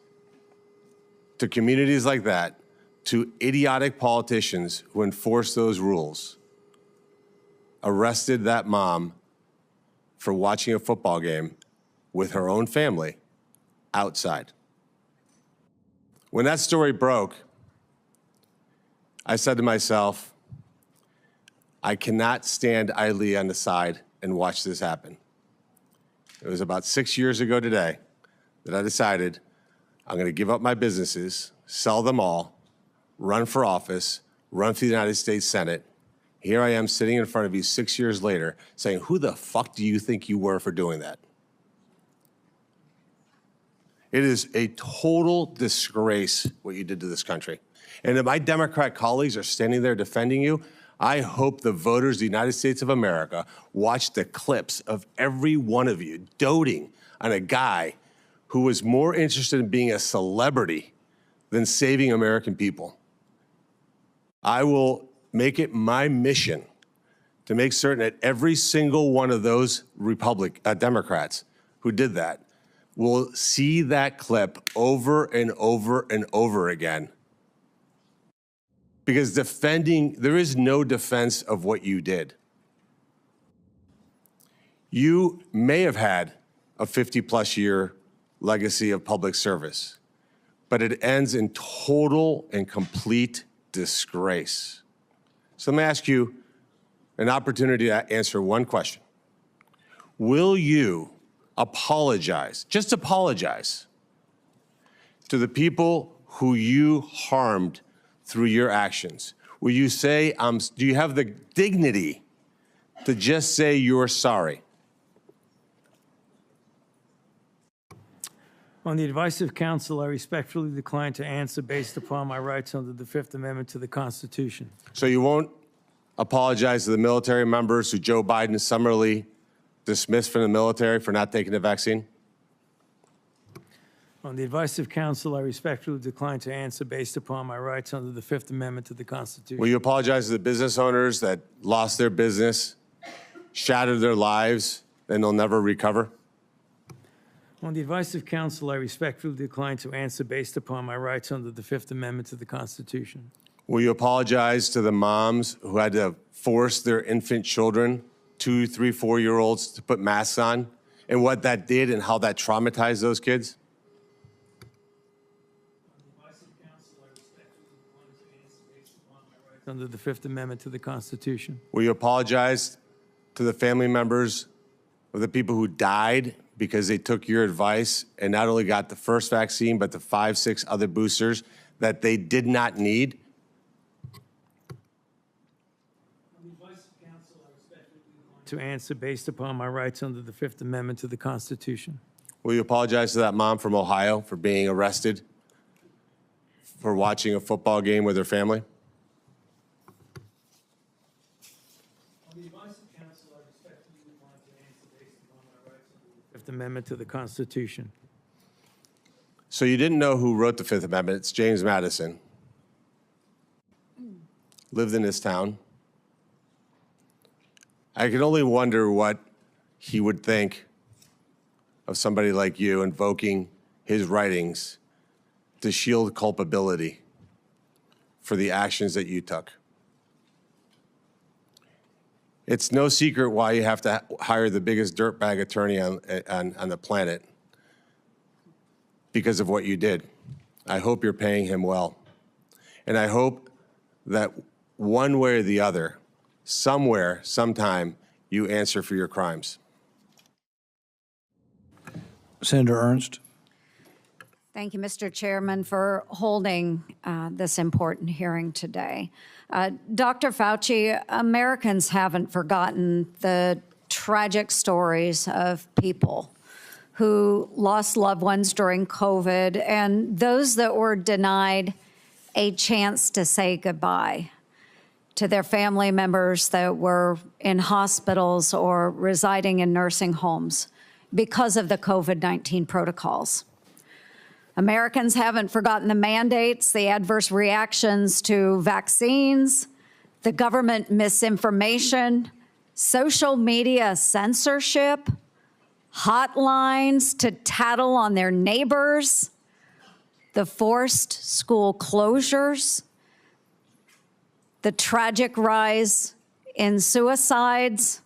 L: to communities like that, to idiotic politicians who enforce those rules, arrested that mom for watching a football game with her own family outside. When that story broke, I said to myself, I cannot stand idly on the side and watch this happen. It was about 6 years ago today that I decided I'm going to give up my businesses, sell them all, run for office, run for the United States Senate. Here I am sitting in front of you 6 years later saying, who the fuck do you think you were for doing that? It is a total disgrace what you did to this country. And if my Democrat colleagues are standing there defending you, I hope the voters of the United States of America watch the clips of every one of you doting on a guy who was more interested in being a celebrity than saving American people. I will make it my mission to make certain that every single one of those Democrats who did that will see that clip over and over and over again. Because there is no defense of what you did. You may have had a 50-plus year legacy of public service, but it ends in total and complete disgrace. So let me ask you an opportunity to answer one question. Will you apologize, just apologize, to the people who you harmed through your actions? Will you say, do you have the dignity to just say you're sorry?
C: On the advice of counsel, I respectfully decline to answer based upon my rights under the Fifth Amendment to the Constitution.
L: So you won't apologize to the military members who Joe Biden summarily dismissed from the military for not taking the vaccine?
C: On the advice of counsel, I respectfully decline to answer based upon my rights under the Fifth Amendment to the Constitution.
L: Will you apologize to the business owners that lost their business, shattered their lives, and they'll never recover?
C: On the advice of counsel, I respectfully decline to answer based upon my rights under the Fifth Amendment to the Constitution.
L: Will you apologize to the moms who had to force their infant children, 2, 3, 4-year-olds, to put masks on, and what that did and how that traumatized those kids?
C: Under the Fifth Amendment to the Constitution.
L: Will you apologize to the family members of the people who died because they took your advice and not only got the first vaccine, but the 5, 6 other boosters that they did not need?
C: To answer based upon my rights under the Fifth Amendment to the Constitution.
L: Will you apologize to that mom from Ohio for being arrested for watching a football game with her family?
C: On the advice of counsel, I respectfully decline to answer based upon my rights under the Fifth Amendment to the Constitution.
L: So you didn't know who wrote the Fifth Amendment. It's James Madison. Lived in this town. I can only wonder what he would think of somebody like you invoking his writings to shield culpability for the actions that you took. It's no secret why you have to hire the biggest dirtbag attorney on the planet, because of what you did. I hope you're paying him well. And I hope that one way or the other, somewhere, sometime, you answer for your crimes.
A: Senator Ernst.
M: Thank you, Mr. Chairman, for holding this important hearing today. Dr. Fauci, Americans haven't forgotten the tragic stories of people who lost loved ones during COVID and those that were denied a chance to say goodbye to their family members that were in hospitals or residing in nursing homes because of the COVID-19 protocols. Americans haven't forgotten the mandates, the adverse reactions to vaccines, the government misinformation, social media censorship, hotlines to tattle on their neighbors, the forced school closures, the tragic rise in suicides,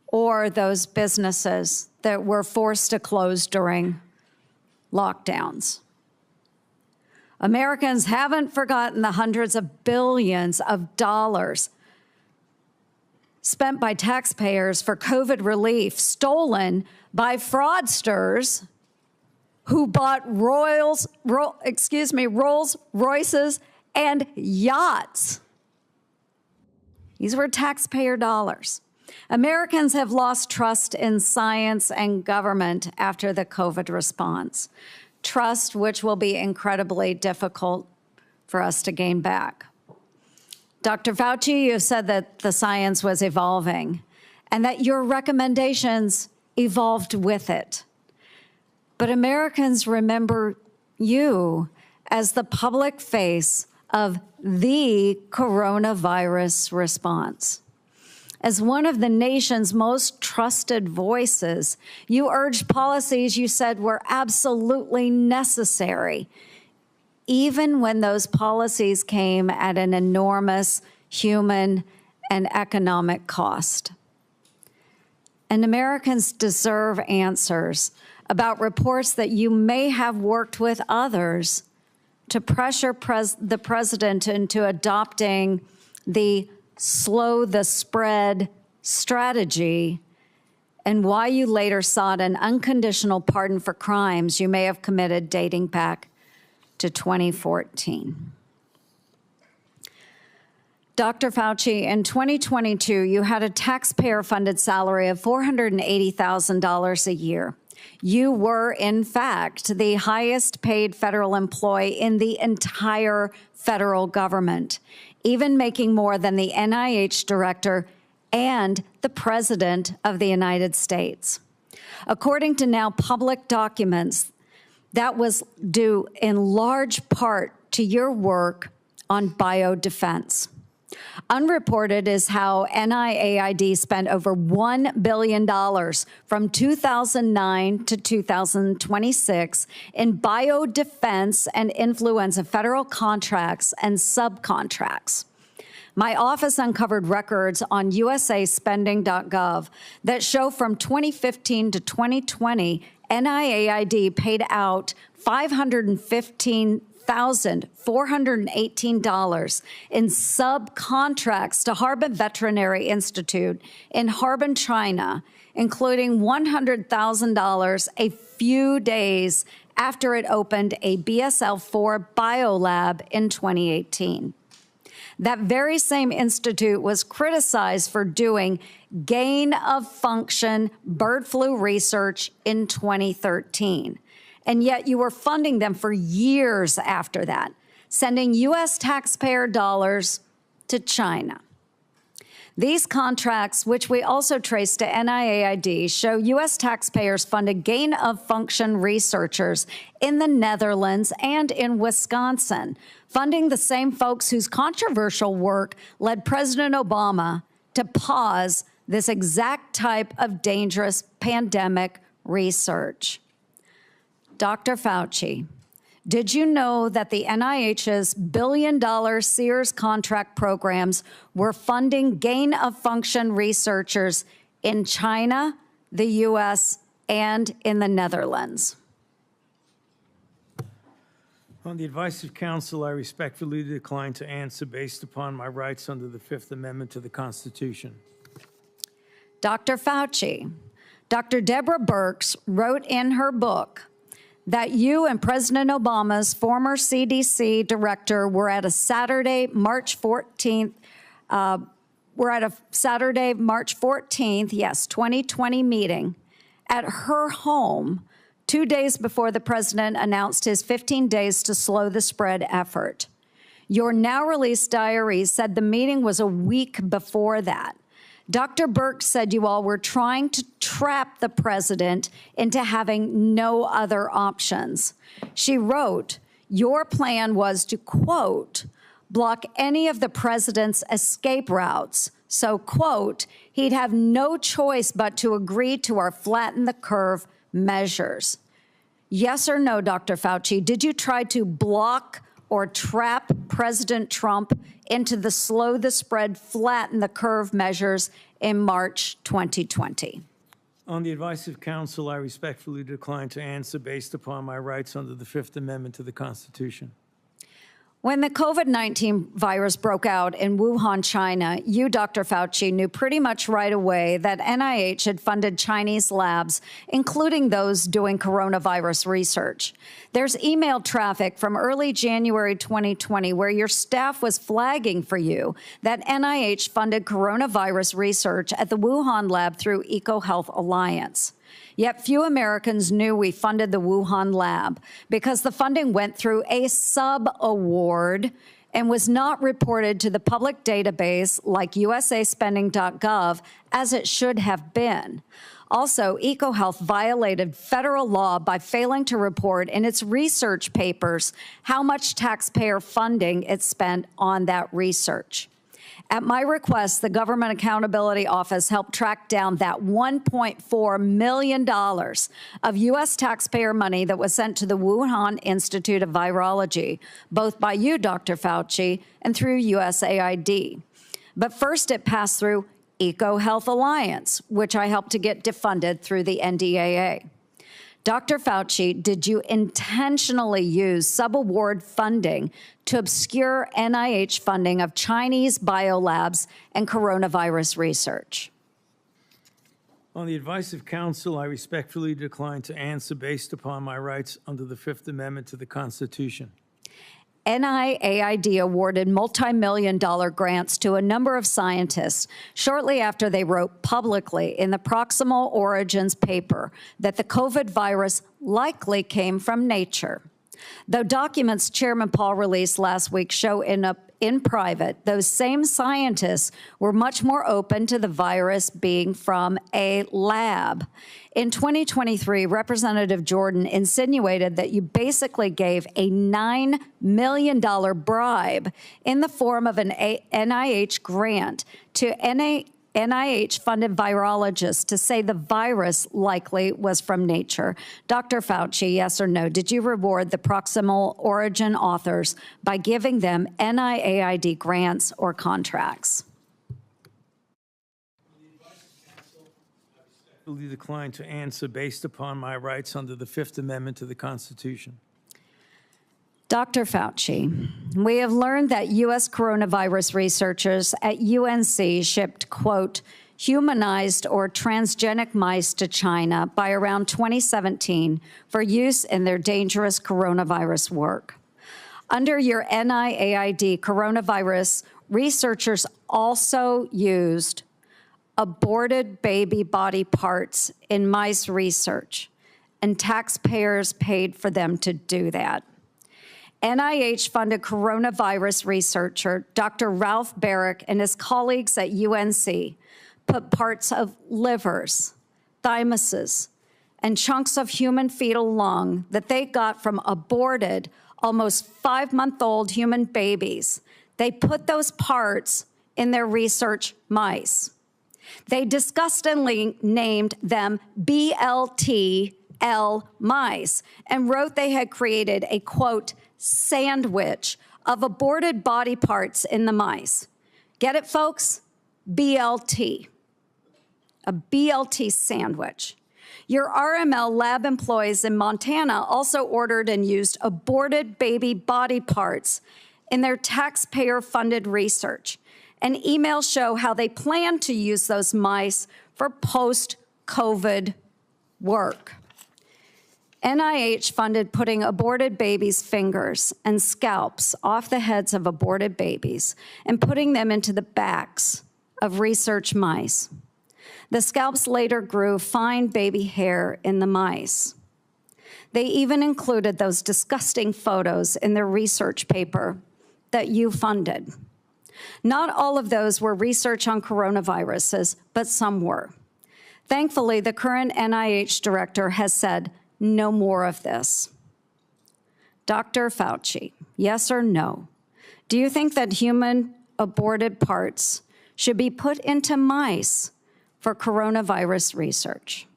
M: or those businesses that were forced to close during lockdowns. Americans haven't forgotten the hundreds of billions of dollars spent by taxpayers for COVID relief stolen by fraudsters who bought Rolls Royces and yachts. These were taxpayer dollars. Americans have lost trust in science and government after the COVID response, trust which will be incredibly difficult for us to gain back. Dr. Fauci, you said that the science was evolving and that your recommendations evolved with it. But Americans remember you as the public face of the coronavirus response. As one of the nation's most trusted voices, you urged policies you said were absolutely necessary, even when those policies came at an enormous human and economic cost. And Americans deserve answers about reports that you may have worked with others to pressure the president into adopting the slow the spread strategy, and why you later sought an unconditional pardon for crimes you may have committed dating back to 2014. Dr. Fauci, in 2022, you had a taxpayer-funded salary of $480,000 a year. You were, in fact, the highest paid federal employee in the entire federal government, even making more than the NIH director and the President of the United States. According to now public documents, that was due in large part to your work on biodefense. Unreported is how NIAID spent over $1 billion from 2009 to 2026 in biodefense and influenza federal contracts and subcontracts. My office uncovered records on usaspending.gov that show from 2015 to 2020, NIAID paid out $515,418 in subcontracts to Harbin Veterinary Institute in Harbin, China, including $100,000 a few days after it opened a BSL-4 biolab in 2018. That very same institute was criticized for doing gain-of-function bird flu research in 2013. And yet you were funding them for years after that, sending U.S. taxpayer dollars to China. These contracts, which we also trace to NIAID, show U.S. taxpayers funded gain-of-function researchers in the Netherlands and in Wisconsin, funding the same folks whose controversial work led President Obama to pause this exact type of dangerous pandemic research. Dr. Fauci, did you know that the NIH's billion-dollar Sears contract programs were funding gain-of-function researchers in China, the U.S., and in the Netherlands?
C: On the advice of counsel, I respectfully decline to answer based upon my rights under the Fifth Amendment to the Constitution.
M: Dr. Fauci, Dr. Deborah Birx wrote in her book that you and President Obama's former CDC director were at a Saturday, March 14th, 2020 meeting at her home 2 days before the president announced his 15 days to slow the spread effort. Your now released diaries said the meeting was a week before that. Dr. Birx said you all were trying to trap the president into having no other options. She wrote, your plan was to, quote, block any of the president's escape routes. So, quote, he'd have no choice but to agree to our flatten the curve measures. Yes or no, Dr. Fauci, did you try to block or trap President Trump into the slow the spread, flatten the curve measures in March 2020?
C: On the advice of counsel, I respectfully decline to answer based upon my rights under the Fifth Amendment to the Constitution.
M: When the COVID-19 virus broke out in Wuhan, China, you, Dr. Fauci, knew pretty much right away that NIH had funded Chinese labs, including those doing coronavirus research. There's email traffic from early January 2020 where your staff was flagging for you that NIH funded coronavirus research at the Wuhan lab through EcoHealth Alliance. Yet few Americans knew we funded the Wuhan lab because the funding went through a sub-award and was not reported to the public database like usaspending.gov as it should have been. Also, EcoHealth violated federal law by failing to report in its research papers how much taxpayer funding it spent on that research. At my request, the Government Accountability Office helped track down that $1.4 million of U.S. taxpayer money that was sent to the Wuhan Institute of Virology, both by you, Dr. Fauci, and through USAID. But first, it passed through EcoHealth Alliance, which I helped to get defunded through the NDAA. Dr. Fauci, did you intentionally use subaward funding to obscure NIH funding of Chinese biolabs and coronavirus research?
C: On the advice of counsel, I respectfully decline to answer based upon my rights under the Fifth Amendment to the Constitution.
M: NIAID awarded multi-million-dollar grants to a number of scientists shortly after they wrote publicly in the Proximal Origins paper that the COVID virus likely came from nature. Though documents Chairman Paul released last week show in private, those same scientists were much more open to the virus being from a lab. In 2023, Representative Jordan insinuated that you basically gave a $9 million bribe in the form of an NIH grant to NIH-funded virologists to say the virus likely was from nature. Dr. Fauci, yes or no, did you reward the Proximal Origin authors by giving them NIAID grants or contracts?
C: I respectfully decline to answer based upon my rights under the Fifth Amendment to the Constitution.
M: Dr. Fauci, we have learned that U.S. coronavirus researchers at UNC shipped, quote, humanized or transgenic mice to China by around 2017 for use in their dangerous coronavirus work. Under your NIAID coronavirus, researchers also used aborted baby body parts in mice research, and taxpayers paid for them to do that. NIH-funded coronavirus researcher Dr. Ralph Barrick and his colleagues at UNC put parts of livers, thymuses, and chunks of human fetal lung that they got from aborted, almost 5-month-old human babies. They put those parts in their research mice. They disgustingly named them BLTL mice and wrote they had created a, quote, sandwich of aborted body parts in the mice. Get it, folks? BLT. A BLT sandwich. Your RML lab employees in Montana also ordered and used aborted baby body parts in their taxpayer-funded research. And emails show how they plan to use those mice for post-COVID work. NIH funded putting aborted babies' fingers and scalps off the heads of aborted babies and putting them into the backs of research mice. The scalps later grew fine baby hair in the mice. They even included those disgusting photos in their research paper that you funded. Not all of those were research on coronaviruses, but some were. Thankfully, the current NIH director has said no more of this. Dr. Fauci, yes or no, do you think that human aborted parts should be put into mice for coronavirus research?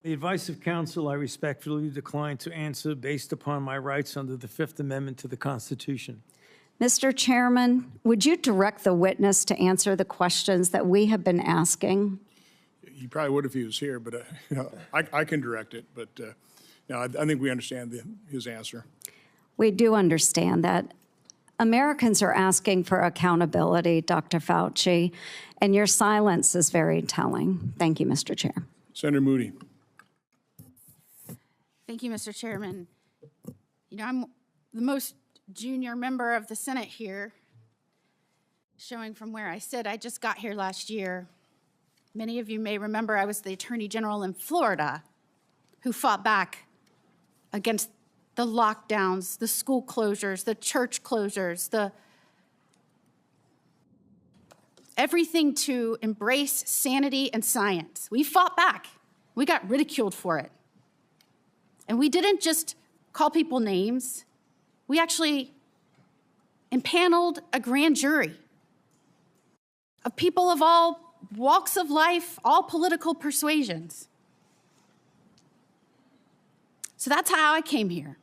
C: The advice of counsel, I respectfully decline to answer based upon my rights under the Fifth Amendment to the Constitution.
M: Mr. Chairman, would you direct the witness to answer the questions that we have been asking?
D: He probably would if he was here, but I can direct it. But no, I think we understand his answer.
M: We do understand that. Americans are asking for accountability, Dr. Fauci, and your silence is very telling. Thank you, Mr. Chair.
D: Senator Moody.
N: Thank you, Mr. Chairman. You know, I'm the most junior member of the Senate here, showing from where I sit. I just got here last year. Many of you may remember I was the Attorney General in Florida who fought back against the lockdowns, the school closures, the church closures, everything to embrace sanity and science. We fought back. We got ridiculed for it. And we didn't just call people names. We actually impaneled a grand jury of people of all walks of life, all political persuasions. So that's how I came here,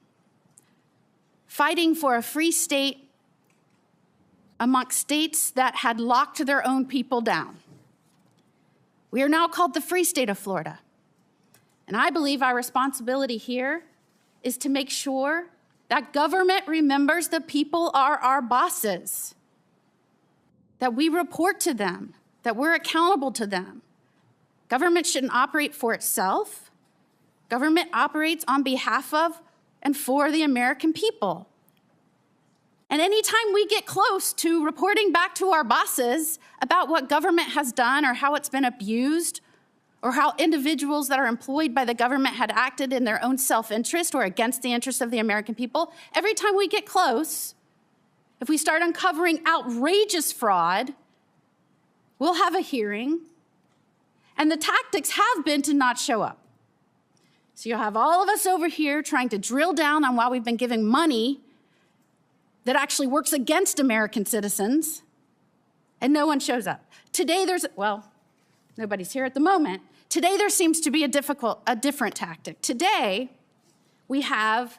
N: fighting for a free state amongst states that had locked their own people down. We are now called the Free State of Florida. And I believe our responsibility here is to make sure that government remembers the people are our bosses, that we report to them, that we're accountable to them. Government shouldn't operate for itself. Government operates on behalf of and for the American people. And anytime we get close to reporting back to our bosses about what government has done or how it's been abused or how individuals that are employed by the government had acted in their own self-interest or against the interests of the American people, every time we get close, if we start uncovering outrageous fraud, we'll have a hearing, and the tactics have been to not show up. So you'll have all of us over here trying to drill down on why we've been giving money that actually works against American citizens, and no one shows up. Today nobody's here at the moment. Today there seems to be a different tactic. Today we have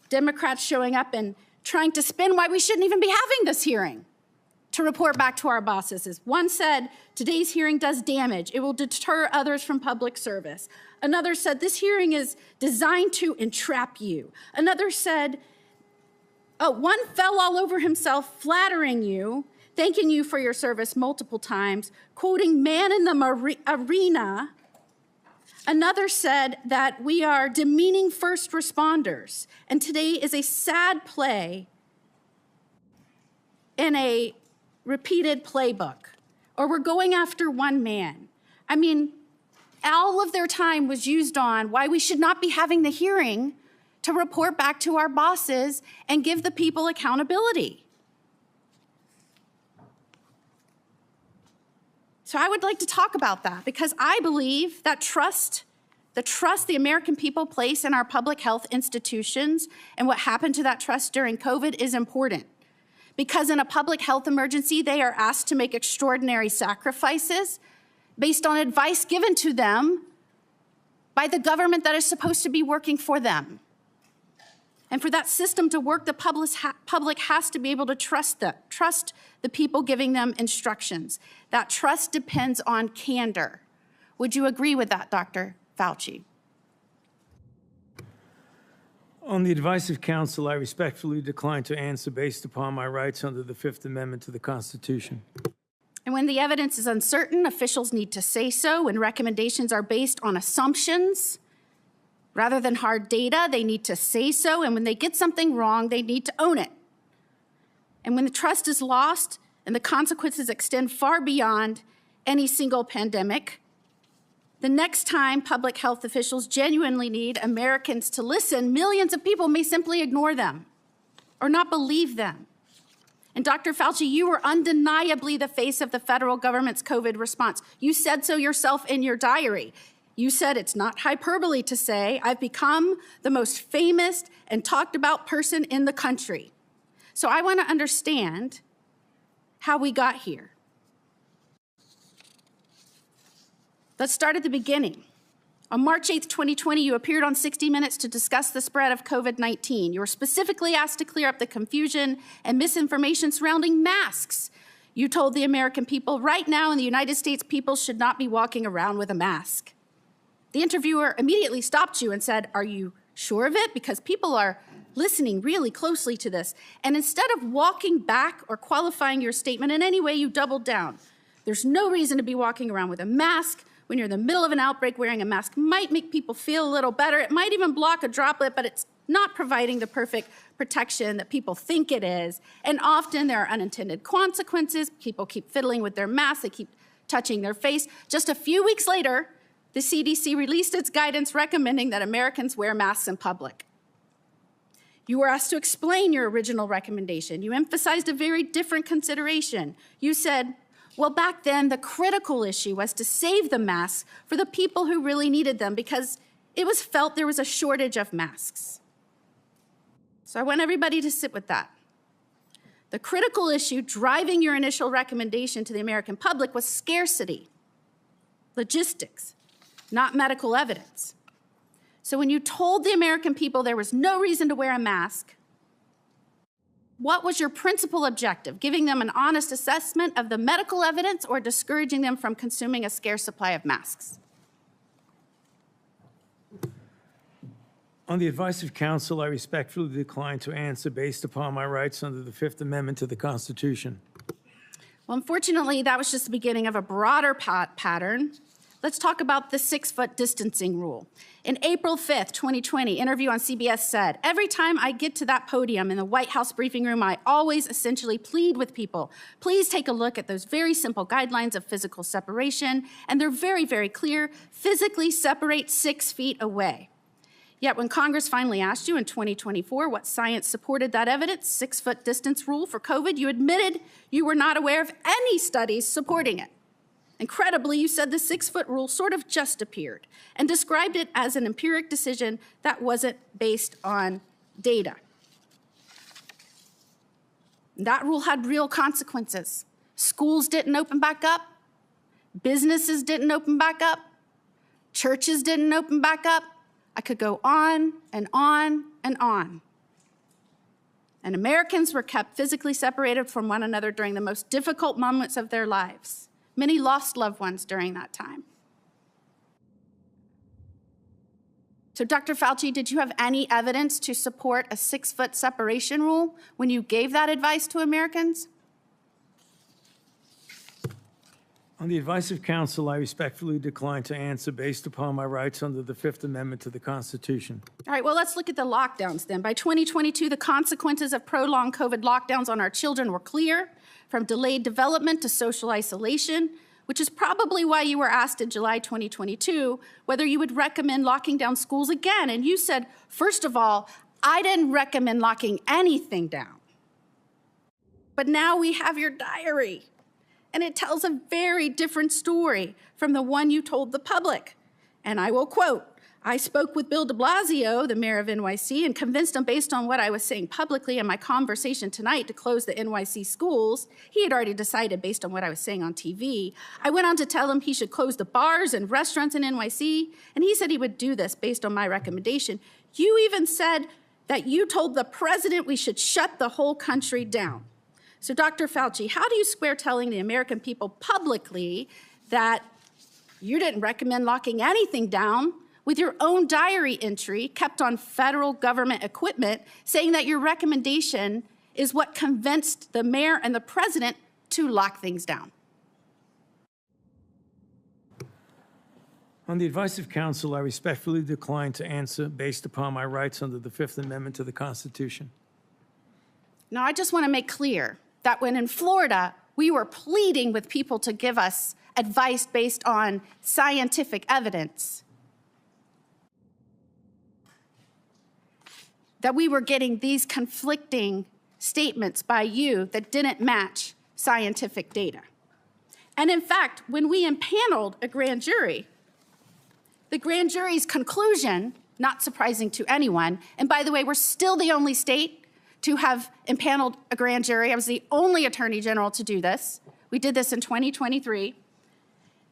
N: Democrats showing up and trying to spin why we shouldn't even be having this hearing to report back to our bosses. As one said, today's hearing does damage. It will deter others from public service. Another said, this hearing is designed to entrap you. Another said, one fell all over himself flattering you, thanking you for your service multiple times, quoting man in the arena. Another said that we are demeaning first responders, and today is a sad play in a repeated playbook, or we're going after one man. I mean, all of their time was used on why we should not be having the hearing to report back to our bosses and give the people accountability. So I would like to talk about that because I believe that the trust the American people place in our public health institutions and what happened to that trust during COVID is important. Because in a public health emergency, they are asked to make extraordinary sacrifices based on advice given to them by the government that is supposed to be working for them. And for that system to work, the public has to be able to trust the people giving them instructions. That trust depends on candor. Would you agree with that, Dr. Fauci?
C: On the advice of counsel, I respectfully decline to answer based upon my rights under the Fifth Amendment to the Constitution.
N: And when the evidence is uncertain, officials need to say so. When recommendations are based on assumptions rather than hard data, they need to say so. And when they get something wrong, they need to own it. And when the trust is lost and the consequences extend far beyond any single pandemic, the next time public health officials genuinely need Americans to listen, millions of people may simply ignore them or not believe them. And Dr. Fauci, you were undeniably the face of the federal government's COVID response. You said so yourself in your diary. You said it's not hyperbole to say, I've become the most famous and talked about person in the country. So I want to understand how we got here. Let's start at the beginning. On March 8th, 2020, you appeared on 60 Minutes to discuss the spread of COVID-19. You were specifically asked to clear up the confusion and misinformation surrounding masks. You told the American people, right now in the United States, people should not be walking around with a mask. The interviewer immediately stopped you and said, are you sure of it? Because people are listening really closely to this. And instead of walking back or qualifying your statement in any way, you doubled down. There's no reason to be walking around with a mask. When you're in the middle of an outbreak, wearing a mask might make people feel a little better. It might even block a droplet, but it's not providing the perfect protection that people think it is. And often there are unintended consequences. People keep fiddling with their masks. They keep touching their face. Just a few weeks later, the CDC released its guidance recommending that Americans wear masks in public. You were asked to explain your original recommendation. You emphasized a very different consideration. You said, well, back then, the critical issue was to save the masks for the people who really needed them because it was felt there was a shortage of masks. So I want everybody to sit with that. The critical issue driving your initial recommendation to the American public was scarcity, logistics, not medical evidence. So when you told the American people there was no reason to wear a mask, what was your principal objective? Giving them an honest assessment of the medical evidence or discouraging them from consuming a scarce supply of masks?
C: On the advice of counsel, I respectfully decline to answer based upon my rights under the Fifth Amendment to the Constitution.
N: Well, unfortunately, that was just the beginning of a broader pattern. Let's talk about the 6-foot distancing rule. In April 5th, 2020, interview on CBS said, every time I get to that podium in the White House briefing room, I always essentially plead with people. Please take a look at those very simple guidelines of physical separation, and they're very, very clear. Physically separate 6 feet away. Yet when Congress finally asked you in 2024 what science supported that evidence, 6-foot distance rule for COVID, you admitted you were not aware of any studies supporting it. Incredibly, you said the 6-foot rule sort of just appeared and described it as an empiric decision that wasn't based on data. That rule had real consequences. Schools didn't open back up. Businesses didn't open back up. Churches didn't open back up. I could go on and on and on. And Americans were kept physically separated from one another during the most difficult moments of their lives. Many lost loved ones during that time. So, Dr. Fauci, did you have any evidence to support a 6-foot separation rule when you gave that advice to Americans?
C: On the advice of counsel, I respectfully decline to answer based upon my rights under the Fifth Amendment to the Constitution.
N: All right, well, let's look at the lockdowns then. By 2022, the consequences of prolonged COVID lockdowns on our children were clear, from delayed development to social isolation, which is probably why you were asked in July 2022 whether you would recommend locking down schools again. And you said, first of all, I didn't recommend locking anything down. But now we have your diary. And it tells a very different story from the one you told the public. And I will quote, I spoke with Bill de Blasio, the mayor of NYC, and convinced him based on what I was saying publicly in my conversation tonight to close the NYC schools. He had already decided based on what I was saying on TV. I went on to tell him he should close the bars and restaurants in NYC, and he said he would do this based on my recommendation. You even said that you told the president we should shut the whole country down. So, Dr. Fauci, how do you square telling the American people publicly that you didn't recommend locking anything down with your own diary entry kept on federal government equipment saying that your recommendation is what convinced the mayor and the president to lock things down?
C: On the advice of counsel, I respectfully decline to answer based upon my rights under the Fifth Amendment to the Constitution.
N: Now, I just want to make clear that when in Florida, we were pleading with people to give us advice based on scientific evidence, that we were getting these conflicting statements by you that didn't match scientific data. And in fact, when we impaneled a grand jury, the grand jury's conclusion, not surprising to anyone, and by the way, we're still the only state to have impaneled a grand jury. I was the only attorney general to do this. We did this in 2023.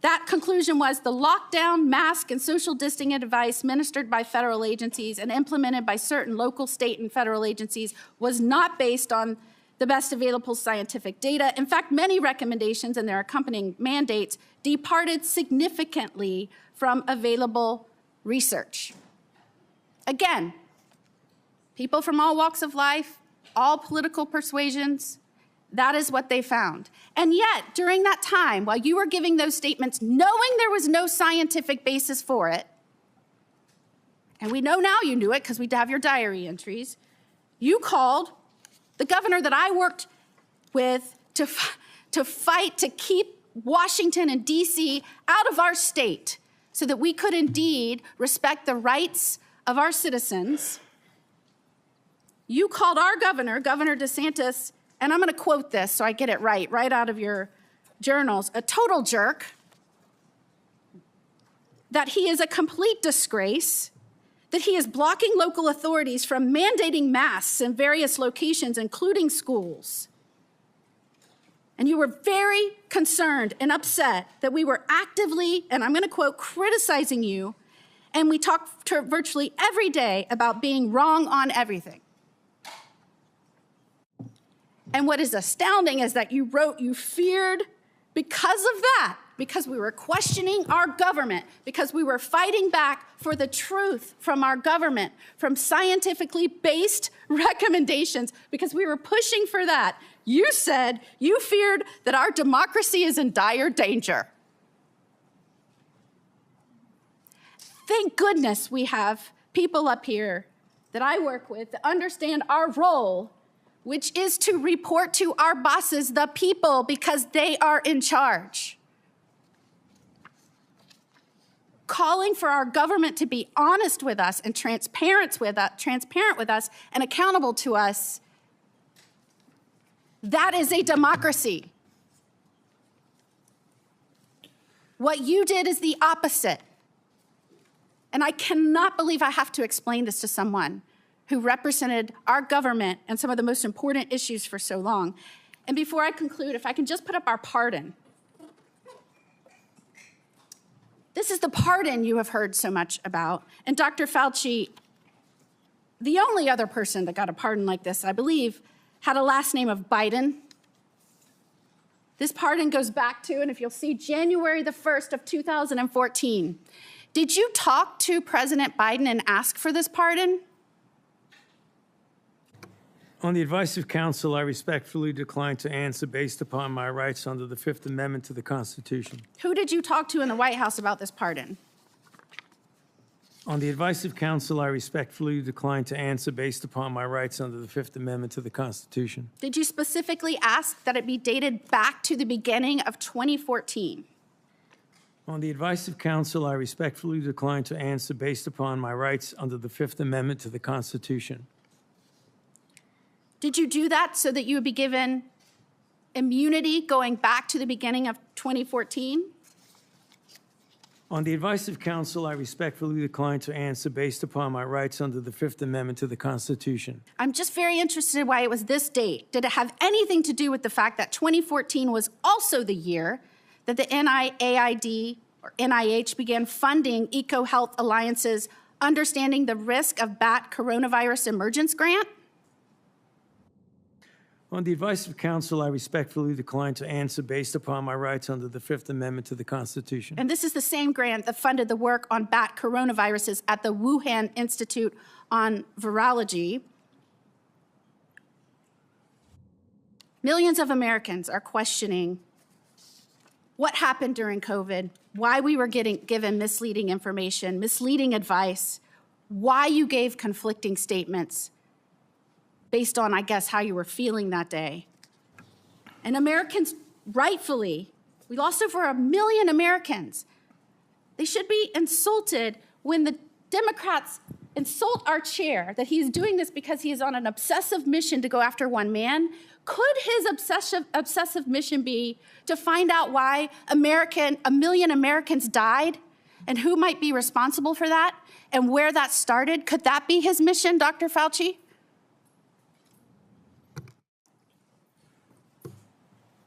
N: That conclusion was the lockdown, mask, and social distancing advice ministered by federal agencies and implemented by certain local, state, and federal agencies was not based on the best available scientific data. In fact, many recommendations and their accompanying mandates departed significantly from available research. Again, people from all walks of life, all political persuasions. That is what they found. And yet, during that time, while you were giving those statements, knowing there was no scientific basis for it, and we know now you knew it because we have your diary entries, you called the governor that I worked with to fight to keep Washington and D.C. out of our state so that we could indeed respect the rights of our citizens. You called our governor, Governor DeSantis, and I'm going to quote this so I get it right out of your journals, a total jerk, that he is a complete disgrace, that he is blocking local authorities from mandating masks in various locations, including schools. And you were very concerned and upset that we were actively, and I'm going to quote, criticizing you, and we talked virtually every day about being wrong on everything. And what is astounding is that you wrote you feared because of that, because we were questioning our government, because we were fighting back for the truth from our government, from scientifically based recommendations, because we were pushing for that. You said you feared that our democracy is in dire danger. Thank goodness we have people up here that I work with that understand our role, which is to report to our bosses, the people, because they are in charge. Calling for our government to be honest with us and transparent with us and accountable to us, that is a democracy. What you did is the opposite. And I cannot believe I have to explain this to someone who represented our government and some of the most important issues for so long. And before I conclude, if I can just put up our pardon. This is the pardon you have heard so much about. And Dr. Fauci, the only other person that got a pardon like this, I believe, had a last name of Biden. This pardon goes back to, and if you'll see, January the 1st of 2014. Did you talk to President Biden and ask for this pardon?
C: On the advice of counsel, I respectfully decline to answer based upon my rights under the Fifth Amendment to the Constitution.
N: Who did you talk to in the White House about this pardon?
C: On the advice of counsel, I respectfully decline to answer based upon my rights under the Fifth Amendment to the Constitution.
N: Did you specifically ask that it be dated back to the beginning of 2014?
C: On the advice of counsel, I respectfully decline to answer based upon my rights under the Fifth Amendment to the Constitution.
N: Did you do that so that you would be given immunity going back to the beginning of 2014?
C: On the advice of counsel, I respectfully decline to answer based upon my rights under the Fifth Amendment to the Constitution.
N: I'm just very interested why it was this date. Did it have anything to do with the fact that 2014 was also the year that the NIAID or NIH began funding EcoHealth Alliance's Understanding the Risk of Bat Coronavirus Emergence grant?
C: On the advice of counsel, I respectfully decline to answer based upon my rights under the Fifth Amendment to the Constitution.
N: And this is the same grant that funded the work on bat coronaviruses at the Wuhan Institute on Virology. Millions of Americans are questioning what happened during COVID, why we were given misleading information, misleading advice, why you gave conflicting statements based on, I guess, how you were feeling that day. And Americans, rightfully, we lost over 1 million Americans. They should be insulted when the Democrats insult our chair that he's doing this because he is on an obsessive mission to go after one man. Could his obsessive mission be to find out why 1 million Americans died and who might be responsible for that and where that started? Could that be his mission, Dr. Fauci?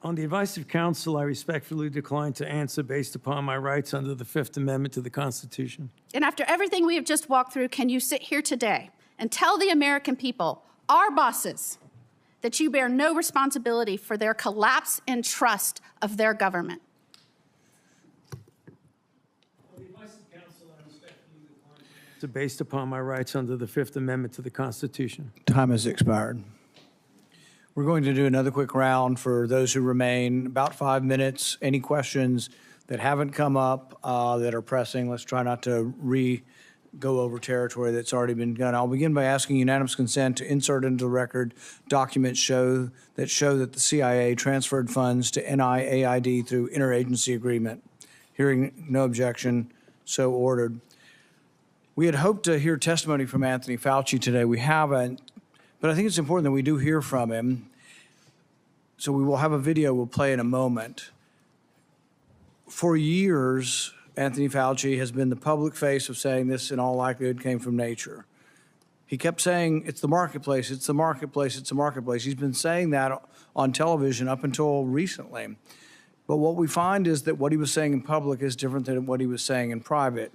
C: On the advice of counsel, I respectfully decline to answer based upon my rights under the Fifth Amendment to the Constitution.
N: And after everything we have just walked through, can you sit here today and tell the American people, our bosses, that you bear no responsibility for their collapse in trust of their government?
C: On the advice of counsel, I respectfully decline to Based upon my rights under the Fifth Amendment to the Constitution.
A: Time has expired. We're going to do another quick round for those who remain, about 5 minutes. Any questions that haven't come up that are pressing? Let's try not to go over territory that's already been done. I'll begin by asking unanimous consent to insert into the record documents show that the CIA transferred funds to NIAID through interagency agreement. Hearing no objection, so ordered. We had hoped to hear testimony from Anthony Fauci today. We haven't, but I think it's important that we do hear from him. So we will have a video we'll play in a moment. For years, Anthony Fauci has been the public face of saying this in all likelihood came from nature. He kept saying, it's the marketplace, it's the marketplace, it's the marketplace. He's been saying that on television up until recently. But what we find is that what he was saying in public is different than what he was saying in private.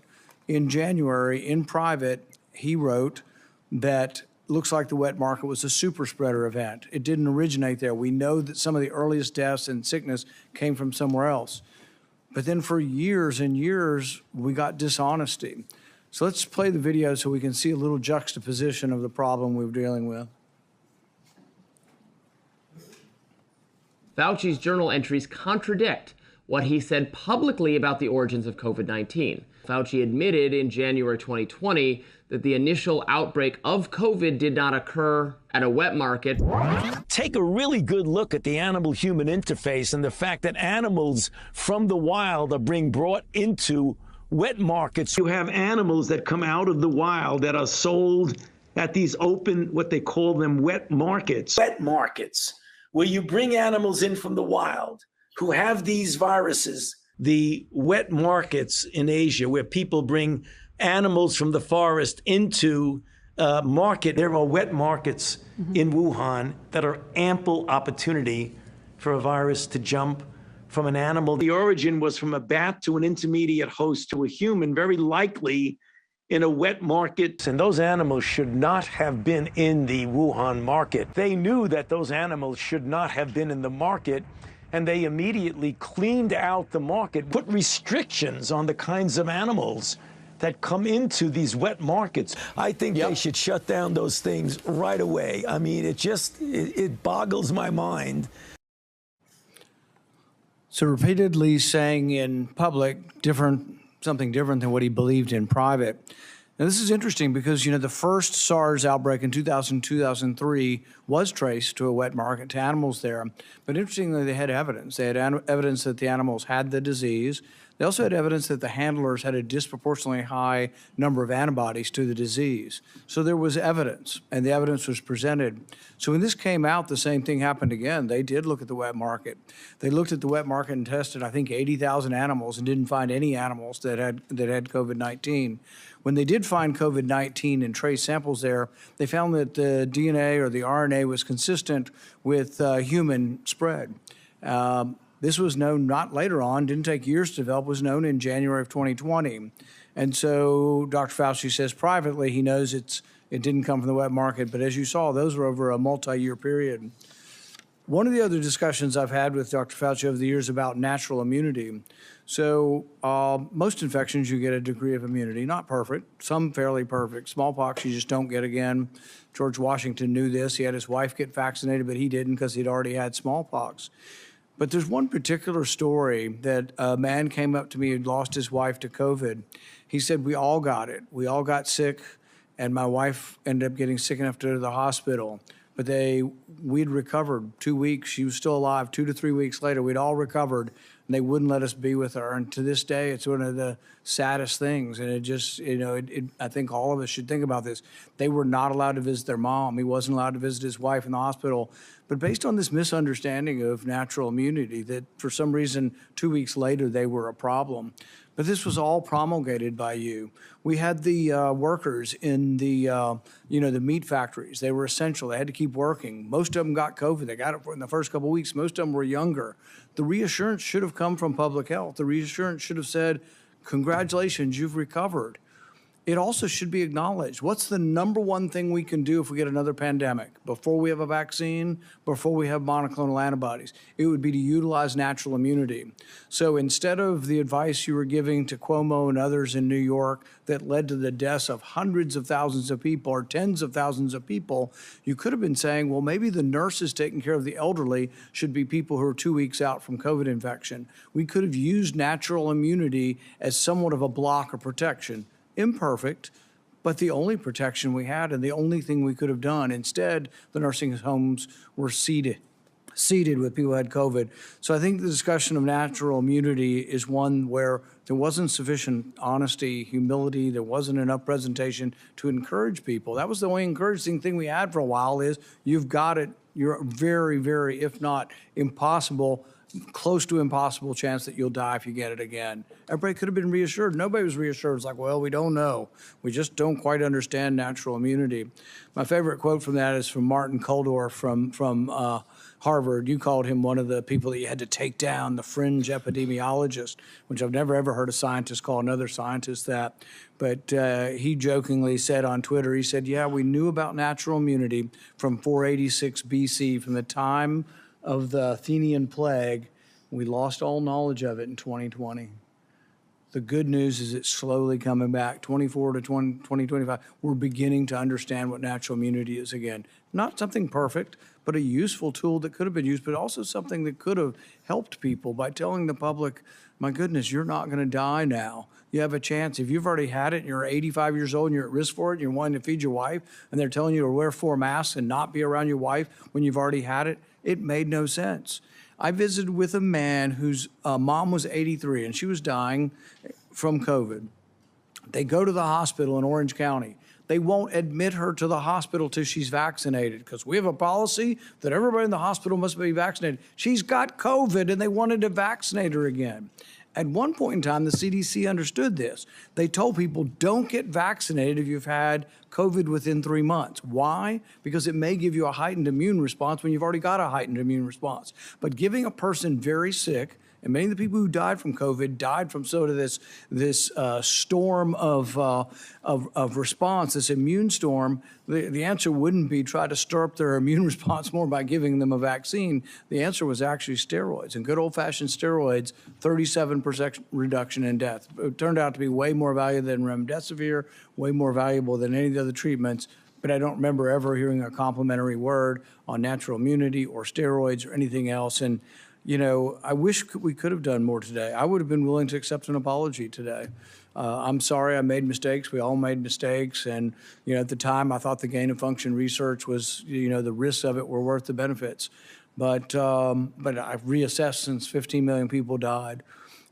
A: In January, in private, he wrote that looks like the wet market was a super spreader event. It didn't originate there. We know that some of the earliest deaths and sickness came from somewhere else. But then for years and years, we got dishonesty. So let's play the video so we can see a little juxtaposition of the problem we're dealing with.
O: Fauci's journal entries contradict what he said publicly about the origins of COVID-19. Fauci admitted in January 2020 that the initial outbreak of COVID did not occur at a wet market.
C: Take a really good look at the animal-human interface and the fact that animals from the wild are being brought into wet markets. You have animals that come out of the wild that are sold at these open, what they call them, wet markets. Wet markets, where you bring animals in from the wild who have these viruses. The wet markets in Asia, where people bring animals from the forest into market. There are wet markets in Wuhan that are ample opportunity for a virus to jump from an animal. The origin was from a bat to an intermediate host to a human, very likely in a wet market. And those animals should not have been in the Wuhan market. They knew that those animals should not have been in the market, and they immediately cleaned out the market, put restrictions on the kinds of animals that come into these wet markets. I think they should shut down those things right away. I mean, it boggles my mind.
A: So repeatedly saying in public something different than what he believed in private. Now, this is interesting because, the first SARS outbreak in 2003 was traced to a wet market, to animals there. But interestingly, they had evidence. They had evidence that the animals had the disease. They also had evidence that the handlers had a disproportionately high number of antibodies to the disease. So there was evidence, and the evidence was presented. So when this came out, the same thing happened again. They did look at the wet market. They looked at the wet market and tested, I think, 80,000 animals and didn't find any animals that had COVID-19. When they did find COVID-19 and trace samples there, they found that the DNA or the RNA was consistent with human spread. This was known not later on, didn't take years to develop, was known in January of 2020. And so Dr. Fauci says privately he knows it didn't come from the wet market, but as you saw, those were over a multi-year period. One of the other discussions I've had with Dr. Fauci over the years about natural immunity. So most infections, you get a degree of immunity, not perfect, some fairly perfect. Smallpox, you just don't get again. George Washington knew this. He had his wife get vaccinated, but he didn't because he'd already had smallpox. But there's one particular story that a man came up to me who'd lost his wife to COVID. He said, we all got it. We all got sick, and my wife ended up getting sick enough to go to the hospital. But we'd recovered 2 weeks. She was still alive. 2 to 3 weeks later, we'd all recovered, and they wouldn't let us be with her. And to this day, it's one of the saddest things. And it just, I think all of us should think about this. They were not allowed to visit their mom. He wasn't allowed to visit his wife in the hospital. But based on this misunderstanding of natural immunity, that for some reason, 2 weeks later, they were a problem. But this was all promulgated by you. We had the workers in the, the meat factories. They were essential. They had to keep working. Most of them got COVID. They got it in the first couple of weeks. Most of them were younger. The reassurance should have come from public health. The reassurance should have said, congratulations, you've recovered. it also should be acknowledged. What's the number one thing we can do if we get another pandemic? Before we have a vaccine, before we have monoclonal antibodies, it would be to utilize natural immunity. So instead of the advice you were giving to Cuomo and others in New York that led to the deaths of hundreds of thousands of people or tens of thousands of people, you could have been saying, well, maybe the nurses taking care of the elderly should be people who are 2 weeks out from COVID infection. We could have used natural immunity as somewhat of a block of protection. Imperfect, but the only protection we had and the only thing we could have done. Instead, the nursing homes were seated with people who had COVID. So I think the discussion of natural immunity is one where there wasn't sufficient honesty, humility, there wasn't enough presentation to encourage people. That was the only encouraging thing we had for a while is you've got it, you're very, very, if not impossible, close to impossible chance that you'll die if you get it again. Everybody could have been reassured. Nobody was reassured. It's like, well, we don't know. We just don't quite understand natural immunity. My favorite quote from that is from Martin Kulldorff from Harvard. You called him one of the people that you had to take down, the fringe epidemiologist, which I've never ever heard a scientist call another scientist that. But he jokingly said on Twitter, he said, yeah, we knew about natural immunity from 486 BC, from the time of the Athenian plague. We lost all knowledge of it in 2020. The good news is it's slowly coming back. 24 to 2025, we're beginning to understand what natural immunity is again. Not something perfect, but a useful tool that could have been used, but also something that could have helped people by telling the public, my goodness, you're not going to die now. You have a chance. If you've already had it and you're 85 years old and you're at risk for it, and you're wanting to feed your wife, and they're telling you to wear 4 masks and not be around your wife when you've already had it, it made no sense. I visited with a man whose mom was 83 and she was dying from COVID. They go to the hospital in Orange County. They won't admit her to the hospital till she's vaccinated because we have a policy that everybody in the hospital must be vaccinated. She's got COVID and they wanted to vaccinate her again. At one point in time, the CDC understood this. They told people, don't get vaccinated if you've had COVID within 3 months. Why? Because it may give you a heightened immune response when you've already got a heightened immune response. But giving a person very sick, and many of the people who died from COVID died from sort of this storm of response, this immune storm. The answer wouldn't be try to stir up their immune response more by giving them a vaccine. The answer was actually steroids. And good old-fashioned steroids, 37% reduction in death. It turned out to be way more valuable than remdesivir, way more valuable than any of the other treatments. But I don't remember ever hearing a complimentary word on natural immunity or steroids or anything else. And you know, I wish we could have done more today. I would have been willing to accept an apology today. I'm sorry I made mistakes. We all made mistakes. And, you know, at the time, I thought the gain of function research was, you know, the risks of it were worth the benefits. But I've reassessed since 15 million people died.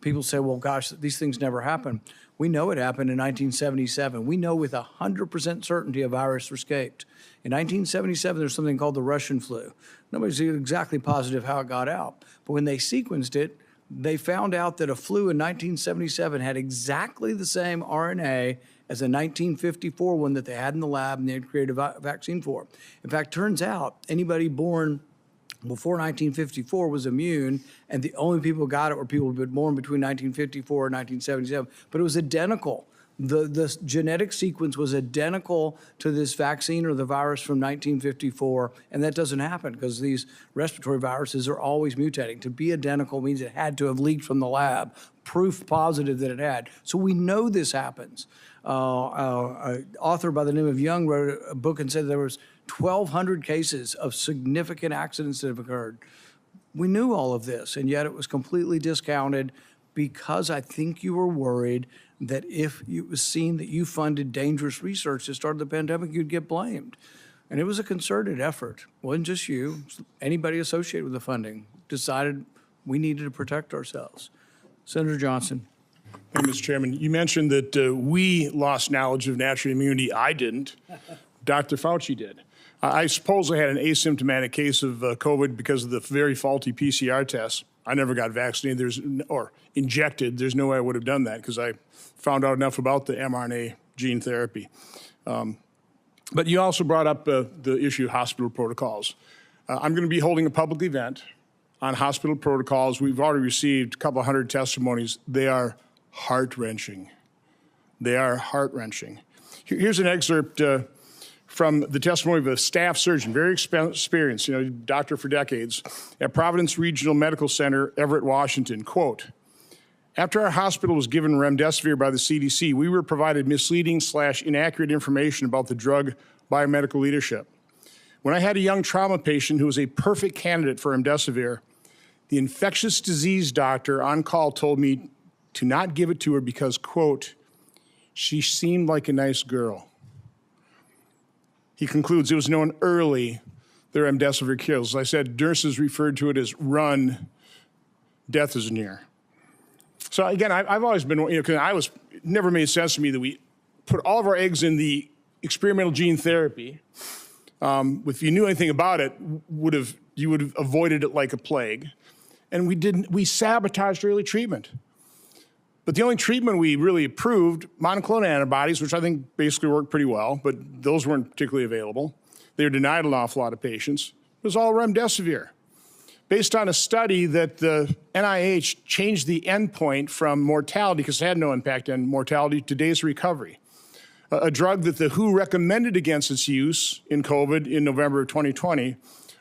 A: People say, well, gosh, these things never happen. We know it happened in 1977. We know with 100% certainty a virus escaped. In 1977, there's something called the Russian flu. Nobody's exactly positive how it got out. But when they sequenced it, they found out that a flu in 1977 had exactly the same RNA as a 1954 one that they had in the lab and they had created a vaccine for. In fact, turns out anybody born before 1954 was immune, and the only people who got it were people who had been born between 1954 and 1977. But it was identical. The genetic sequence was identical to this vaccine or the virus from 1954, and that doesn't happen because these respiratory viruses are always mutating. To be identical means it had to have leaked from the lab, proof positive that it had. So we know this happens. An author by the name of Young wrote a book and said there was 1,200 cases of significant accidents that have occurred. We knew all of this, and yet it was completely discounted because I think you were worried that if it was seen that you funded dangerous research that started the pandemic, you'd get blamed. And it was a concerted effort. It wasn't just you. Anybody associated with the funding decided we needed to protect ourselves. Senator Johnson.
D: Thank you, Mr. Chairman. You mentioned that we lost knowledge of natural immunity. I didn't. Dr. Fauci did. I suppose I had an asymptomatic case of COVID because of the very faulty PCR tests. I never got vaccinated or injected. There's no way I would have done that because I found out enough about the mRNA gene therapy. But you also brought up the issue of hospital protocols. I'm going to be holding a public event on hospital protocols. We've already received a couple hundred testimonies. They are heart-wrenching. They are heart-wrenching. Here's an excerpt from the testimony of a staff surgeon, very experienced, doctor for decades, at Providence Regional Medical Center, Everett, Washington. Quote, after our hospital was given remdesivir by the CDC, we were provided misleading/inaccurate information about the drug biomedical leadership. When I had a young trauma patient who was a perfect candidate for remdesivir, the infectious disease doctor on call told me to not give it to her because, quote, she seemed like a nice girl. He concludes it was known early the remdesivir kills. As I said, nurses referred to it as run, death is near. So again, I've always been, because it never made sense to me that we put all of our eggs in the experimental gene therapy. If you knew anything about it, you would have avoided it like a plague. And we sabotaged early treatment. But the only treatment we really approved, monoclonal antibodies, which I think basically worked pretty well, but those weren't particularly available. They were denied an awful lot of patients. It was all remdesivir. Based on a study that the NIH changed the endpoint from mortality, because it had no impact on mortality, to days of recovery. A drug that the WHO recommended against its use in COVID in November of 2020,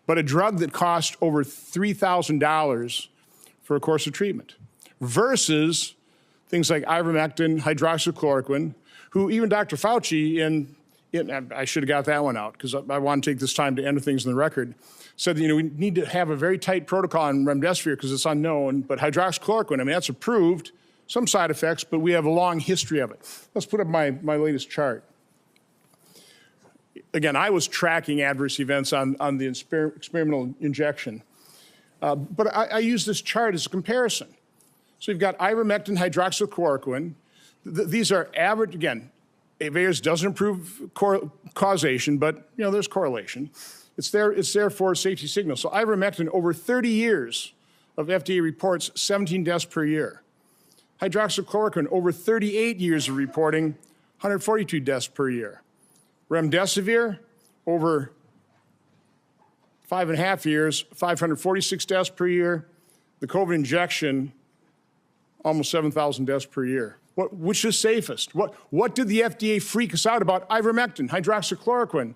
D: but a drug that cost over $3,000 for a course of treatment, versus things like ivermectin, hydroxychloroquine, who even Dr. Fauci, I should have got that one out because I want to take this time to enter things in the record, said that, we need to have a very tight protocol on remdesivir because it's unknown, but hydroxychloroquine, that's approved, some side effects, but we have a long history of it. Let's put up my latest chart. Again, I was tracking adverse events on the experimental injection, but I use this chart as a comparison. So you've got ivermectin, hydroxychloroquine. These are average, again, Avayers doesn't improve causation, but there's correlation. It's there for safety signals. So ivermectin, over 30 years of FDA reports, 17 deaths per year. Hydroxychloroquine, over 38 years of reporting, 142 deaths per year. Remdesivir, over 5.5 years, 546 deaths per year. The COVID injection, almost 7,000 deaths per year. Which is safest? What did the FDA freak us out about ivermectin, hydroxychloroquine,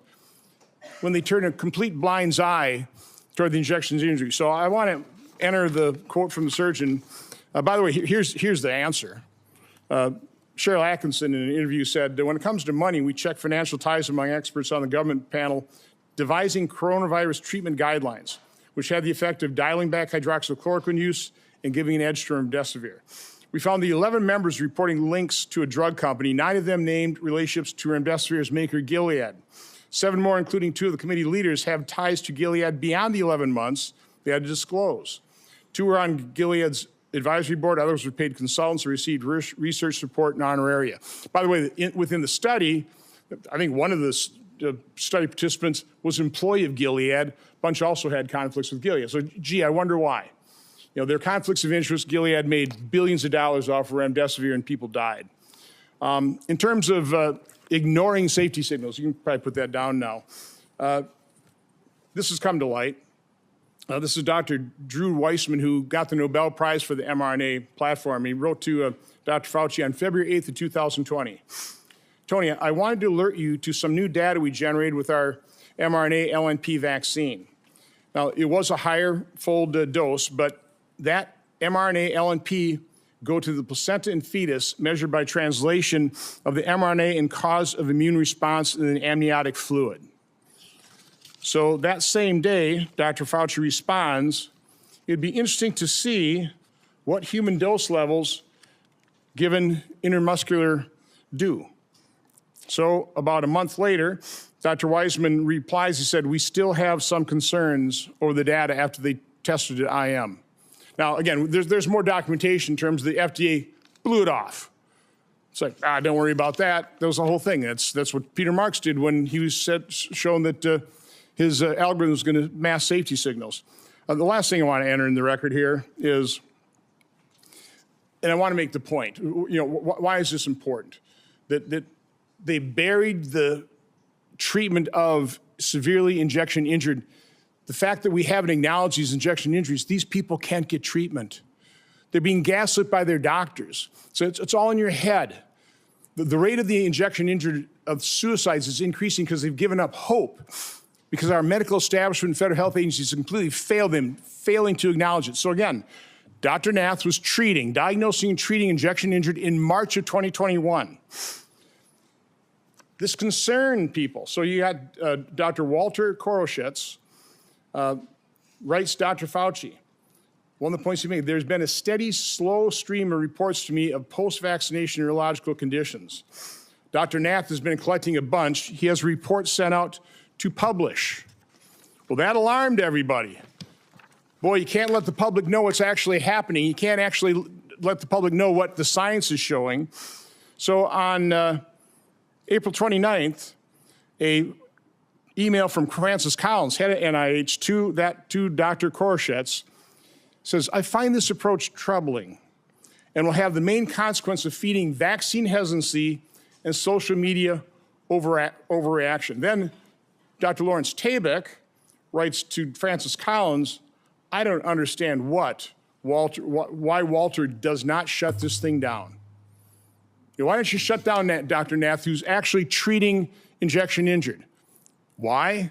D: when they turned a complete blind's eye toward the injection's injury? So I want to enter the quote from the surgeon. By the way, here's the answer. Cheryl Atkinson in an interview said that when it comes to money, we check financial ties among experts on the government panel devising coronavirus treatment guidelines, which had the effect of dialing back hydroxychloroquine use and giving an edge to remdesivir. We found the 11 members reporting links to a drug company. 9 of them named relationships to remdesivir's maker, Gilead. 7 more, including 2 of the committee leaders, have ties to Gilead beyond the 11 months they had to disclose. 2 were on Gilead's advisory board. Others were paid consultants or received research support and honoraria. By the way, within the study, I think one of the study participants was an employee of Gilead. A bunch also had conflicts with Gilead. So, I wonder why. There are conflicts of interest. Gilead made billions of dollars off of remdesivir and people died. In terms of ignoring safety signals, you can probably put that down now. This has come to light. This is Dr. Drew Weissman, who got the Nobel Prize for the mRNA platform. He wrote to Dr. Fauci on February 8th of 2020. Tony, I wanted to alert you to some new data we generated with our mRNA LNP vaccine. Now, it was a higher fold dose, but that mRNA LNP go to the placenta and fetus measured by translation of the mRNA and cause of immune response in the amniotic fluid. So that same day, Dr. Fauci responds, it'd be interesting to see what human dose levels given intramuscular do. So about a month later, Dr. Weissman replies, he said, we still have some concerns over the data after they tested at IM. Now, again, there's more documentation in terms of the FDA blew it off. It's like, don't worry about that. That was the whole thing. That's what Peter Marks did when he was shown that his algorithm was going to mask safety signals. The last thing I want to enter in the record here is, and I want to make the point, why is this important? That they buried the treatment of severely injection injured. The fact that we haven't acknowledged these injection injuries, these people can't get treatment. They're being gaslit by their doctors. So it's all in your head. The rate of the injection injured of suicides is increasing because they've given up hope, because our medical establishment and federal health agencies completely failed them, failing to acknowledge it. So again, Dr. Nath was diagnosing and treating injection injured in March of 2021. This concerned people. So you had Dr. Walter Koroshitz writes Dr. Fauci. One of the points he made, there's been a steady, slow stream of reports to me of post-vaccination neurological conditions. Dr. Nath has been collecting a bunch. He has reports sent out to publish. Well, that alarmed everybody. Boy, you can't let the public know what's actually happening. You can't actually let the public know what the science is showing. So on April 29th, a email from Francis Collins, head of NIH, to Dr. Koroshitz, says, I find this approach troubling and will have the main consequence of feeding vaccine hesitancy and social media overreaction. Then Dr. Lawrence Tabak writes to Francis Collins, I don't understand why Walter does not shut this thing down. Why don't you shut down Dr. Nath, who's actually treating injection injured? Why?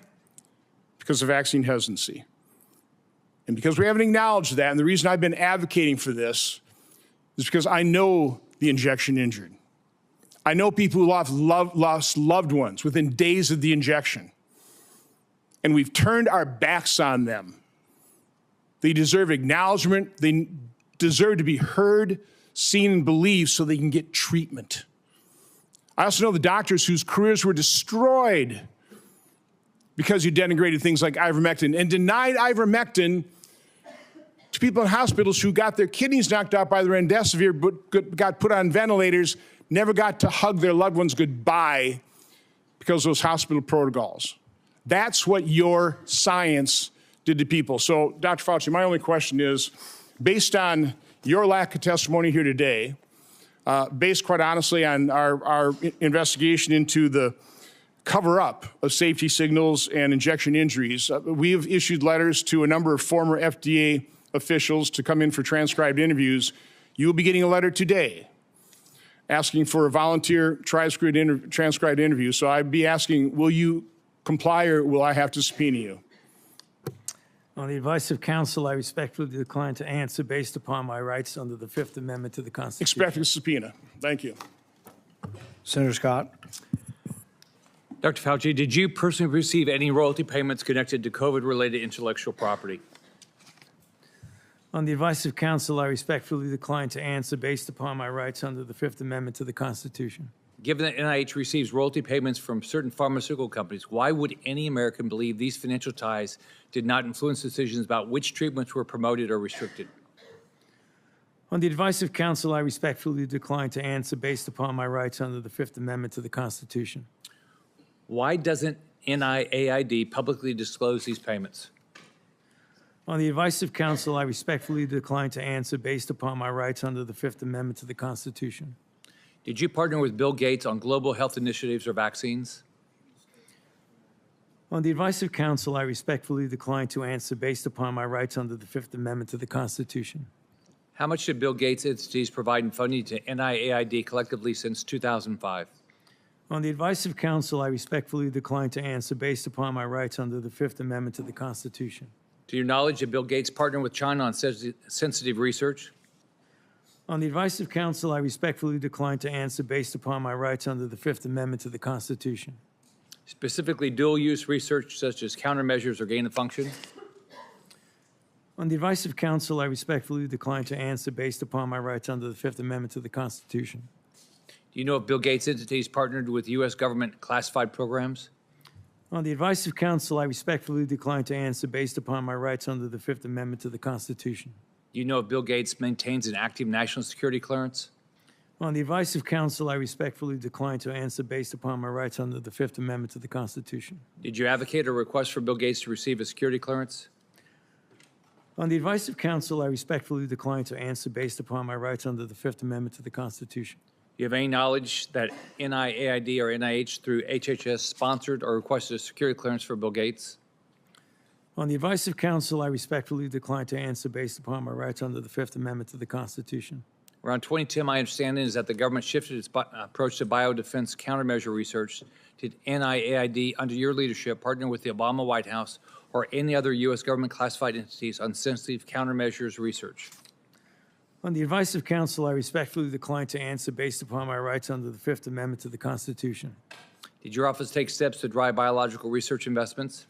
D: Because of vaccine hesitancy. And because we haven't acknowledged that, and the reason I've been advocating for this is because I know the injection injured. I know people who lost loved ones within days of the injection. And we've turned our backs on them. They deserve acknowledgement. They deserve to be heard, seen, and believed so they can get treatment. I also know the doctors whose careers were destroyed because you denigrated things like ivermectin and denied ivermectin to people in hospitals who got their kidneys knocked out by the remdesivir but got put on ventilators, never got to hug their loved ones goodbye because of those hospital protocols. That's what your science did to people. So, Dr. Fauci, my only question is, based on your lack of testimony here today, based quite honestly on our investigation into the cover-up of safety signals and injection injuries, we have issued letters to a number of former FDA officials to come in for transcribed interviews. You will be getting a letter today asking for a volunteer transcribed interview. So I'd be asking, will you comply or will I have to subpoena you?
C: On the advice of counsel, I respectfully decline to answer based upon my rights under the Fifth Amendment to the Constitution.
D: Expecting a subpoena. Thank you.
A: Senator Scott.
H: Dr. Fauci, did you personally receive any royalty payments connected to COVID-related intellectual property?
C: On the advice of counsel, I respectfully decline to answer based upon my rights under the Fifth Amendment to the Constitution.
H: Given that NIH receives royalty payments from certain pharmaceutical companies, why would any American believe these financial ties did not influence decisions about which treatments were promoted or restricted?
C: On the advice of counsel, I respectfully decline to answer based upon my rights under the Fifth Amendment to the Constitution.
H: Why doesn't NIAID publicly disclose these payments?
C: On the advice of counsel, I respectfully decline to answer based upon my rights under the Fifth Amendment to the Constitution.
H: Did you partner with Bill Gates on global health initiatives or vaccines?
C: On the advice of counsel, I respectfully decline to answer based upon my rights under the Fifth Amendment to the Constitution.
H: How much did Bill Gates entities provide in funding to NIAID collectively since 2005?
C: On the advice of counsel, I respectfully decline to answer based upon my rights under the Fifth Amendment to the Constitution.
H: To your knowledge, did Bill Gates partner with China on sensitive research?
C: On the advice of counsel, I respectfully decline to answer based upon my rights under the Fifth Amendment to the Constitution.
H: Specifically, dual-use research such as countermeasures or gain-of-function?
C: On the advice of counsel, I respectfully decline to answer based upon my rights under the Fifth Amendment to the Constitution.
H: Do you know if Bill Gates' entities partnered with U.S. government classified programs?
C: On the advice of counsel, I respectfully decline to answer based upon my rights under the Fifth Amendment to the Constitution.
H: Do you know if Bill Gates maintains an active national security clearance?
C: On the advice of counsel, I respectfully decline to answer based upon my rights under the Fifth Amendment to the Constitution.
H: Did you advocate or request for Bill Gates to receive a security clearance?
C: On the advice of counsel, I respectfully decline to answer based upon my rights under the Fifth Amendment to the Constitution.
H: Do you have any knowledge that NIAID or NIH through HHS sponsored or requested a security clearance for Bill Gates?
C: On the advice of counsel, I respectfully decline to answer based upon my rights under the Fifth Amendment to the Constitution.
H: Around 2010, my understanding is that the government shifted its approach to biodefense countermeasure research. Did NIAID, under your leadership, partner with the Obama White House or any other U.S. government classified entities on sensitive countermeasures research?
C: On the advice of counsel, I respectfully decline to answer based upon my rights under the Fifth Amendment to the Constitution.
H: Did your office take steps to drive biological research investments?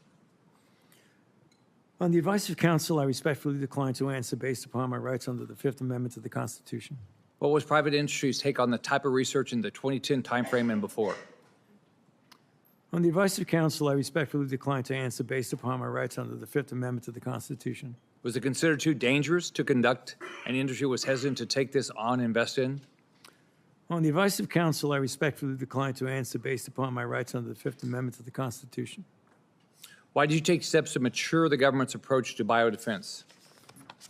C: On the advice of counsel, I respectfully decline to answer based upon my rights under the Fifth Amendment to the Constitution.
H: What was private industry's take on the type of research in the 2010 timeframe and before?
C: On the advice of counsel, I respectfully decline to answer based upon my rights under the Fifth Amendment to the Constitution.
H: Was it considered too dangerous to conduct and industry was hesitant to take this on and invest in?
C: On the advice of counsel, I respectfully decline to answer based upon my rights under the Fifth Amendment to the Constitution.
H: Why did you take steps to mature the government's approach to biodefense?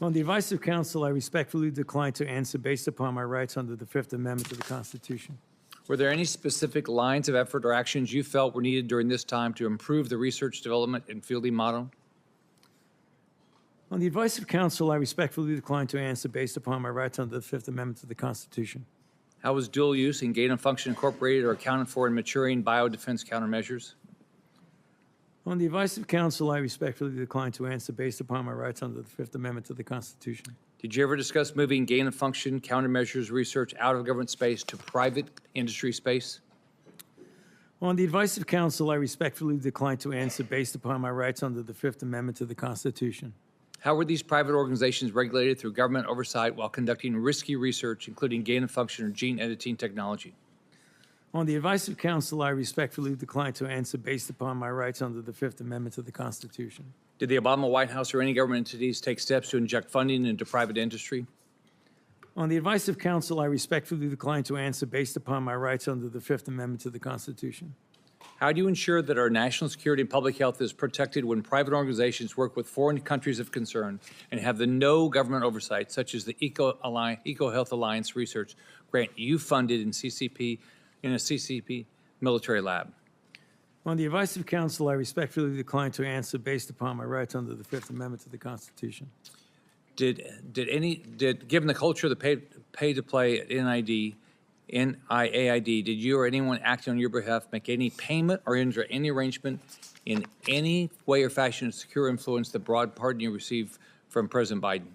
C: On the advice of counsel, I respectfully decline to answer based upon my rights under the Fifth Amendment to the Constitution.
H: Were there any specific lines of effort or actions you felt were needed during this time to improve the research development and fielding model?
C: On the advice of counsel, I respectfully decline to answer based upon my rights under the Fifth Amendment to the Constitution.
H: How was dual use and gain of function incorporated or accounted for in maturing biodefense countermeasures?
C: On the advice of counsel, I respectfully decline to answer based upon my rights under the Fifth Amendment to the Constitution.
H: Did you ever discuss moving gain of function countermeasures research out of government space to private industry space?
C: On the advice of counsel, I respectfully decline to answer based upon my rights under the Fifth Amendment to the Constitution.
H: How were these private organizations regulated through government oversight while conducting risky research, including gain of function or gene editing technology?
C: On the advice of counsel, I respectfully decline to answer based upon my rights under the Fifth Amendment to the Constitution.
H: Did the Obama White House or any government entities take steps to inject funding into private industry?
C: On the advice of counsel, I respectfully decline to answer based upon my rights under the Fifth Amendment to the Constitution.
H: How do you ensure that our national security and public health is protected when private organizations work with foreign countries of concern and have the no government oversight, such as the EcoHealth Alliance research grant you funded in a CCP military lab?
C: On the advice of counsel, I respectfully decline to answer based upon my rights under the Fifth Amendment to the Constitution.
H: Given the culture of the pay to play at NIAID, did you or anyone acting on your behalf make any payment or enter any arrangement in any way or fashion to secure influence the broad pardon you received from President Biden?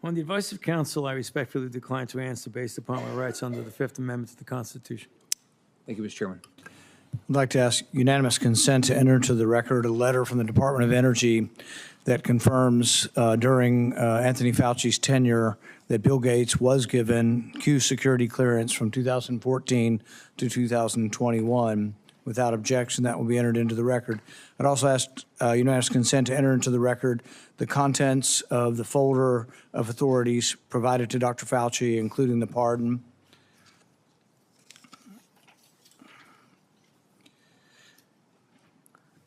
C: On the advice of counsel, I respectfully decline to answer based upon my rights under the Fifth Amendment to the Constitution.
H: Thank you, Mr. Chairman.
A: I'd like to ask unanimous consent to enter into the record a letter from the Department of Energy that confirms during Anthony Fauci's tenure that Bill Gates was given Q security clearance from 2014 to 2021. Without objection, that will be entered into the record. I'd also ask unanimous consent to enter into the record the contents of the folder of authorities provided to Dr. Fauci, including the pardon.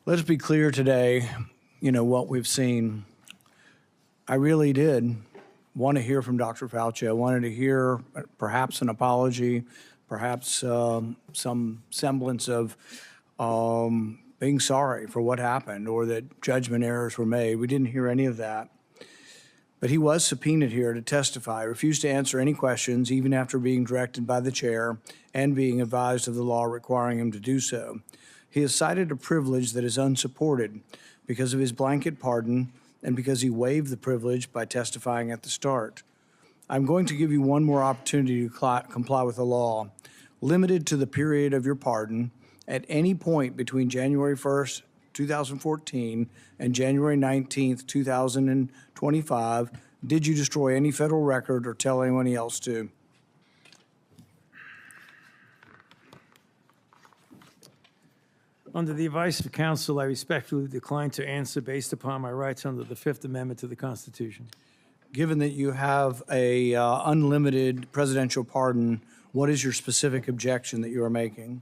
A: Let us be clear today, what we've seen. I really did want to hear from Dr. Fauci. I wanted to hear perhaps an apology, perhaps some semblance of being sorry for what happened or that judgment errors were made. We didn't hear any of that. But he was subpoenaed here to testify, refused to answer any questions, even after being directed by the chair and being advised of the law requiring him to do so. He has cited a privilege that is unsupported because of his blanket pardon and because he waived the privilege by testifying at the start. I'm going to give you one more opportunity to comply with the law, limited to the period of your pardon. At any point between January 1st, 2014 and January 19th, 2025, did you destroy any federal record or tell anyone else to?
C: Under the advice of counsel, I respectfully decline to answer based upon my rights under the Fifth Amendment to the Constitution.
A: Given that you have a unlimited presidential pardon, what is your specific objection that you are making?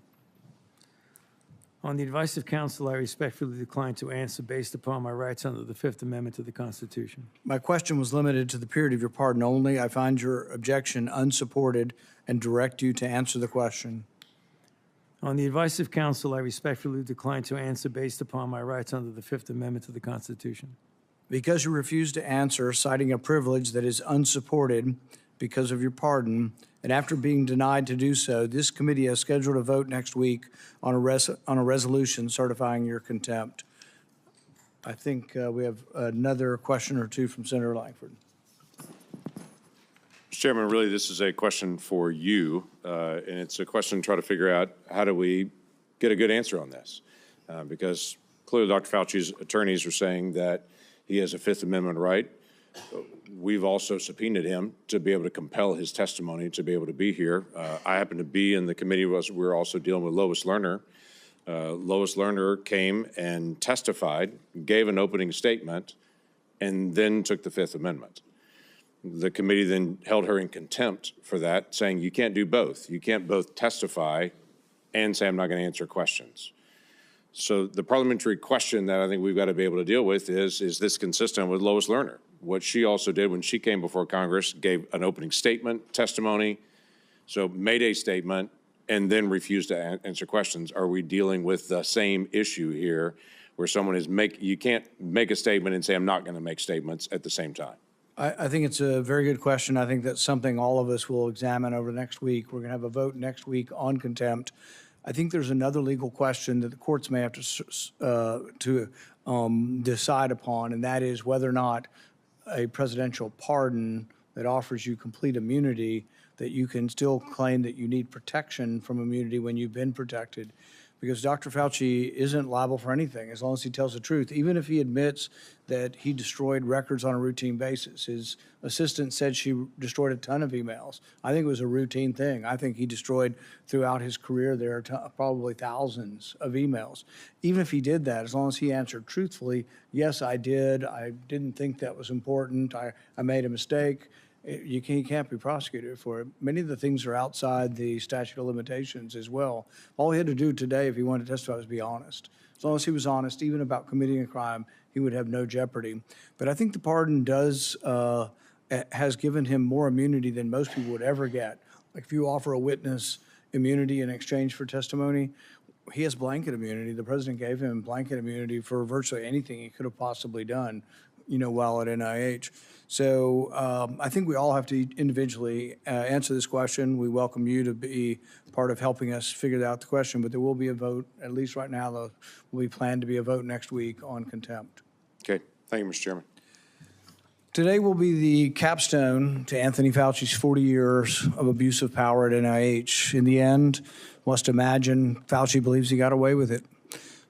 C: On the advice of counsel, I respectfully decline to answer based upon my rights under the Fifth Amendment to the Constitution.
A: My question was limited to the period of your pardon only. I find your objection unsupported and direct you to answer the question.
C: On the advice of counsel, I respectfully decline to answer based upon my rights under the Fifth Amendment to the Constitution.
A: Because you refuse to answer, citing a privilege that is unsupported, because of your pardon, and after being denied to do so, this committee has scheduled a vote next week on a resolution certifying your contempt. I think we have another question or two from Senator Lankford.
F: Mr. Chairman, really this is a question for you, and it's a question to try to figure out how do we get a good answer on this, because clearly Dr. Fauci's attorneys are saying that he has a Fifth Amendment right. We've also subpoenaed him to be able to compel his testimony to be able to be here. I happen to be in the committee. We're also dealing with Lois Lerner. Lois Lerner came and testified, gave an opening statement, and then took the Fifth Amendment. The committee then held her in contempt for that, saying you can't do both. You can't both testify and say I'm not going to answer questions. So the parliamentary question that I think we've got to be able to deal with is this consistent with Lois Lerner? What she also did when she came before Congress, gave an opening statement, testimony, so made a statement, and then refused to answer questions. Are we dealing with the same issue here where someone is you can't make a statement and say I'm not going to make statements at the same time?
A: I think it's a very good question. I think that's something all of us will examine over the next week. We're going to have a vote next week on contempt. I think there's another legal question that the courts may have to decide upon, and that is whether or not a presidential pardon that offers you complete immunity, that you can still claim that you need protection from immunity when you've been protected. Because Dr. Fauci isn't liable for anything as long as he tells the truth, even if he admits that he destroyed records on a routine basis. His assistant said she destroyed a ton of emails. I think it was a routine thing. I think he destroyed throughout his career there probably thousands of emails. Even if he did that, as long as he answered truthfully, yes, I did. I didn't think that was important. I made a mistake. He can't be prosecuted for it. Many of the things are outside the statute of limitations as well. All he had to do today, if he wanted to testify, was be honest. As long as he was honest, even about committing a crime, he would have no jeopardy. But I think the pardon has given him more immunity than most people would ever get. Like if you offer a witness immunity in exchange for testimony, he has blanket immunity. The president gave him blanket immunity for virtually anything he could have possibly done, while at NIH. So I think we all have to individually answer this question. We welcome you to be part of helping us figure out the question, but there will be a vote, at least right now, there will be planned to be a vote next week on contempt.
F: Okay, thank you, Mr. Chairman.
A: Today will be the capstone to Anthony Fauci's 40 years of abuse of power at NIH. In the end, must imagine Fauci believes he got away with it.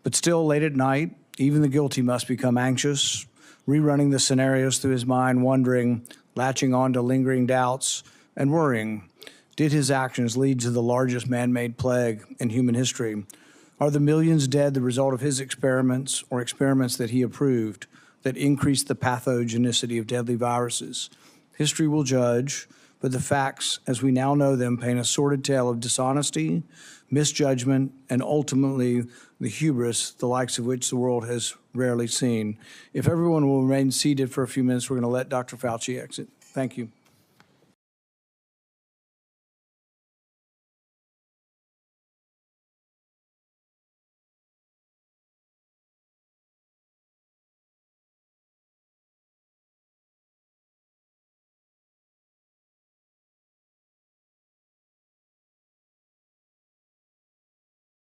A: But still, late at night, even the guilty must become anxious, rerunning the scenarios through his mind, wondering, latching on to lingering doubts, and worrying. Did his actions lead to the largest man-made plague in human history? Are the millions dead the result of his experiments or experiments that he approved that increased the pathogenicity of deadly viruses? History will judge, but the facts, as we now know them, paint a sordid tale of dishonesty, misjudgment, and ultimately the hubris, the likes of which the world has rarely seen. If everyone will remain seated for a few minutes, we're going to let Dr. Fauci exit. Thank you.